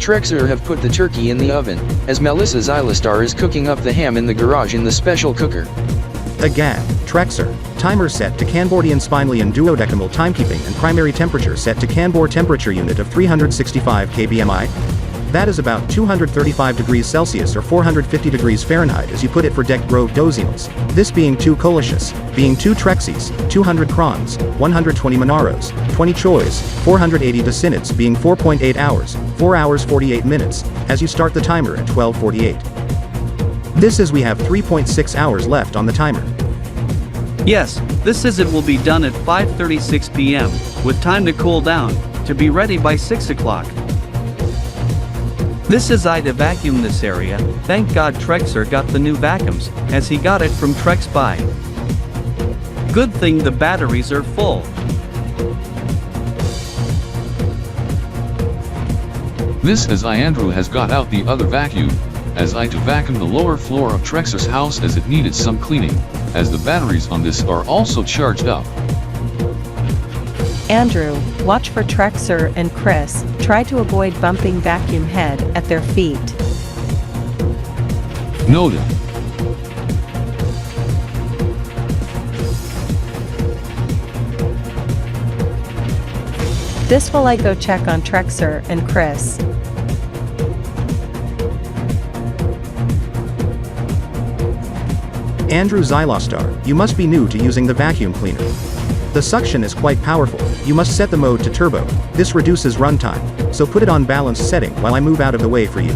Trexer have put the turkey in the oven, as Melissa Zylastar is cooking up the ham in the garage in the special cooker. Again, Trexer. Timer set to Kanbordee and Spinelian duodecimal timekeeping and primary temperature set to Kanbor temperature unit of 365 kbmi. That is about 235 degrees Celsius or 450 degrees Fahrenheit as you put it for Deck Grove dozi-months. This being 2 Colossus, being 2 Trexies, 200 crons, 120 Monaros, 20 Choys, 480 Decinids being 4.8 hours, 4 hours 48 minutes, as you start the timer at 12:48. This is we have 3.6 hours left on the timer. Yes, this is it will be done at 5:36 p.m., with time to cool down, to be ready by 6 o'clock. This is I to vacuum this area. Thank God Trexer got the new vacuums, as he got it from TrexBuy. Good thing the batteries are full. This as Andrew has got out the other vacuum, as I to vacuum the lower floor of Trexer's house as it needed some cleaning, as the batteries on this are also charged up. Andrew, watch for Trexer and Chris, try to avoid bumping vacuum head at their feet. Noted. This will I go check on Trexer and Chris. Andrew Zylostar, you must be new to using the vacuum cleaner. The suction is quite powerful, you must set the mode to turbo, this reduces runtime, so put it on balanced setting while I move out of the way for you.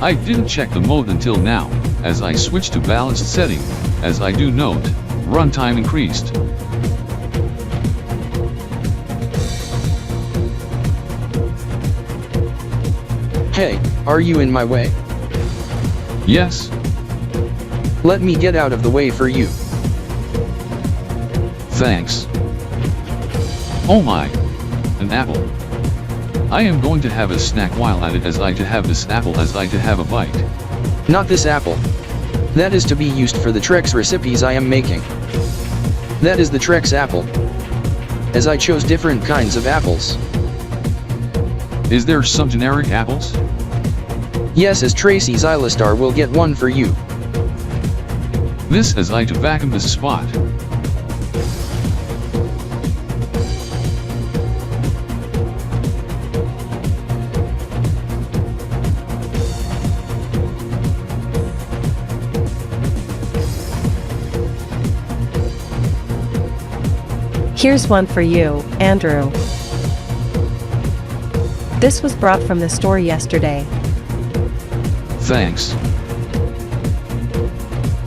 I didn't check the mode until now, as I switched to balanced setting, as I do note, runtime increased. Hey, are you in my way? Yes. Let me get out of the way for you. Thanks. Oh my! An apple. I am going to have a snack while at it as I to have this apple as I to have a bite. Not this apple. That is to be used for the Trex recipes I am making. That is the Trex apple. As I chose different kinds of apples. Is there some generic apples? Yes, as Tracey Zylastar will get one for you. This as I to vacuum this spot. Here's one for you, Andrew. This was brought from the store yesterday. Thanks.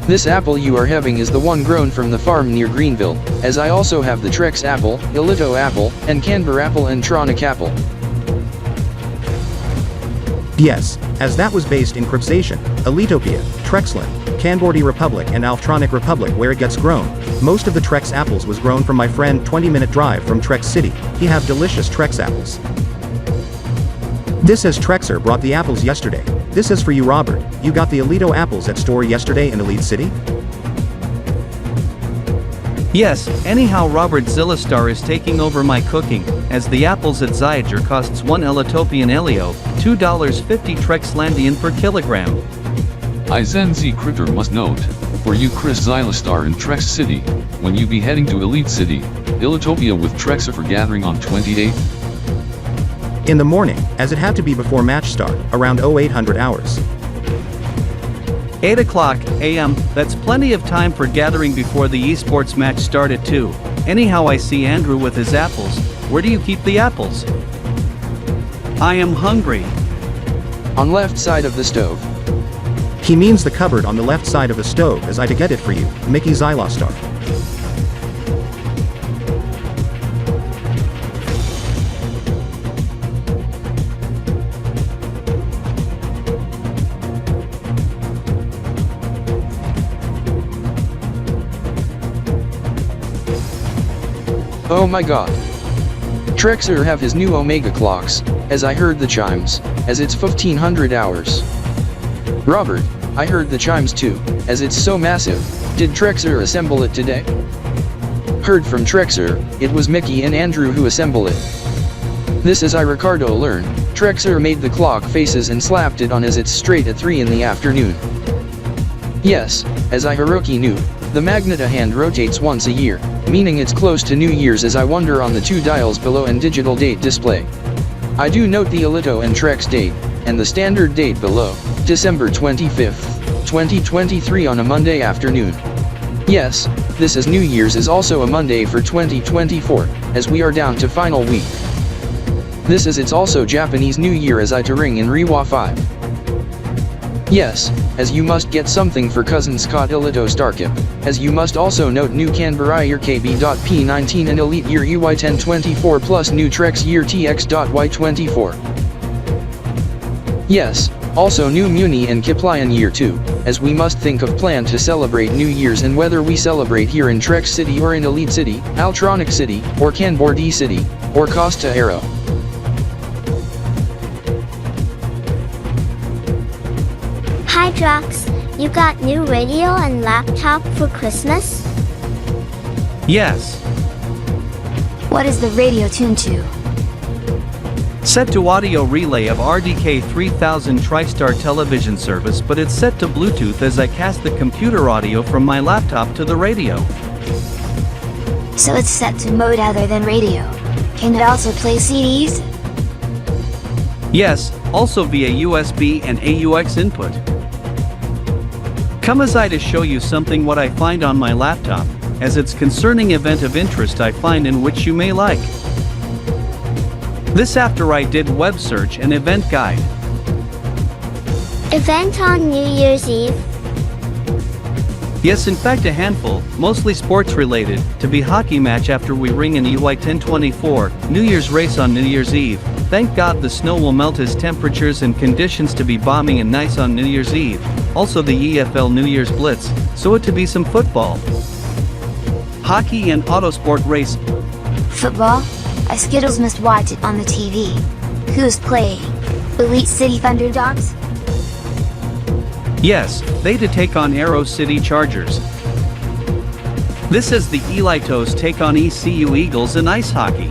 This apple you are having is the one grown from the farm near Greenville, as I also have the Trex apple, Elito apple, and Kanbor apple and Tronic apple. Yes, as that was based in Cribsation, Elitopia, Trexland, Kanbordee Republic and Alftronic Republic where it gets grown. Most of the Trex apples was grown from my friend 20-minute drive from Trex City. He have delicious Trex apples. This as Trexer brought the apples yesterday. This is for you, Robert. You got the Elito apples at store yesterday in Elite City? Yes, anyhow Robert Zillastar is taking over my cooking, as the apples at Zyger costs 1 Elitopian Elio, $2.50 Trexlandian per kilogram. HNM Crypter must note, for you Chris Zylastar in Trex City, when you be heading to Elite City, Elitopia with Trexer for gathering on 28th? In the morning, as it had to be before match start, around 0800 hours. 8 o'clock a.m., that's plenty of time for gathering before the esports match start at 2. Anyhow I see Andrew with his apples. Where do you keep the apples? I am hungry. On left side of the stove. He means the cupboard on the left side of the stove as I to get it for you, Mickey Zylastar. Oh my god. Trexer have his new Omega clocks, as I heard the chimes, as it's 1500 hours. Robert, I heard the chimes too, as it's so massive. Did Trexer assemble it today? Heard from Trexer, it was Mickey and Andrew who assemble it. This as I Ricardo learned, Trexer made the clock faces and slapped it on as it's straight at 3 in the afternoon. Yes, as I Hiroki knew, the Magneta hand rotates once a year, meaning it's close to New Year's as I wonder on the 2 dials below and digital date display. I do note the Elito and Trex date, and the standard date below, December 25th, 2023 on a Monday afternoon. Yes, this is New Year's is also a Monday for 2024, as we are down to final week. This is it's also Japanese New Year as I to ring in Rewa 5. Yes, as you must get something for cousin Scott Elito Starkip, as you must also note new Kanbordee year KB.P19 and Elite year EY1024 plus new Trex year TX.Y24. Yes, also new Muni and Kiplion year 2, as we must think of plan to celebrate New Year's and whether we celebrate here in Trex City or in Elite City, Altronic City, or Kanbordee City, or Costa-Xeno. Hydrox, you got new radio and laptop for Christmas? Yes. What is the radio tuned to? Set to audio relay of RDK 3000 TriStar television service, but it's set to Bluetooth as I cast the computer audio from my laptop to the radio. So it's set to mode other than radio. Can it also play CDs? Yes, also via USB and AUX input. Come as I to show you something what I find on my laptop, as it's concerning event of interest I find in which you may like. This after I did web search and event guide. Event on New Year's Eve? Yes, in fact a handful, mostly sports related, to be hockey match after we ring in EY1024, New Year's race on New Year's Eve. Thank God the snow will melt as temperatures and conditions to be bombing and nice on New Year's Eve. Also the EFL New Year's Blitz, so it to be some football. Hockey and autosport race. Football? I Skittles must watch it on the TV. Who's playing? Elite City Thunderdogs? Yes, they to take on Arrow City Chargers. This is the Elitos take on ECU Eagles in ice hockey.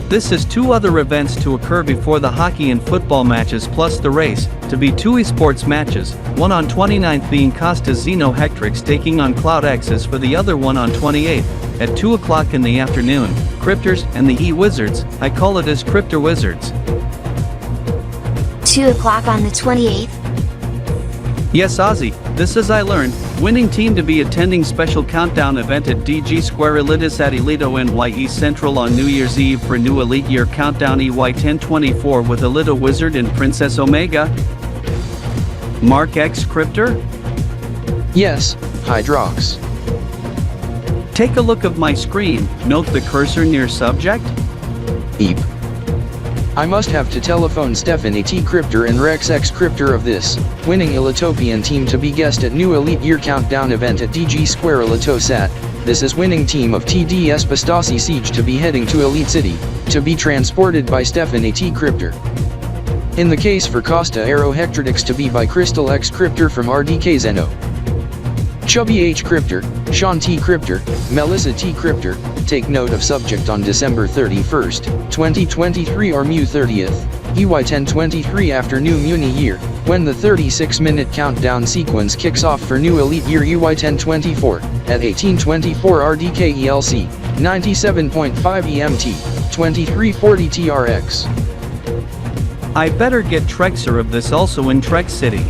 This is 2 other events to occur before the hockey and football matches plus the race, to be 2 esports matches, one on 29th being Costa-Xeno Herectrics taking on CloudX's for the other one on 28th, at 2 o'clock in the afternoon, Cryptors and the E-Wizards, I call it as Cryptor Wizards. 2 o'clock on the 28th? Yes Ozzy, this as I learned, winning team to be attending special countdown event at DG Square Elitis at Elito NYE Central on New Year's Eve for new Elite Year Countdown EY1024 with Elito Wizard and Princess Omega. Mark X Cryptor? Yes, Hydrox. Take a look of my screen, note the cursor near subject? Eep. I must have to telephone Stefan AT Cryptor and Rex X Cryptor of this, winning Elitopian team to be guest at new Elite Year Countdown event at DG Square Elitosat. This is winning team of TDEspA Stasi Siege to be heading to Elite City, to be transported by Stefan AT Cryptor. In the case for Costa-Xeno Herectrics to be by Crystal X Cryptor from RDK-Xeno. Chubby H Cryptor, Sean T Cryptor, Melissa T Cryptor, take note of subject on December 31st, 2023 or Mu 30th, EY1023 after new Muni year, when the 36-minute countdown sequence kicks off for new Elite Year EY1024, at 1824 RDKELC, 97.5 EMT, 2340 TRX. I better get Trexer of this also in Trex City.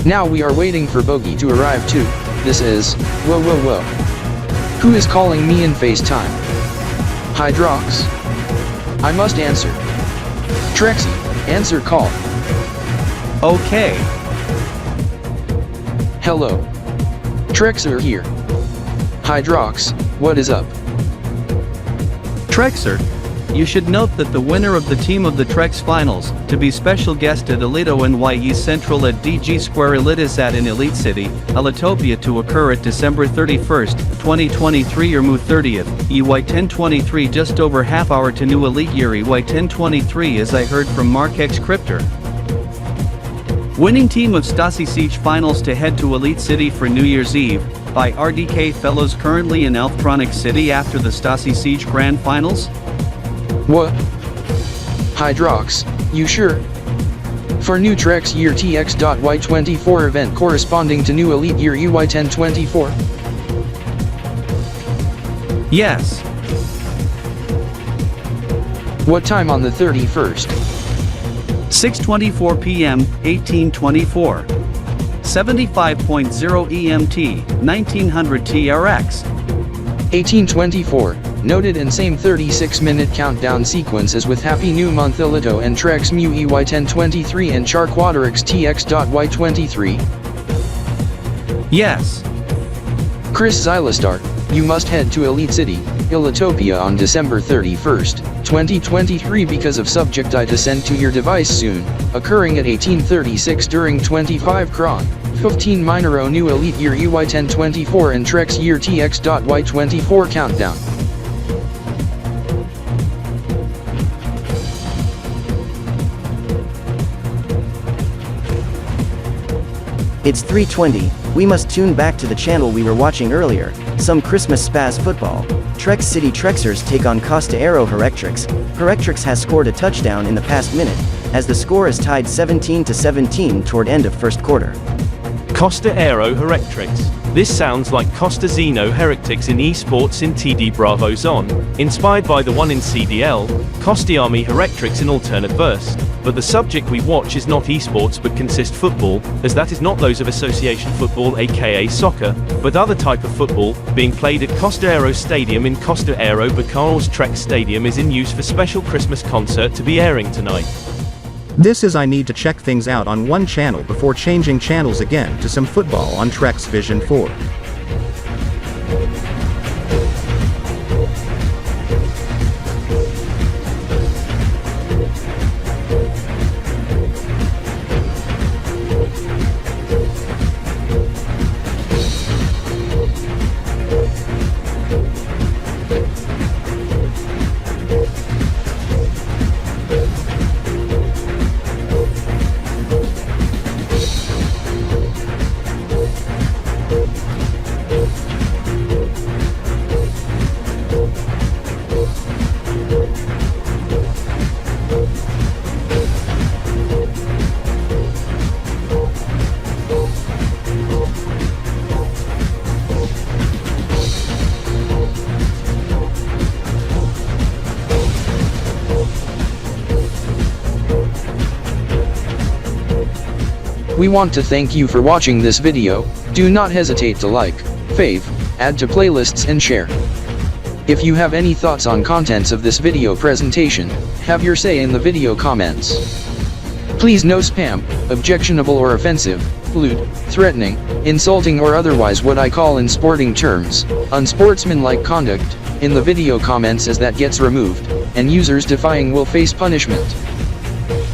Now we are waiting for Bogey to arrive too. This is, whoa. Who is calling me in FaceTime? Hydrox? I must answer. Tracey, answer call. Okay. Hello. Trexer here. Hydrox, what is up? Trexer, you should note that the winner of the team of the Trex Finals, to be special guest at Elito NYE Central at DG Square Elitisat in Elite City, Elitopia to occur at December 31st, 2023 or Mu 30th, EY1023 just over half hour to new Elite Year EY1023 as I heard from Mark X Cryptor. Winning team of Stasi Siege Finals to head to Elite City for New Year's Eve, by RDK fellows currently in Electronic City after the Stasi Siege Grand Finals? What? Hydrox, you sure? For new Trex Year TX.Y24 event corresponding to new Elite Year EY1024? Yes. What time on the 31st? 6:24 p.m., 1824. 75.0 EMT, 1900 TRX. 1824, noted and same 36-minute countdown sequences with Happy New Month Elito and Trex Mu EY1023 and Char Quatecentennial TX.Y23? Yes. Chris Zylastar, you must head to Elite City, Elitopia on December 31st, 2023 because of subject I descend to your device soon, occurring at 1836 during 25 Cron. 15 Minor new Elite Year EY1024 and Trex Year TX.Y24 countdown. It's 3:20, we must tune back to the channel we were watching earlier, some Christmas spaz football. Trex City Trexers take on Costa-Xeno Herectrics. Herectrics has scored a touchdown in the past minute, as the score is tied 17-17 toward end of first quarter. Costa-Xeno Herectrics. This sounds like Costa-Xeno Herectrics in esports in TD Bravo Zone, inspired by the one in CDL, Costa-Army Herectrics in alternate verse. But the subject we watch is not esports but consist football, as that is not those of association football aka soccer, but other type of football, being played at Costa-Xeno Stadium in Costa-Xeno because Trex Stadium is in use for special Christmas concert to be airing tonight. This is I need to check things out on one channel before changing channels again to some football on Trex Vision 4. We want to thank you for watching this video. Do not hesitate to like, fave, add to playlists and share. If you have any thoughts on contents of this video presentation, have your say in the video comments. Please no spam, objectionable or offensive, lewd, threatening, insulting or otherwise what I call in sporting terms, unsportsmanlike conduct, in the video comments as that gets removed, and users defying will face punishment.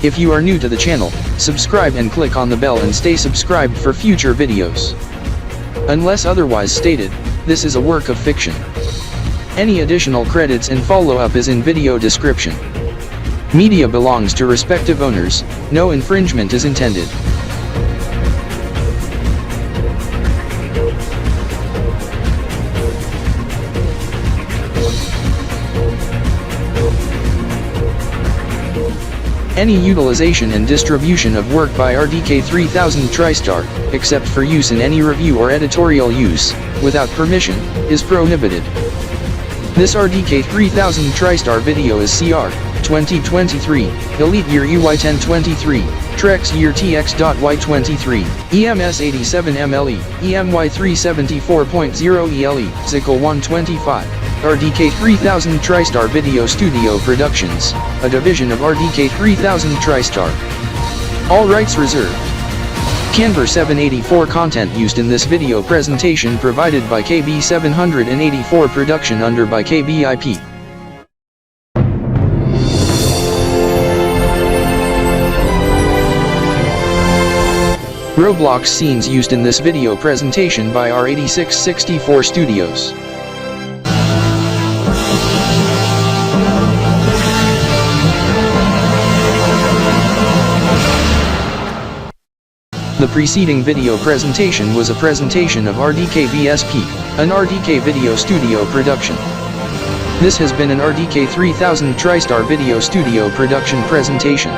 If you are new to the channel, subscribe and click on the bell and stay subscribed for future videos. Unless otherwise stated, this is a work of fiction. Any additional credits and follow-up is in video description. Media belongs to respective owners, no infringement is intended. Any utilization and distribution of work by RDK3000 TriStar, except for use in any review or editorial use, without permission, is prohibited. This RDK3000 TriStar video is CR 2023, Elite Year EY1023, Trex Year TX.Y23, EMS 87 MLE, EMY 374.0 ELE, Zickle 125. RDK3000 TriStar Video Studio Productions, a division of RDK3000 TriStar. All rights reserved. Kanbor 784 content used in this video presentation provided by KB784 production under by KBIP. Roblox scenes used in this video presentation by R8664 Studios. The preceding video presentation was a presentation of RDKVSP, an RDK Video Studio production. This has been an RDK3000 TriStar Video Studio production presentation.